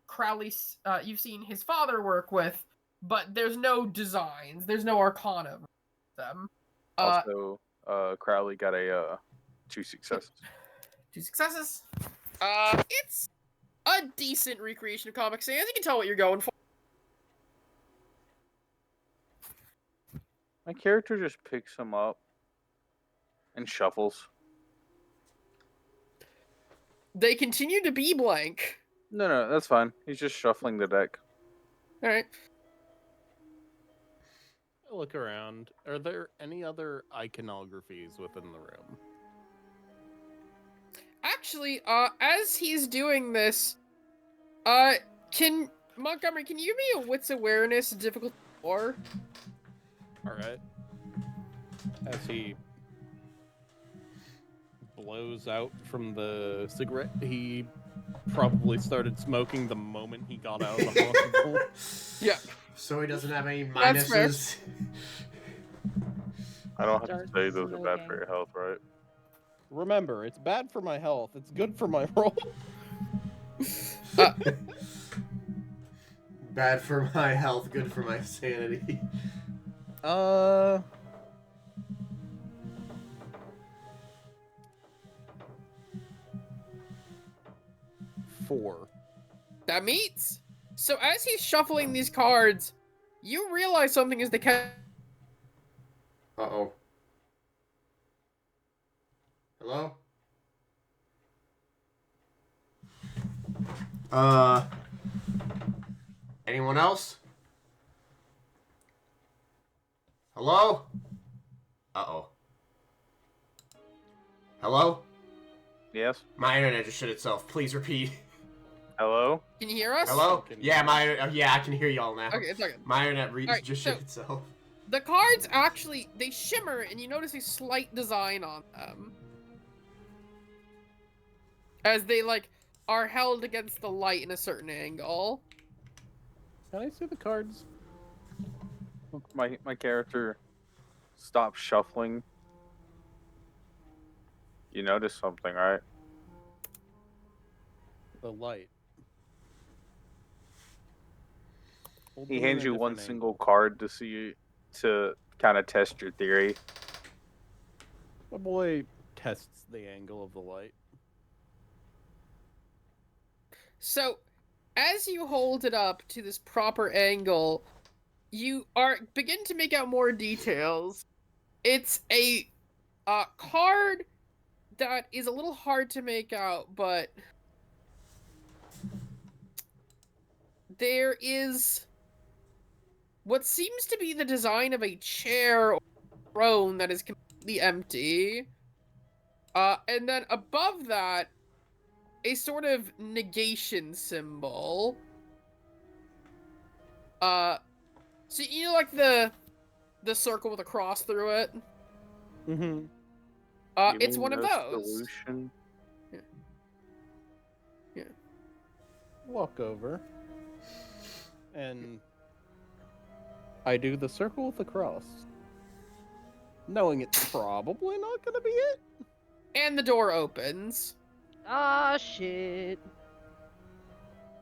Speaker 1: Crowley's you've seen his father work with, but there's no designs, there's no arcana of them.
Speaker 4: Also, Crowley got a 2 successes.
Speaker 1: 2 successes. It's a decent recreation of Comic Sans. You can tell what you're going for.
Speaker 4: My character just picks them up and shuffles.
Speaker 1: They continue to be blank.
Speaker 4: No, that's fine. He's just shuffling the deck.
Speaker 1: All right.
Speaker 5: I look around. Are there any other iconographies within the room?
Speaker 1: Actually, as he's doing this, Montgomery, can you give me a wits awareness difficulty 4?
Speaker 5: Alright. As he blows out from the cigarette he probably started smoking the moment he got out of the hospital.
Speaker 1: Yeah.
Speaker 2: So he doesn't have any
Speaker 1: That's fair.
Speaker 2: minuses.
Speaker 4: I don't have to
Speaker 3: Starts
Speaker 4: say those are bad for
Speaker 3: smoking.
Speaker 4: your health, right?
Speaker 6: Remember, it's bad for my health. It's good for my roll.
Speaker 2: Bad for my health, good for my sanity.
Speaker 6: Uh. Four.
Speaker 1: That meets. So as he's shuffling these cards, you realize something as the cat.
Speaker 2: Uh-oh. Hello? Anyone else? Hello? Uh-oh. Hello?
Speaker 4: Yes.
Speaker 2: My internet just shut itself. Please repeat.
Speaker 4: Hello?
Speaker 1: Can you hear us?
Speaker 2: Hello?
Speaker 6: Can
Speaker 2: Yeah,
Speaker 6: you-
Speaker 2: yeah, I can hear y'all now.
Speaker 1: Okay, it's okay.
Speaker 2: My internet
Speaker 1: Alright,
Speaker 2: just
Speaker 1: so-
Speaker 2: shut itself.
Speaker 1: The cards actually, they shimmer and you notice a slight design on them. As they, like, are held against the light in a certain angle.
Speaker 6: Can I see the cards?
Speaker 4: My character stopped shuffling. You noticed something, right?
Speaker 6: The light. Hold
Speaker 4: He
Speaker 6: them in
Speaker 4: hands
Speaker 6: a
Speaker 4: you one
Speaker 6: different
Speaker 4: single
Speaker 6: angle.
Speaker 4: card to kind of test your theory.
Speaker 6: My boy tests the angle of the light.
Speaker 1: So, as you hold it up to this proper angle, you begin to make out more details. It's a card that is a little hard to make out, but there is what seems to be the design of a chair or throne that is completely empty. And then above that, a sort of negation symbol. So you know, like the circle with a cross through it.
Speaker 6: Mm-hmm.
Speaker 1: It's one of those.
Speaker 4: Solution.
Speaker 1: Yeah.
Speaker 6: Walk over. And I do the circle with the cross. Knowing it's probably not gonna be it.
Speaker 1: And the door opens.
Speaker 3: Ah, shit.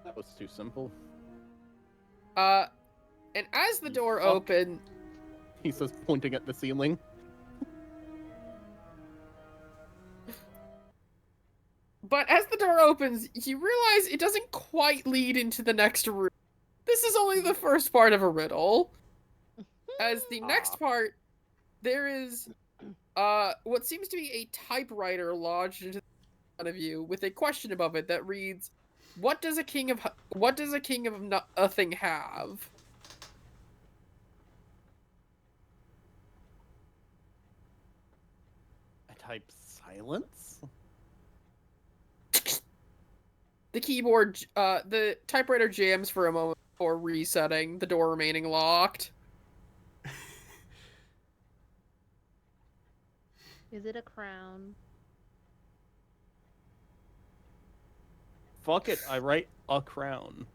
Speaker 6: That was too simple.
Speaker 1: And as the
Speaker 6: You
Speaker 1: door
Speaker 6: fuck.
Speaker 1: open,
Speaker 6: He says, pointing at the ceiling.
Speaker 1: but as the door opens, you realize it doesn't quite lead into the next room. This is only the first part of a riddle. As the next part, there is what seems to be a typewriter lodged into the front of you with a question above it that reads, what does a king of nothing have?
Speaker 6: I type silence.
Speaker 1: The typewriter jams for a moment before resetting, the door remaining locked.
Speaker 3: Is it a crown?
Speaker 6: Fuck it, I write a crown.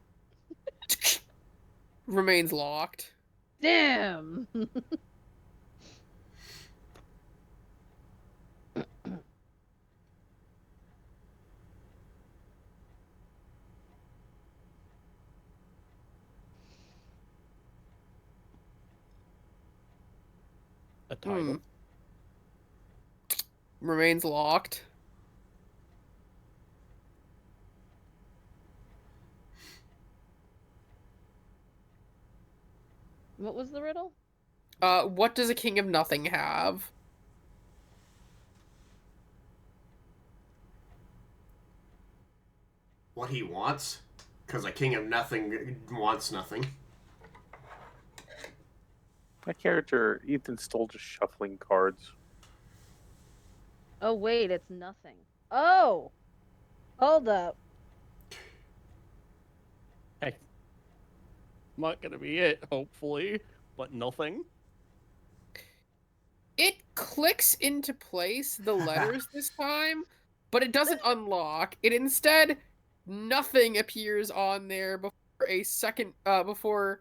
Speaker 1: Remains locked.
Speaker 3: Damn!
Speaker 6: A title.
Speaker 1: Remains locked.
Speaker 3: What was the riddle?
Speaker 1: What does a king of nothing have?
Speaker 2: What he wants? Because a king of nothing wants nothing.
Speaker 4: My character, Ethan's still just shuffling cards.
Speaker 3: Oh, wait, it's nothing. Oh! Hold up.
Speaker 6: Hey. Not gonna be it, hopefully, but nothing.
Speaker 1: It clicks into place, the letters this time, but it doesn't unlock. It instead, nothing appears on there before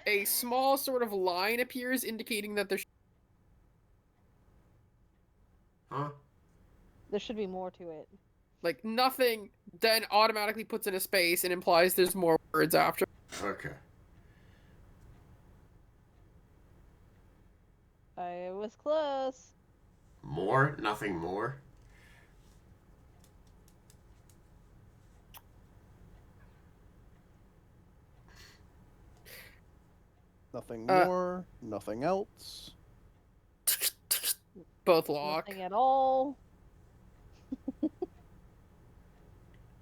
Speaker 1: a small sort of line appears indicating that there's
Speaker 2: Huh?
Speaker 3: There should be more to it.
Speaker 1: like nothing, then automatically puts in a space and implies there's more words after.
Speaker 2: Okay.
Speaker 3: I was close.
Speaker 2: More? Nothing more?
Speaker 6: Nothing
Speaker 1: Uh,
Speaker 6: more, nothing else.
Speaker 1: Both lock.
Speaker 3: Nothing at all.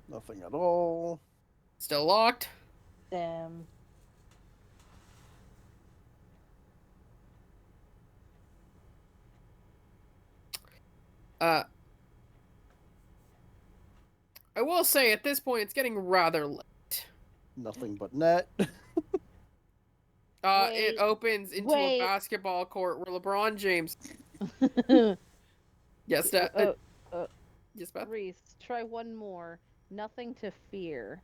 Speaker 6: Nothing at all.
Speaker 1: Still locked.
Speaker 3: Damn.
Speaker 1: I will say at this point it's getting rather late.
Speaker 6: Nothing but net.
Speaker 1: It
Speaker 3: Wait,
Speaker 1: opens into a basketball court where LeBron James. Yes, that. Yes, Beth.
Speaker 3: Reese, try one more. Nothing to fear.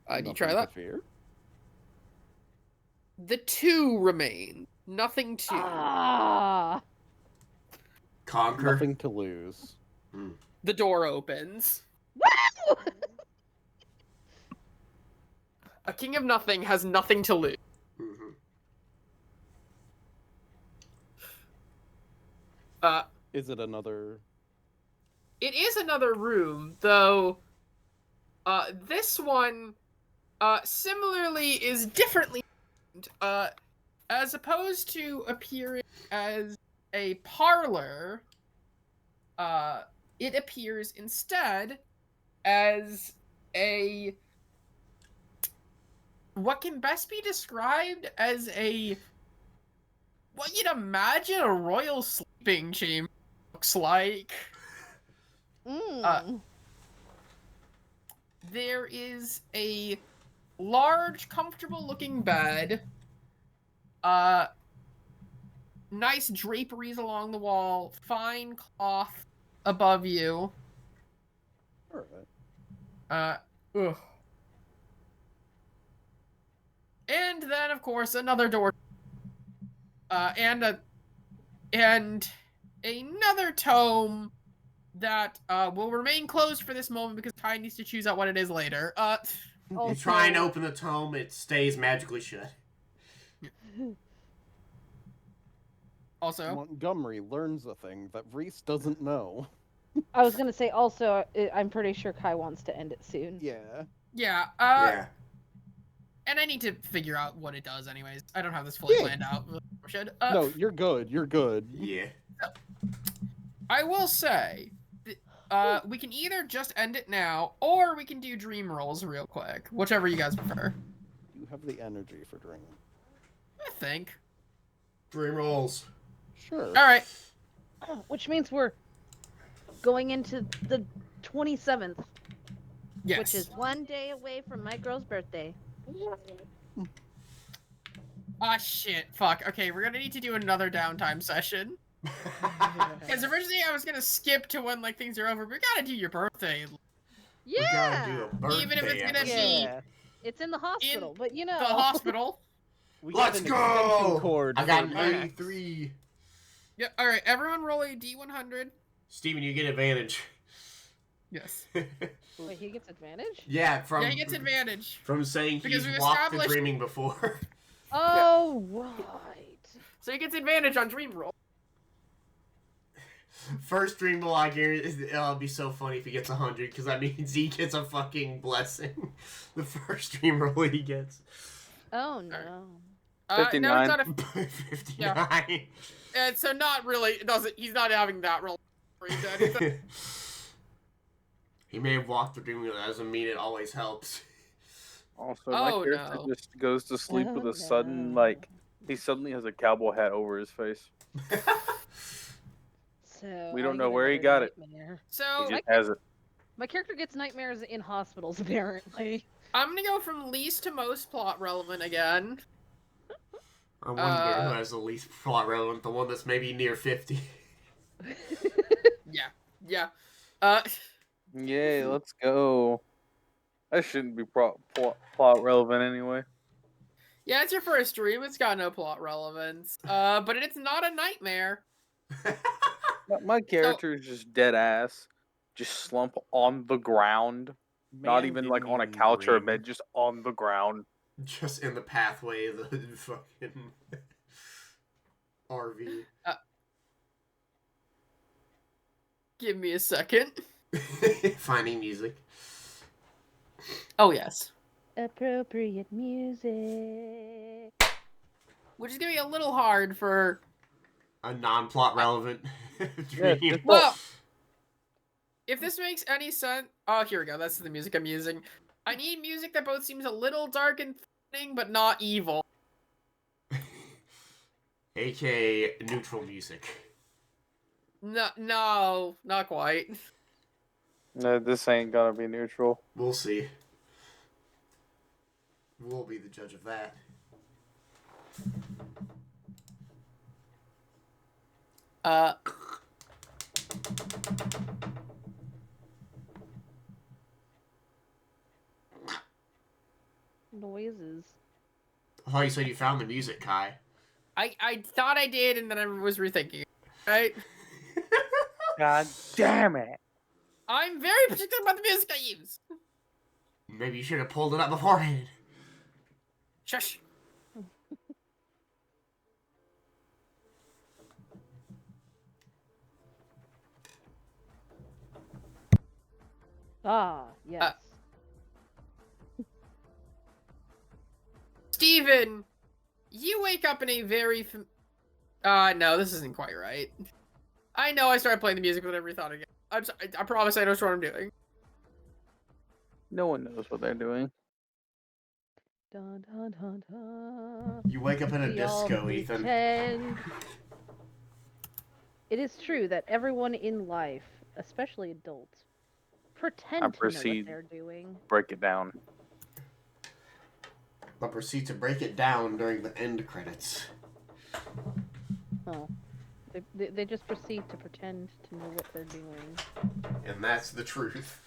Speaker 1: Do you
Speaker 6: Nothing
Speaker 1: try
Speaker 6: to
Speaker 1: that?
Speaker 6: fear.
Speaker 1: The 2 remain. Nothing to.
Speaker 3: Ah.
Speaker 2: Conquer?
Speaker 6: Nothing to lose.
Speaker 1: The door opens.
Speaker 3: Woo!
Speaker 1: A king of nothing has nothing to lose.
Speaker 2: Mm-hmm.
Speaker 6: Is it another?
Speaker 1: It is another room, though. This one, similarly is differently. As opposed to appearing as a parlor, it appears instead as a what can best be described as what you'd imagine a royal sleeping chamber looks like. There is a large, comfortable-looking bed. Nice draperies along the wall. Fine cloth above you.
Speaker 6: Alright.
Speaker 1: Ugh. And then, of course, another door. And another tome that will remain closed for this moment because Kai needs to choose out what it is later.
Speaker 2: You try and open the tome, it stays magically shut.
Speaker 1: Also,
Speaker 6: Montgomery learns a thing that Reese doesn't know.
Speaker 3: I was gonna say also, I'm pretty sure Kai wants to end it soon.
Speaker 6: Yeah.
Speaker 1: yeah.
Speaker 2: Yeah.
Speaker 1: And I need to figure out what it does, anyways. I don't have this fully planned out. Should.
Speaker 6: No, you're good. You're good.
Speaker 2: Yeah.
Speaker 1: I will say, we can either just end it now, or we can do dream rolls real quick. Whichever you guys prefer.
Speaker 6: You have the energy for dreaming.
Speaker 1: I think.
Speaker 2: Dream rolls.
Speaker 6: Sure.
Speaker 1: Alright.
Speaker 3: Which means we're going into the 27th,
Speaker 1: Yes.
Speaker 3: which is one day away from my girl's birthday.
Speaker 1: Ah, shit. Fuck. Okay, we're gonna need to do another downtime session. Because originally I was gonna skip to when, like, things are over, but we gotta do your birthday.
Speaker 2: We gotta do
Speaker 3: Yeah!
Speaker 2: a birthday
Speaker 1: Even if it's gonna
Speaker 2: episode.
Speaker 1: be
Speaker 3: It's in the hospital, but you know.
Speaker 1: the hospital.
Speaker 6: We
Speaker 2: Let's
Speaker 6: got an extension
Speaker 2: go!
Speaker 6: cord
Speaker 2: I got
Speaker 6: for
Speaker 2: an
Speaker 6: Max.
Speaker 2: 83.
Speaker 1: Yeah, alright, everyone roll a D100.
Speaker 2: Steven, you get advantage.
Speaker 1: Yes.
Speaker 3: Wait, he gets advantage?
Speaker 2: Yeah, from
Speaker 1: Yeah, he gets advantage.
Speaker 2: from saying
Speaker 1: Because
Speaker 2: he's
Speaker 1: we've
Speaker 2: walked the
Speaker 1: established-
Speaker 2: dreaming before.
Speaker 3: Oh, right.
Speaker 1: So he gets advantage on dream roll.
Speaker 2: First dream roll, I guarantee it'll be so funny if he gets 100, because that means he gets a fucking blessing. The first dream roll he gets.
Speaker 3: Oh, no.
Speaker 1: No,
Speaker 4: 59.
Speaker 1: it's not a...
Speaker 2: 59.
Speaker 1: And so not really, it doesn't, he's not having that roll.
Speaker 2: He may have walked the dream, but that doesn't mean it always helps.
Speaker 4: Also, my
Speaker 1: Oh,
Speaker 4: character
Speaker 1: no.
Speaker 4: just goes to sleep with
Speaker 3: Oh,
Speaker 4: a sudden,
Speaker 3: no.
Speaker 4: like, he suddenly has a cowboy hat over his face.
Speaker 3: So
Speaker 4: We don't
Speaker 3: I
Speaker 4: know
Speaker 3: get
Speaker 4: where he
Speaker 3: another
Speaker 4: got it.
Speaker 3: nightmare.
Speaker 1: So,
Speaker 4: He just has it.
Speaker 3: My character gets nightmares in hospitals, apparently.
Speaker 1: I'm gonna go from least to most plot relevant again.
Speaker 2: I wonder who has the least plot relevant, the one that's maybe near 50.
Speaker 1: Yeah.
Speaker 4: Yay, let's go. That shouldn't be plot relevant anyway.
Speaker 1: Yeah, it's your first dream. It's got no plot relevance. But it's not a nightmare.
Speaker 4: My character is just dead ass, just slump on the ground. Not
Speaker 5: Man
Speaker 4: even
Speaker 5: didn't
Speaker 4: like on a
Speaker 5: even
Speaker 4: couch or a
Speaker 5: dream.
Speaker 4: bed, just on the ground.
Speaker 2: Just in the pathway of the fucking RV.
Speaker 1: Give me a second.
Speaker 2: Finding music.
Speaker 1: Oh, yes.
Speaker 3: Appropriate music.
Speaker 1: Which is gonna be a little hard for...
Speaker 2: A non-plot relevant
Speaker 4: Yeah,
Speaker 2: dream.
Speaker 1: Well, if this makes any sense... Oh, here we go. That's the music I'm using. I need music that both seems a little dark and threatening, but not evil.
Speaker 2: AKA neutral music.
Speaker 1: No, not quite.
Speaker 4: No, this ain't gonna be neutral.
Speaker 2: We'll see. We'll be the judge of that.
Speaker 3: Noises.
Speaker 2: I thought you said you found the music, Kai.
Speaker 1: I thought I did, and then I was rethinking it. Right?
Speaker 4: God damn it!
Speaker 1: I'm very particular about the music I use.
Speaker 2: Maybe you should have pulled it up beforehand.
Speaker 1: Shush.
Speaker 3: Ah, yes.
Speaker 1: Steven, you wake up in a very... no, this isn't quite right. I know I started playing the music with every thought again. I'm sorry, I promise I know what I'm doing.
Speaker 4: No one knows what they're doing.
Speaker 3: Dun, dun, dun, dun.
Speaker 2: You wake up in a
Speaker 3: We all
Speaker 2: disco, Ethan.
Speaker 3: pretend. It is true that everyone in life, especially adults, pretend to know what
Speaker 4: proceed.
Speaker 3: they're doing.
Speaker 4: Break it down.
Speaker 2: But proceed to break it down during the end credits.
Speaker 3: Oh. They just proceed to pretend to know what they're doing.
Speaker 2: And that's the truth.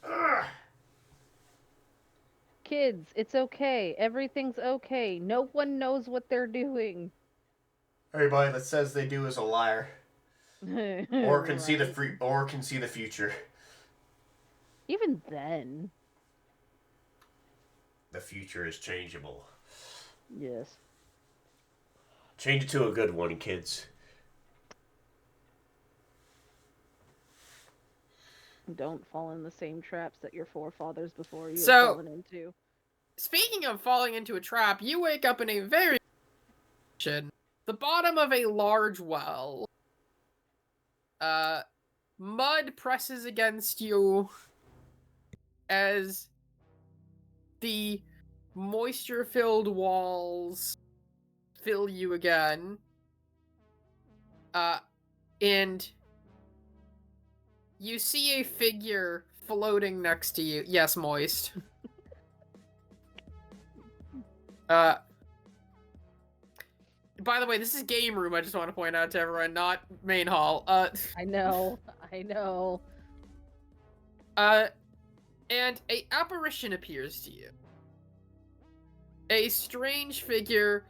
Speaker 2: Ugh.
Speaker 3: Kids, it's okay. Everything's okay. No one knows what they're doing.
Speaker 2: Everybody that says they do is a liar, or can see the
Speaker 3: Right.
Speaker 2: can see the future.
Speaker 3: Even then.
Speaker 2: The future is changeable.
Speaker 3: Yes.
Speaker 2: Change it to a good one, kids.
Speaker 3: Don't fall in the same traps that your forefathers before you have
Speaker 1: So-
Speaker 3: fallen into.
Speaker 1: Speaking of falling into a trap, you wake up in a very... the bottom of a large well. Mud presses against you as the moisture-filled walls fill you again. And you see a figure floating next to you. Yes, moist. By the way, this is game room, I just want to point out to everyone, not main hall.
Speaker 3: I know. I know.
Speaker 1: And a apparition appears to you. A strange figure,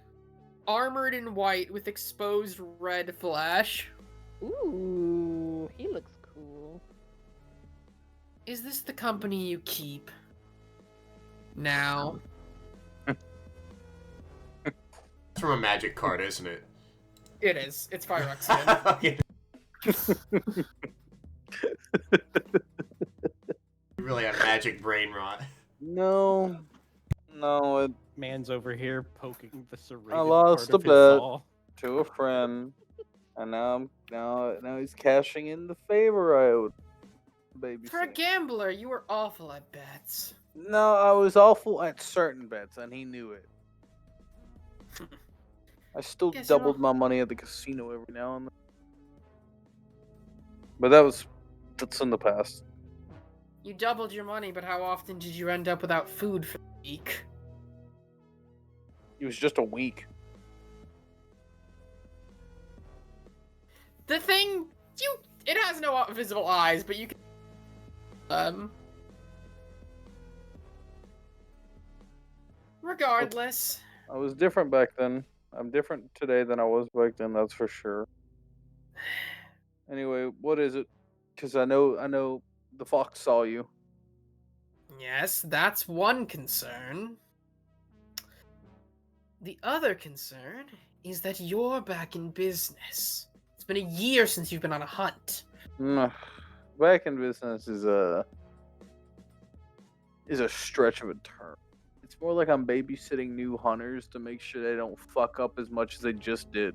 Speaker 1: armored in white with exposed red flesh.
Speaker 3: Ooh, he looks cool.
Speaker 1: Is this the company you keep? Now.
Speaker 2: It's from a magic card, isn't it?
Speaker 1: It is. It's Phyrexian.
Speaker 2: Okay. You really have magic brain rot.
Speaker 4: No.
Speaker 5: Man's over here poking the serrated
Speaker 4: I lost
Speaker 5: part
Speaker 4: the
Speaker 5: of his
Speaker 4: bet.
Speaker 5: saw.
Speaker 4: To a friend, and now he's cashing in the favor I owed. Baby.
Speaker 1: For a gambler, you were awful at bets.
Speaker 4: No, I was awful at certain bets, and he knew it. I still
Speaker 1: Guess you're
Speaker 4: doubled my money at the casino every now and then. But that's in the past.
Speaker 1: You doubled your money, but how often did you end up without food for the week?
Speaker 4: It was just a week.
Speaker 1: The thing, it has no visible eyes, but you can... Regardless,
Speaker 4: I was different back then. I'm different today than I was back then. That's for sure. Anyway, what is it? Because I know the fox saw you.
Speaker 1: yes, that's one concern. The other concern is that you're back in business. It's been a year since you've been on a hunt.
Speaker 4: Mm, Back in business is a stretch of a term. It's more like I'm babysitting new hunters to make sure they don't fuck up as much as they just did.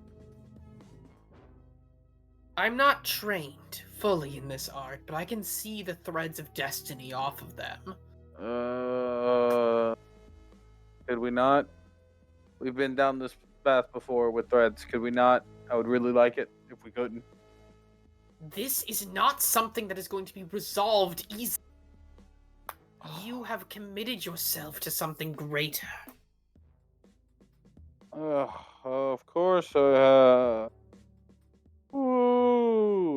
Speaker 1: I'm not trained fully in this art, but I can see the threads of destiny off of them.
Speaker 4: Could we not? We've been down this path before with threads. Could we not? I would really like it if we couldn't.
Speaker 1: This is not something that is going to be resolved easily. You have committed yourself to something greater.
Speaker 4: Of course. Ooh,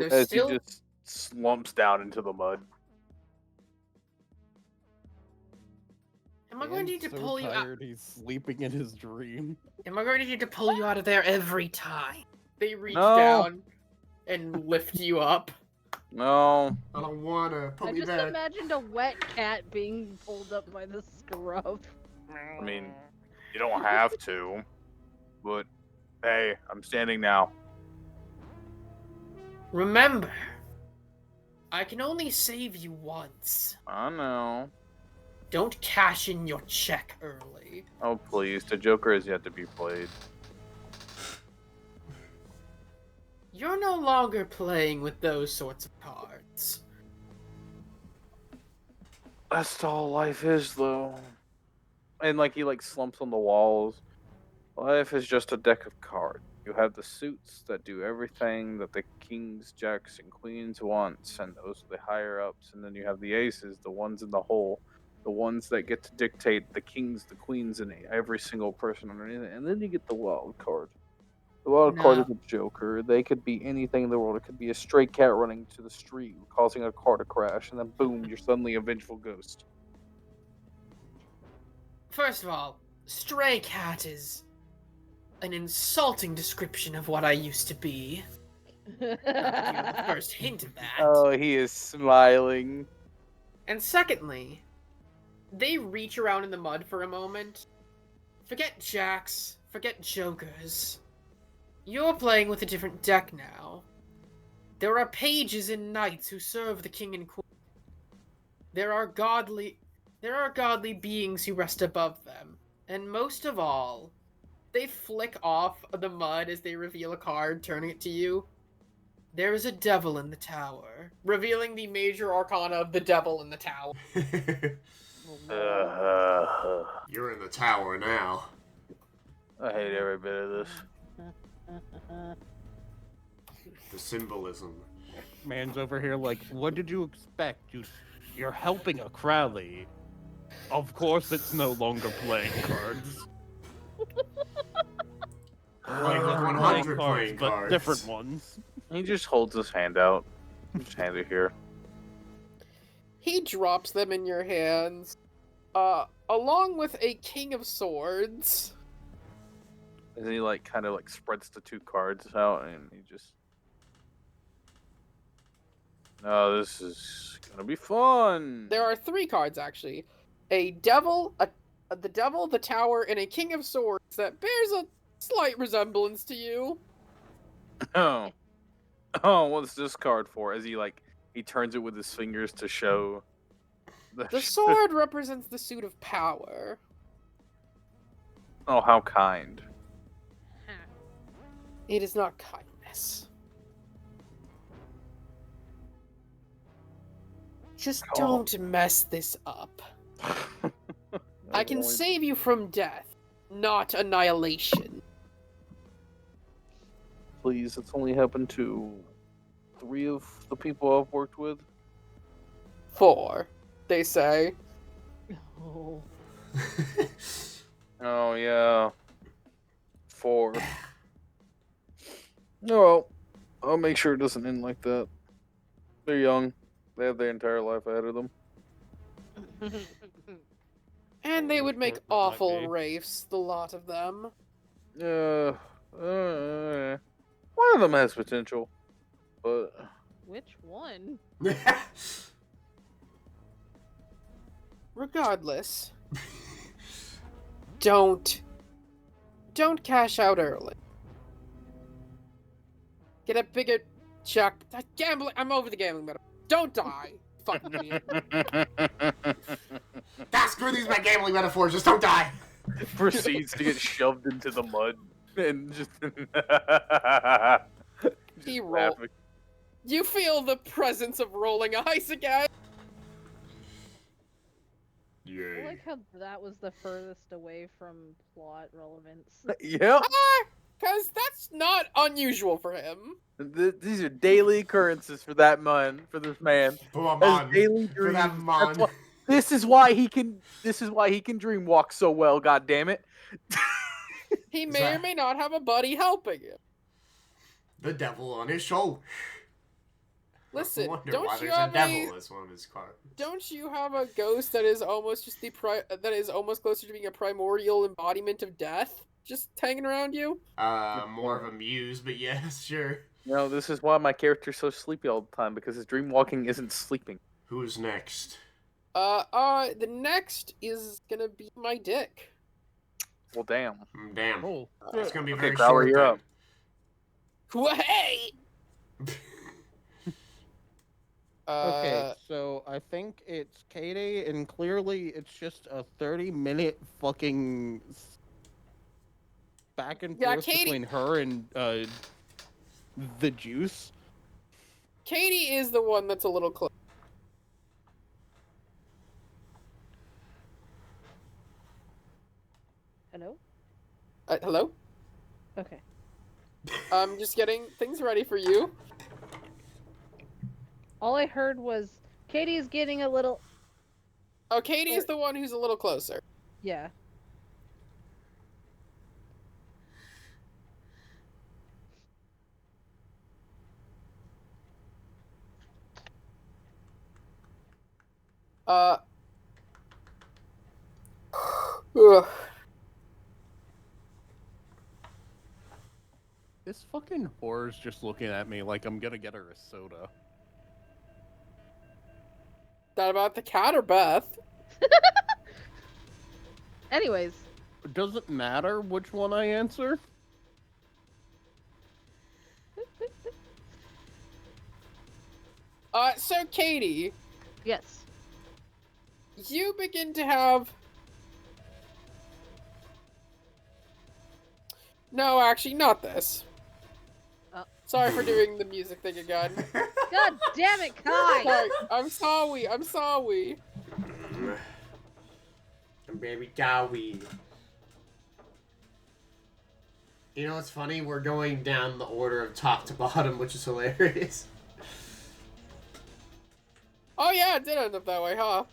Speaker 1: There's
Speaker 4: as
Speaker 1: still
Speaker 4: he just slumps down into the mud.
Speaker 1: Am I going to need to
Speaker 6: so
Speaker 1: pull you out?
Speaker 6: tired he's sleeping in his dream.
Speaker 1: Am I going to need to pull you out of there every time? They reach
Speaker 4: No.
Speaker 1: down and lift you up.
Speaker 4: No.
Speaker 2: I don't wanna. Put
Speaker 3: I
Speaker 2: me
Speaker 3: just
Speaker 2: back.
Speaker 3: imagined a wet cat being pulled up by the scrub.
Speaker 4: I mean, you don't have to. But, hey, I'm standing now.
Speaker 1: Remember, I can only save you once.
Speaker 4: I know.
Speaker 1: Don't cash in your check early.
Speaker 4: Oh, please. The Joker is yet to be played.
Speaker 1: You're no longer playing with those sorts of cards.
Speaker 4: That's all life is, though. And, like, he, slumps on the walls. Life is just a deck of cards. You have the suits that do everything that the kings, jacks, and queens wants, and those are the higher ups. And then you have the aces, the ones in the hole, the ones that get to dictate the kings, the queens, and every single person underneath it. And then you get the wild card. The wild card
Speaker 1: No.
Speaker 4: is a Joker. They could be anything in the world. It could be a stray cat running to the street, causing a car to crash, and then boom, you're suddenly a vengeful ghost.
Speaker 1: First of all, stray cat is an insulting description of what I used to be. Not that you have the first hint of that.
Speaker 4: Oh, he is smiling.
Speaker 1: And secondly, they reach around in the mud for a moment. Forget jacks, forget jokers. You're playing with a different deck now. There are pages and knights who serve the king and queen. There are godly beings who rest above them. And most of all, they flick off the mud as they reveal a card, turning it to you. There is a devil in the tower, revealing the major arcana of the devil in the tower.
Speaker 2: You're in the tower now.
Speaker 4: I hate every bit of this.
Speaker 2: The symbolism.
Speaker 5: Man's over here like, what did you expect? You're helping a Crowley. Of course it's no longer playing cards.
Speaker 2: Like
Speaker 5: They're
Speaker 2: 100
Speaker 5: cards,
Speaker 2: playing
Speaker 5: but
Speaker 2: cards.
Speaker 5: different ones.
Speaker 4: He just holds his hand out. Just hand it here.
Speaker 1: He drops them in your hands, along with a king of swords.
Speaker 4: And he kind of spreads the two cards out, and he just. Oh, this is gonna be fun.
Speaker 1: There are 3 cards actually: a devil, the devil, the tower, and a king of swords that bears a slight resemblance to you.
Speaker 4: Oh, what's this card for? As he turns it with his fingers to show.
Speaker 1: The sword represents the suit of power.
Speaker 4: Oh, how kind.
Speaker 1: It is not kindness. Just
Speaker 4: Come on.
Speaker 1: don't mess this up. I can save you from death, not annihilation.
Speaker 4: Please, it's only happened to 3 of the people I've worked with.
Speaker 1: 4, they say.
Speaker 3: Oh.
Speaker 4: Oh yeah, 4. Oh well, I'll make sure it doesn't end like that. They're young. They have their entire life ahead of them.
Speaker 1: And they
Speaker 5: Oh,
Speaker 1: would make
Speaker 5: shit, that might
Speaker 1: awful
Speaker 5: be.
Speaker 1: wraiths, the lot of them.
Speaker 4: One of them has potential, but
Speaker 3: Which one?
Speaker 1: Regardless, don't cash out early. Get a bigger check. Gambling. I'm over the gambling metaphor. Don't die, fucking idiot.
Speaker 2: Screw these gambling metaphors. Just don't die.
Speaker 4: proceeds to get shoved into the mud and just,
Speaker 1: He
Speaker 4: just
Speaker 1: roll.
Speaker 4: laughing.
Speaker 1: You feel the presence of rolling eyes again.
Speaker 3: I
Speaker 2: Yay.
Speaker 3: like how that was the furthest away from plot relevance.
Speaker 4: Yep.
Speaker 1: Cause that's not unusual for him.
Speaker 4: These are daily occurrences for that man, for this man.
Speaker 2: For a
Speaker 4: As
Speaker 2: mon.
Speaker 4: daily
Speaker 2: For that
Speaker 4: dreams.
Speaker 2: mon.
Speaker 4: That's why, this is why he can dream walk so well, god damn it.
Speaker 1: He
Speaker 2: Is
Speaker 1: may or
Speaker 2: that-
Speaker 1: may not have a buddy helping him.
Speaker 2: The devil on his shoulder.
Speaker 1: Listen,
Speaker 2: I wonder
Speaker 1: don't
Speaker 2: why
Speaker 1: you
Speaker 2: there's
Speaker 1: have
Speaker 2: a devil as one of his cards.
Speaker 1: Don't you have a ghost that is almost just that is almost closer to being a primordial embodiment of death, just hanging around you?
Speaker 2: More of a muse, but yes, sure.
Speaker 4: No, this is why my character's so sleepy all the time, because his dream walking isn't sleeping.
Speaker 2: Who's next?
Speaker 1: The next is gonna be my dick.
Speaker 4: Well, damn.
Speaker 2: Damn.
Speaker 5: Oh,
Speaker 2: It's gonna be
Speaker 4: Okay,
Speaker 2: very
Speaker 4: Crowler,
Speaker 2: short
Speaker 4: you're
Speaker 2: then.
Speaker 4: up.
Speaker 1: Hey!
Speaker 6: Okay, so I think it's Katie, and clearly it's just a 30-minute fucking back and
Speaker 1: Yeah,
Speaker 6: forth
Speaker 1: Katie-
Speaker 6: between her and the juice.
Speaker 1: Katie is the one that's a little close.
Speaker 3: Hello?
Speaker 1: Hello?
Speaker 3: Okay.
Speaker 1: I'm just getting things ready for you.
Speaker 3: All I heard was Katie's getting a little.
Speaker 1: Oh, Katie is the one who's a little closer.
Speaker 3: Yeah.
Speaker 1: Ugh.
Speaker 6: This fucking whore's just looking at me like I'm gonna get her a soda.
Speaker 1: That about the cat or Beth?
Speaker 3: Anyways,
Speaker 6: Does it matter which one I answer?
Speaker 1: So Katie,
Speaker 3: yes.
Speaker 1: you begin to have... No, actually, not this.
Speaker 3: Oh.
Speaker 1: Sorry for doing the music thing again.
Speaker 3: God damn it, Kai!
Speaker 1: Sorry, I'm sorry.
Speaker 2: Baby Dowie. You know what's funny? We're going down the order of top to bottom, which is hilarious.
Speaker 1: Oh yeah, it did end up that way, huh?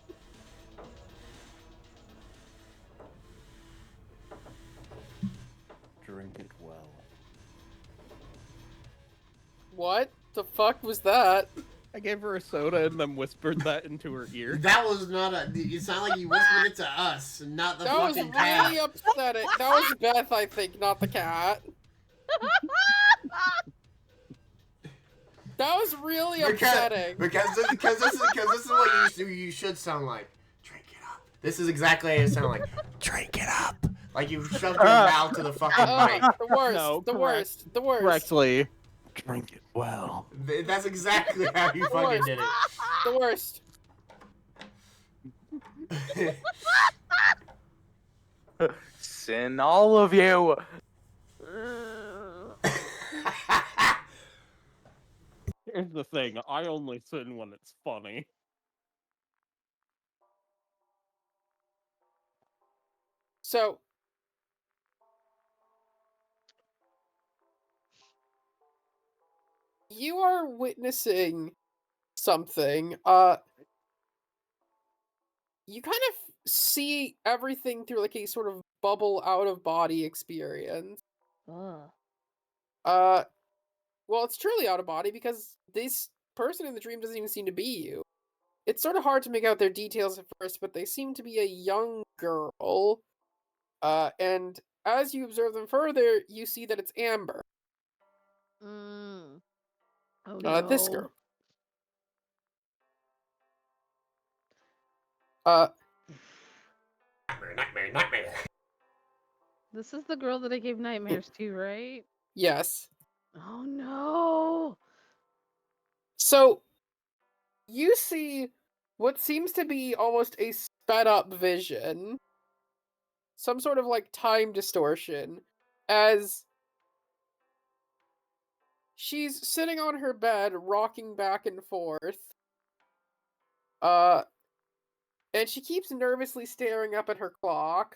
Speaker 6: Drink it well.
Speaker 1: What the fuck was that?
Speaker 6: I gave her a soda and then whispered that into her ear.
Speaker 2: That was not a. It's not like you whispered it to us, not the
Speaker 1: That was
Speaker 2: fucking
Speaker 1: really
Speaker 2: cat.
Speaker 1: upsetting. That was Beth, I think, not the cat. That was really upsetting.
Speaker 2: Because this is what you should sound like. Drink it up. This is exactly how you sound like. Drink it up. Like you shoved your mouth to the fucking mic.
Speaker 1: The worst,
Speaker 6: No,
Speaker 1: the
Speaker 6: correct.
Speaker 1: worst, the worst.
Speaker 6: Correctly. Drink it well.
Speaker 2: That's exactly how you fucking did
Speaker 1: The worst.
Speaker 2: it.
Speaker 4: Sin all of you.
Speaker 6: Here's the thing, I only sin when it's funny.
Speaker 1: So, you are witnessing something. You kind of see everything through like a sort of bubble out of body experience.
Speaker 3: Ugh.
Speaker 1: Well, it's truly out of body because this person in the dream doesn't even seem to be you. it's sort of hard to make out their details at first, but they seem to be a young girl. And as you observe them further, you see that it's Amber.
Speaker 3: Mm. Oh
Speaker 1: This
Speaker 3: no.
Speaker 1: girl. Uh,
Speaker 2: Nightmare.
Speaker 3: This is the girl that I gave nightmares to, right?
Speaker 1: yes.
Speaker 3: Oh no.
Speaker 1: So, you see what seems to be almost a sped up vision, some sort of like time distortion, as she's sitting on her bed, rocking back and forth. Uh, and she keeps nervously staring up at her clock.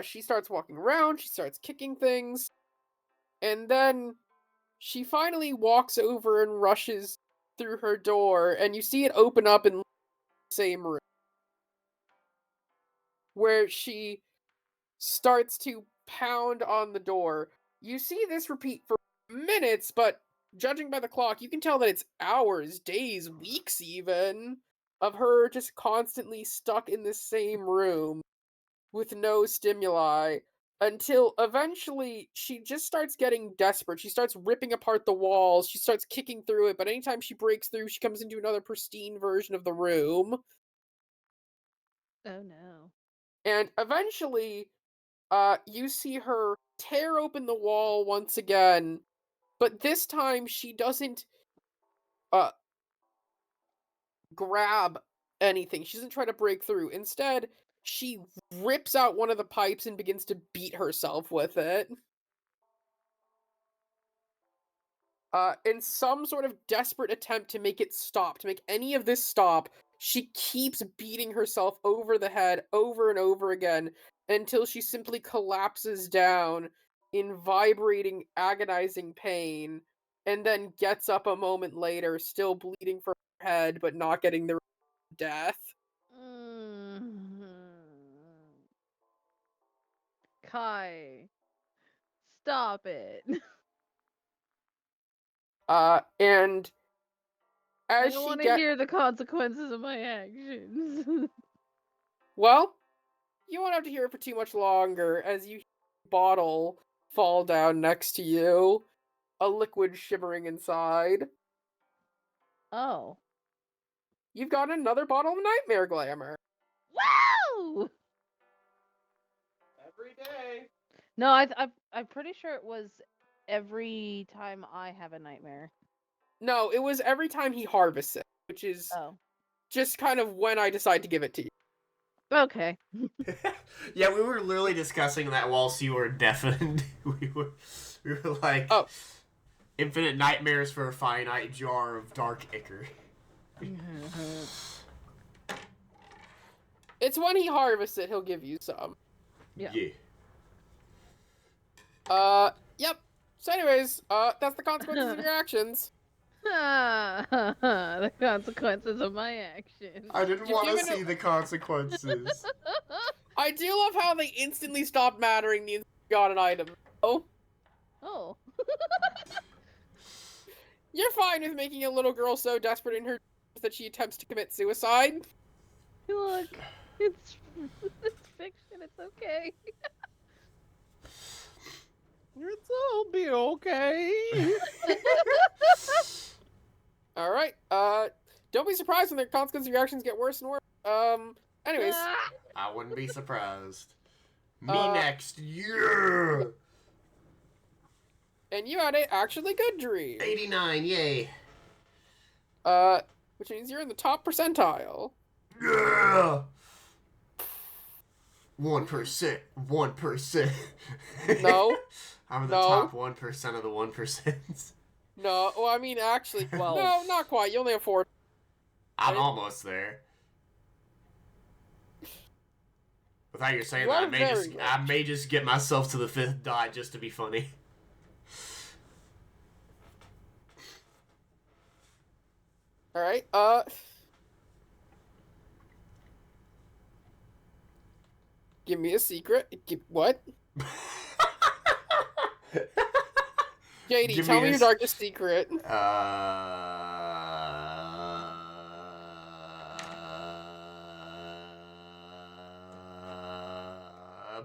Speaker 1: She starts walking around, she starts kicking things, and then she finally walks over and rushes through her door, and you see it open up in the same room, where she starts to pound on the door. You see this repeat for minutes, but judging by the clock, you can tell that it's hours, days, weeks even, of her just constantly stuck in the same room with no stimuli until eventually she just starts getting desperate. She starts ripping apart the walls, she starts kicking through it, but anytime she breaks through, she comes into another pristine version of the room.
Speaker 3: Oh no.
Speaker 1: And eventually, you see her tear open the wall once again, but this time she doesn't uh grab anything. She doesn't try to break through. Instead, she rips out one of the pipes and begins to beat herself with it. In some sort of desperate attempt to make it stop, to make any of this stop, she keeps beating herself over the head over and over again until she simply collapses down in vibrating, agonizing pain, and then gets up a moment later, still bleeding from her head, but not getting the death.
Speaker 3: Mm. Kai, stop it.
Speaker 1: And
Speaker 3: I
Speaker 1: as
Speaker 3: don't
Speaker 1: she
Speaker 3: want to
Speaker 1: get
Speaker 3: hear the consequences of my actions.
Speaker 1: well, you won't have to hear it for too much longer as you hear a bottle fall down next to you, a liquid shimmering inside.
Speaker 3: Oh.
Speaker 1: You've got another bottle of Nightmare Glamour.
Speaker 3: Wow!
Speaker 6: Every day.
Speaker 3: No, I'm pretty sure it was every time I have a nightmare.
Speaker 1: No, it was every time he harvests it, which is
Speaker 3: Oh.
Speaker 1: just kind of when I decide to give it to you.
Speaker 3: Okay.
Speaker 2: Yeah, we were literally discussing that whilst you were deafened. we were like,
Speaker 1: Oh.
Speaker 2: infinite nightmares for a finite jar of dark ichor.
Speaker 1: It's when he harvests it, he'll give you some.
Speaker 3: Yeah.
Speaker 1: Yep. So anyways, that's the consequences of your actions.
Speaker 3: The consequences of my actions.
Speaker 2: I didn't
Speaker 1: You've
Speaker 2: want to
Speaker 1: given
Speaker 2: see
Speaker 1: it-
Speaker 2: the consequences.
Speaker 1: I do love how they instantly stopped mattering the instant you got an item. Oh,
Speaker 3: Oh.
Speaker 1: you're fine with making a little girl so desperate in her that she attempts to commit suicide.
Speaker 3: Look, it's fiction. It's okay.
Speaker 6: It'll be okay.
Speaker 1: Alright, don't be surprised when the consequences of your actions get worse and worse. Anyways,
Speaker 2: I wouldn't be surprised. Me
Speaker 1: Uh,
Speaker 2: next. Yeah!
Speaker 1: and you had an actually good dream.
Speaker 2: 89, yay.
Speaker 1: Which means you're in the top percentile.
Speaker 2: Yeah! 1%. 1%.
Speaker 1: No.
Speaker 2: I'm in the
Speaker 1: No.
Speaker 2: top 1% of the 1%.
Speaker 1: No, well, I mean, actually,
Speaker 3: Well.
Speaker 1: no, not quite. You only have 4.
Speaker 2: I'm almost there. Without you saying
Speaker 1: You
Speaker 2: that,
Speaker 1: are very
Speaker 2: I may just get myself to the 5th dot just to be funny.
Speaker 1: Alright, give me a secret. What? JD,
Speaker 2: Give
Speaker 1: tell
Speaker 2: me
Speaker 1: me
Speaker 2: a
Speaker 1: your
Speaker 2: s-
Speaker 1: darkest secret.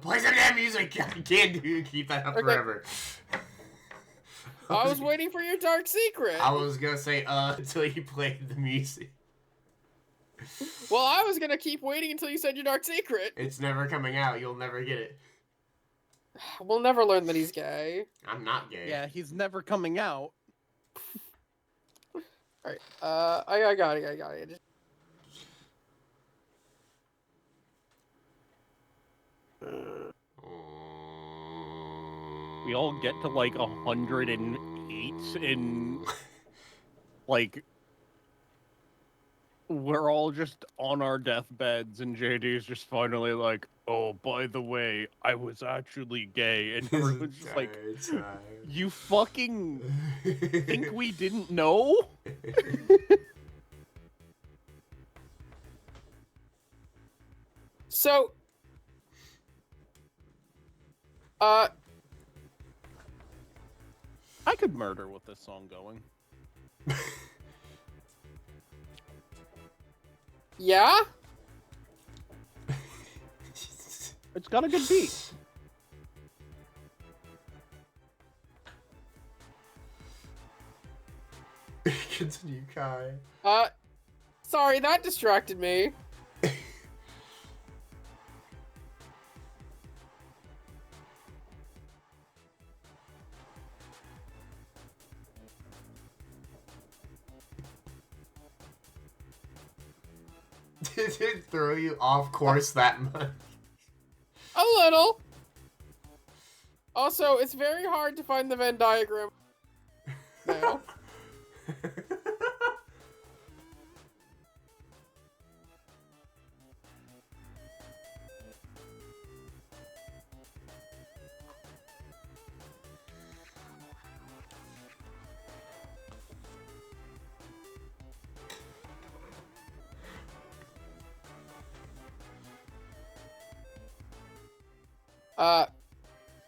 Speaker 2: Play some damn music! I can't keep that up
Speaker 1: Okay.
Speaker 2: forever.
Speaker 1: I was waiting for your dark secret.
Speaker 2: I was gonna say, until you played the music.
Speaker 1: Well, I was gonna keep waiting until you said your dark secret.
Speaker 2: It's never coming out. You'll never get it.
Speaker 1: We'll never learn that he's gay.
Speaker 2: I'm not gay.
Speaker 6: Yeah, he's never coming out.
Speaker 1: Alright, I got it. Just...
Speaker 5: We all get to like 108 in like we're all just on our deathbeds and JD's just finally like, oh, by the way, I was actually gay, and everyone's just like, you fucking think we didn't know?
Speaker 1: So,
Speaker 5: I could murder with this song going.
Speaker 1: yeah?
Speaker 5: It's got a good beat.
Speaker 2: Continue, Kai.
Speaker 1: Sorry, that distracted me.
Speaker 2: Did it throw you off course that much?
Speaker 1: A little. Also, it's very hard to find the Venn diagram now.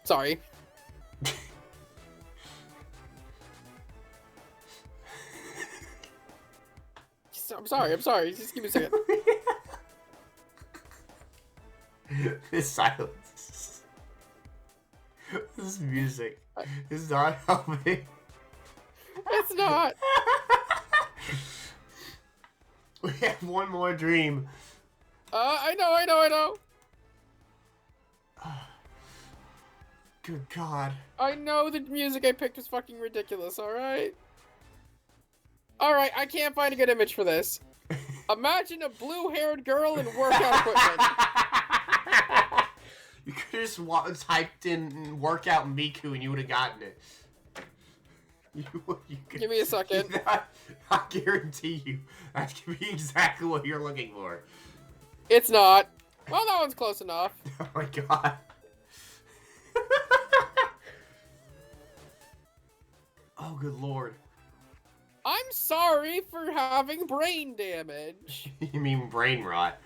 Speaker 1: Sorry. I'm sorry. Just give me a second.
Speaker 2: This silence. This music is not helping.
Speaker 1: It's not.
Speaker 2: We have one more dream.
Speaker 1: I know.
Speaker 2: Good God.
Speaker 1: I know the music I picked was fucking ridiculous, alright? Alright, I can't find a good image for this. Imagine a blue-haired girl in workout equipment.
Speaker 2: You could have just typed in workout Miku and you would have gotten it. You could,
Speaker 1: Give me a second.
Speaker 2: I guarantee you, that could be exactly what you're looking for.
Speaker 1: It's not. Well, that one's close enough.
Speaker 2: Oh my God. Oh, good Lord.
Speaker 1: I'm sorry for having brain damage.
Speaker 2: You mean brain rot?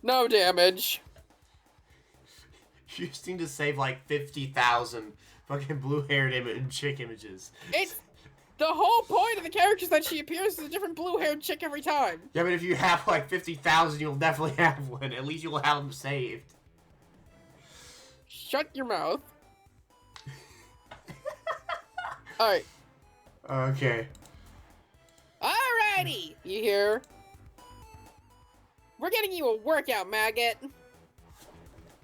Speaker 1: No damage.
Speaker 2: You just need to save like 50,000 fucking blue-haired chick images.
Speaker 1: It's the whole point of the character is that she appears as a different blue-haired chick every time.
Speaker 2: Yeah, but if you have like 50,000, you'll definitely have one. At least you'll have them saved.
Speaker 1: Shut your mouth. Alright.
Speaker 2: Okay.
Speaker 1: Alrighty! You hear? We're getting you a workout, maggot.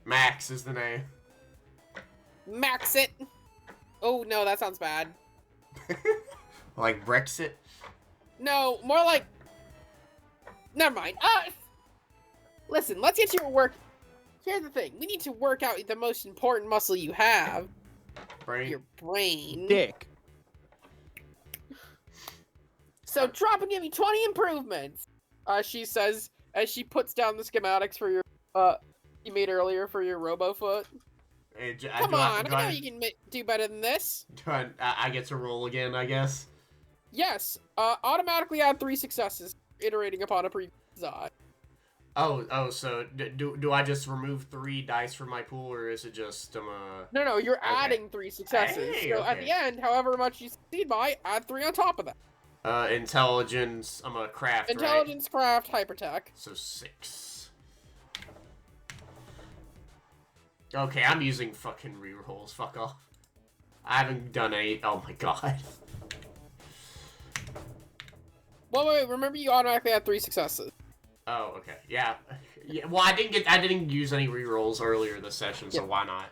Speaker 2: Max is the name.
Speaker 1: Max it. Oh, no, that sounds bad.
Speaker 2: Like Brexit?
Speaker 1: No, more like... Never mind. Listen, let's get you a work... Here's the thing. We need to work out the most important muscle you have.
Speaker 2: Brain?
Speaker 1: Your brain.
Speaker 6: Dick.
Speaker 1: So drop and give me 20 improvements. She says as she puts down the schematics for your you made earlier for your RoboFoot.
Speaker 2: Hey,
Speaker 1: Come on, I know you can do better than this.
Speaker 2: I get to roll again, I guess.
Speaker 1: Yes. Automatically add 3 successes, iterating upon a previous design.
Speaker 2: Oh, so do I just remove 3 dice from my pool, or is it just
Speaker 1: No, you're
Speaker 2: Okay.
Speaker 1: adding 3 successes.
Speaker 2: Hey,
Speaker 1: so at
Speaker 2: okay.
Speaker 1: the end, however much you succeed by, add 3 on top of that.
Speaker 2: Intelligence, I'm a craft,
Speaker 1: Intelligence, craft, hypertech.
Speaker 2: right? So 6. Okay, I'm using fucking rerolls. Fuck off. I haven't done any. Oh my god.
Speaker 1: Wait, remember you automatically had 3 successes.
Speaker 2: Oh, okay. Yeah. Yeah. Well, I didn't use any rerolls earlier this session, so
Speaker 1: Yep.
Speaker 2: why not?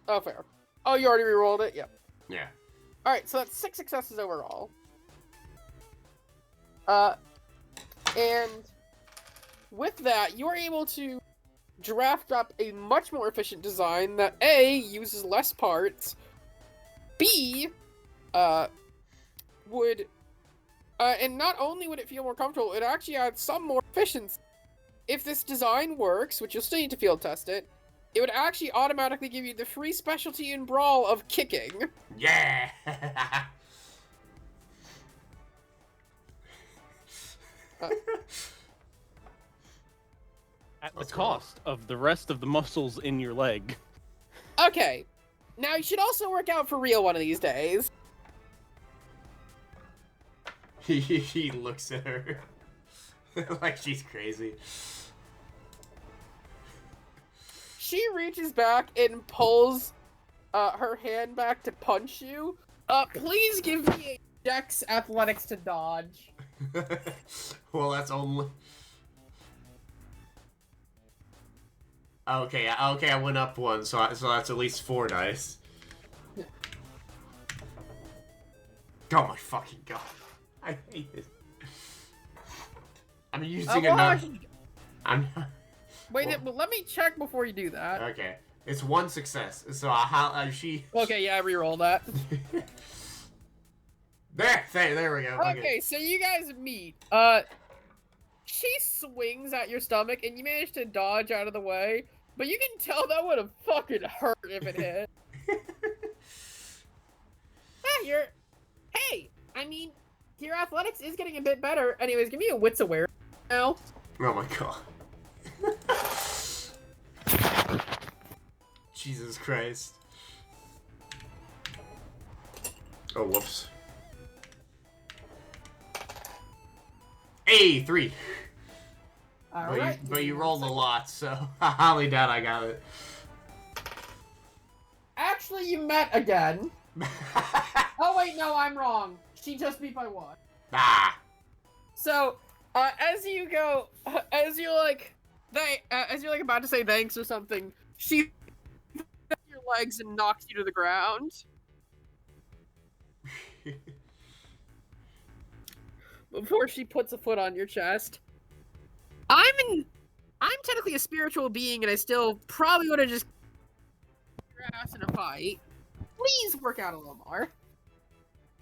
Speaker 1: Oh, fair. Oh, you already rerolled it? Yep.
Speaker 2: Yeah.
Speaker 1: Alright, so that's 6 successes overall. And with that, you are able to draft up a much more efficient design that A, uses less parts, B, would, and not only would it feel more comfortable, it actually adds some more efficiency. If this design works, which you'll still need to field test it, it would actually automatically give you the free specialty in Brawl of kicking.
Speaker 2: Yeah.
Speaker 5: At the
Speaker 2: Let's go.
Speaker 5: cost of the rest of the muscles in your leg.
Speaker 1: Okay. Now, you should also work out for real one of these days.
Speaker 2: He looks at her like she's crazy.
Speaker 1: She reaches back and pulls her hand back to punch you. Please give me a Dex Athletics to dodge.
Speaker 2: Well, that's only. Okay, I went up one, so that's at least 4 dice. Oh my fucking god. I hate it. I'm using enough. I'm
Speaker 1: Wait, well, let me check before you do that.
Speaker 2: okay. It's 1 success. So how she?
Speaker 1: Okay, yeah, reroll that.
Speaker 2: There we go.
Speaker 1: Okay, so you guys meet. She swings at your stomach, and you manage to dodge out of the way. But you can tell that would have fucking hurt if it hit. Hey, I mean, your athletics is getting a bit better. Anyways, give me a wits awareness now.
Speaker 2: Oh my god. Jesus Christ. Oh, whoops. Hey, 3.
Speaker 1: Alright.
Speaker 2: But you rolled a lot, so I highly doubt I got it.
Speaker 1: Actually, you met again. Oh, wait, no, I'm wrong. She just beat by 1.
Speaker 2: Ah.
Speaker 1: So, as you're like about to say thanks or something, she your legs and knocks you to the ground. Before she puts a foot on your chest. I'm technically a spiritual being, and I still probably would have just your ass in a fight. Please work out a little more.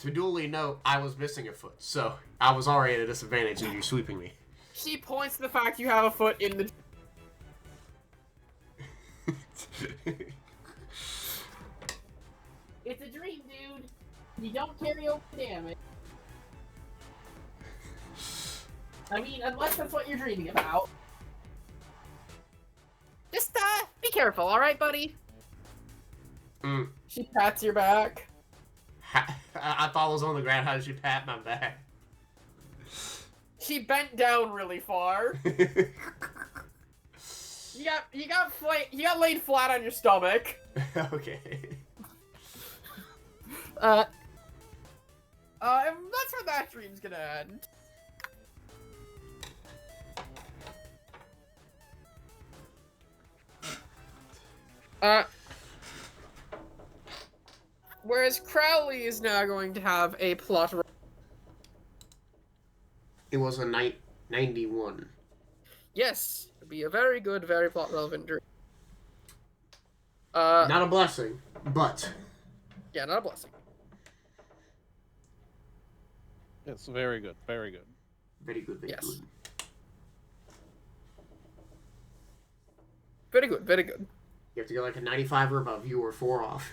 Speaker 2: To duly note, I was missing a foot, so I was already at a disadvantage and you're sweeping me.
Speaker 1: She points to the fact you have a foot in the. It's a dream, dude. You don't carry over damage. I mean, unless that's what you're dreaming about. Just, be careful, alright, buddy?
Speaker 2: Mm.
Speaker 1: She pats your back.
Speaker 2: I thought I was on the ground. How did she pat my back?
Speaker 1: She bent down really far. You got laid flat on your stomach.
Speaker 2: Okay.
Speaker 1: And that's where that dream's gonna end. Whereas Crowley is now going to have a plot.
Speaker 2: It was a 91.
Speaker 1: Yes, it'd be a very good, very plot relevant dream.
Speaker 2: Not a blessing, but
Speaker 1: Yeah, not a blessing.
Speaker 6: It's very good. Very good.
Speaker 2: very good. Very
Speaker 1: Yes.
Speaker 2: good.
Speaker 1: Very good, very good.
Speaker 2: You have to go like a 95 or above. You were 4 off.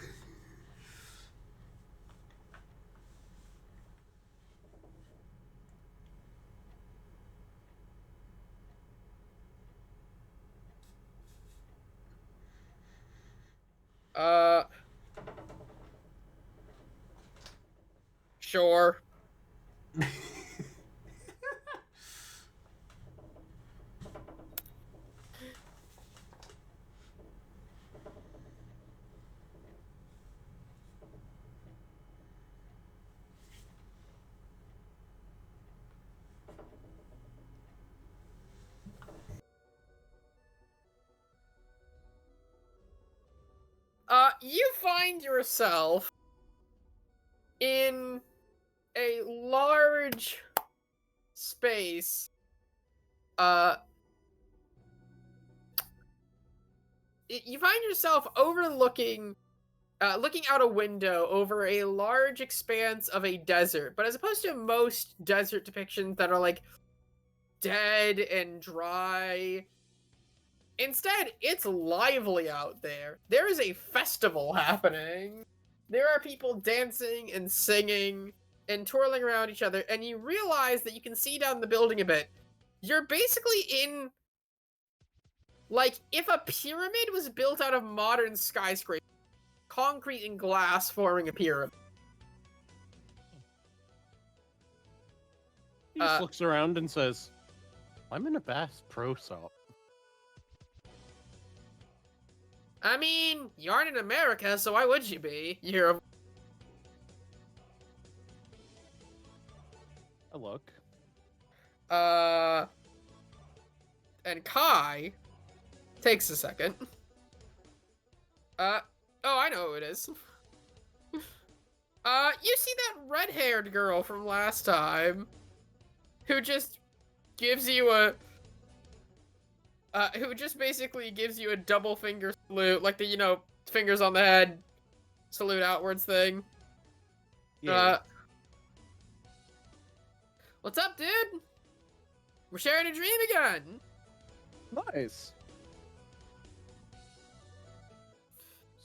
Speaker 1: Sure. You find yourself in a large space. You find yourself overlooking, looking out a window over a large expanse of a desert. But as opposed to most desert depictions that are like dead and dry, instead it's lively out there. There is a festival happening. There are people dancing and singing and twirling around each other, and you realize that you can see down the building a bit. You're basically in, like, if a pyramid was built out of modern skyscrapers, concrete and glass forming a pyramid.
Speaker 5: He just looks around and says, I'm in a Bass Pro Shop.
Speaker 1: I mean, you aren't in America, so why would you be? You're
Speaker 5: I look.
Speaker 1: and Kai takes a second. Oh, I know who it is. You see that red-haired girl from last time, who just gives you a, who just basically gives you a double finger salute, like the, you know, fingers on the head, salute outwards thing.
Speaker 5: Yeah.
Speaker 1: What's up, dude? We're sharing a dream again.
Speaker 6: Nice.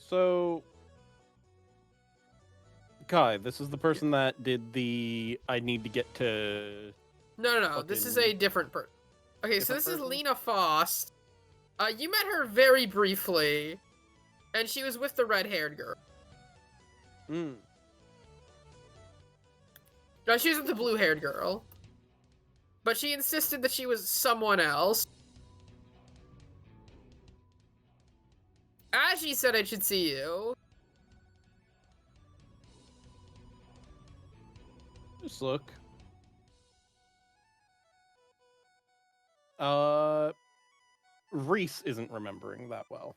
Speaker 6: So, Kai, this is the person that did the I need to get to...
Speaker 1: No. This is a different person. Okay, so
Speaker 6: Different
Speaker 1: this is
Speaker 6: person?
Speaker 1: Lena Faust. You met her very briefly, and she was with the red-haired girl.
Speaker 6: Mm.
Speaker 1: No, she was with the blue-haired girl. But she insisted that she was someone else. As she said I should see you.
Speaker 6: Just look. Reese isn't remembering that well.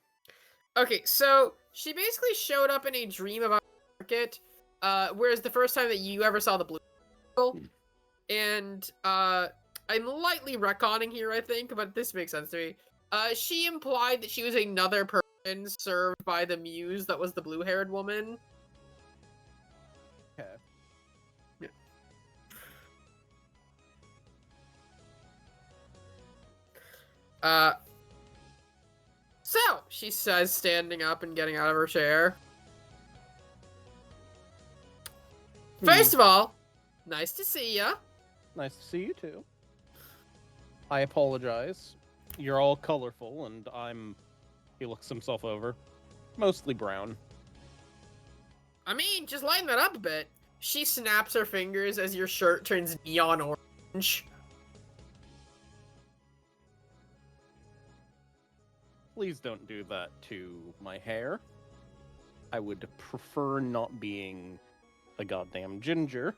Speaker 1: Okay, so she basically showed up in a dream about market, whereas the first time that you ever saw the blue girl, and I'm lightly retconning here, I think, but this makes sense to me. She implied that she was another person served by the muse that was the blue-haired woman.
Speaker 6: Okay.
Speaker 1: So, she says, standing up and getting out of her chair. First of all, nice to see ya.
Speaker 6: Nice to see you too. I apologize. You're all colorful, and I'm... He looks himself over. Mostly brown.
Speaker 1: I mean, just lighten that up a bit. She snaps her fingers as your shirt turns neon orange.
Speaker 6: Please don't do that to my hair. I would prefer not being a goddamn ginger.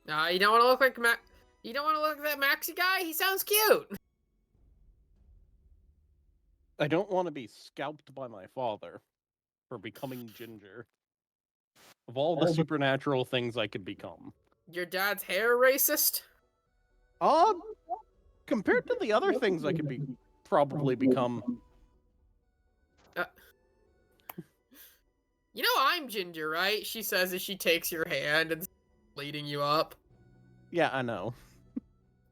Speaker 1: You don't want to look like you don't want to look like that Maxi guy? He sounds cute.
Speaker 6: I don't want to be scalped by my father for becoming ginger. Of all the supernatural things I could become.
Speaker 1: Your dad's hair racist?
Speaker 6: Compared to the other things I could probably become.
Speaker 1: You know I'm ginger, right? She says as she takes your hand and leading you up.
Speaker 6: Yeah, I know.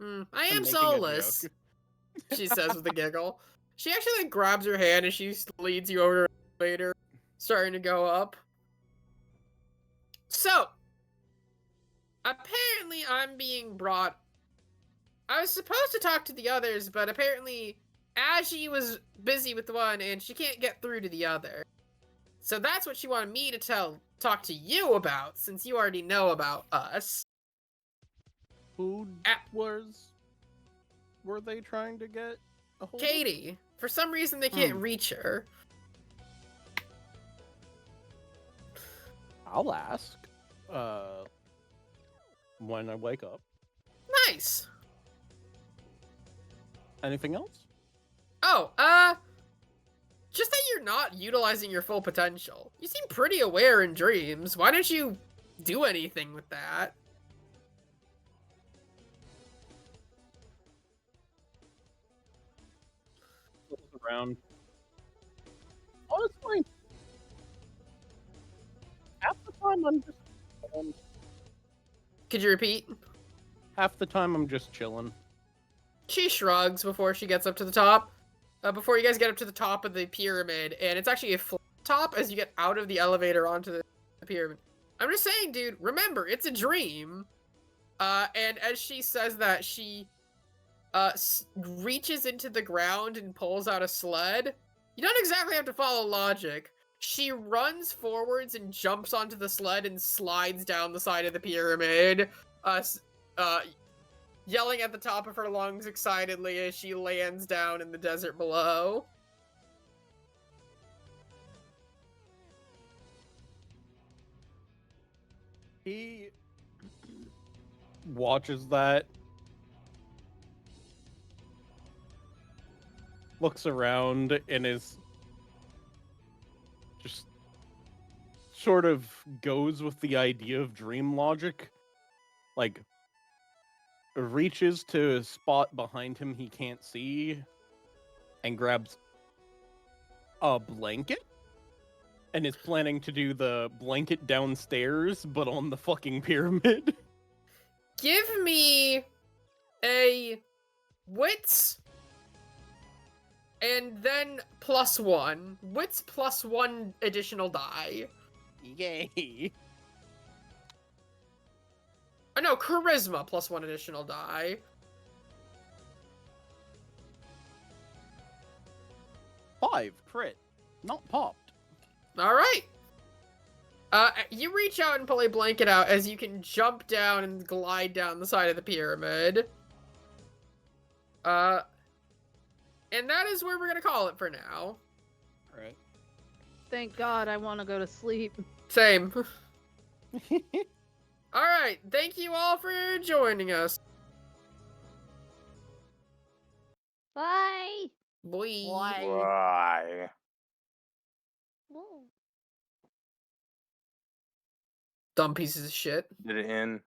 Speaker 1: I
Speaker 6: I'm
Speaker 1: am
Speaker 6: making a
Speaker 1: soulless,
Speaker 6: joke.
Speaker 1: she says with a giggle. She actually like, grabs your hand and she leads you over to the elevator, starting to go up. So, apparently I'm being brought... I was supposed to talk to the others, but apparently Ashi was busy with one and she can't get through to the other. So that's what she wanted me to talk to you about, since you already know about us.
Speaker 6: Who were they trying to get a hold of?
Speaker 1: Katie. For some reason they can't reach her.
Speaker 6: I'll ask. When I wake up.
Speaker 1: Nice.
Speaker 6: Anything else?
Speaker 1: Oh, just that you're not utilizing your full potential. You seem pretty aware in dreams. Why don't you do anything with that?
Speaker 6: Looks around. Honestly, half the time I'm just chilling.
Speaker 1: Could you repeat?
Speaker 6: Half the time I'm just chilling.
Speaker 1: She shrugs before she gets up to the top. Before you guys get up to the top of the pyramid, and it's actually a flat top as you get out of the elevator onto the pyramid. I'm just saying, dude, remember, it's a dream. And as she says that, she reaches into the ground and pulls out a sled. You don't exactly have to follow logic. She runs forwards and jumps onto the sled and slides down the side of the pyramid, yelling at the top of her lungs excitedly as she lands down in the desert below.
Speaker 6: He watches that, looks around, and is just sort of goes with the idea of dream logic. Like, reaches to a spot behind him he can't see and grabs a blanket and is planning to do the blanket downstairs but on the fucking pyramid.
Speaker 1: Give me a wits and then +1. Wits +1 additional die.
Speaker 6: Yay.
Speaker 1: Oh no, charisma +1 additional die.
Speaker 6: 5 crit. Not popped.
Speaker 1: Alright. You reach out and pull a blanket out as you can jump down and glide down the side of the pyramid. And that is where we're gonna call it for now.
Speaker 6: Right.
Speaker 3: Thank God I want to go to sleep.
Speaker 1: Same. Alright, thank you all for joining us.
Speaker 7: Bye.
Speaker 1: Boy.
Speaker 4: Why?
Speaker 7: Whoa.
Speaker 1: Dumb pieces of shit.
Speaker 4: Did it end?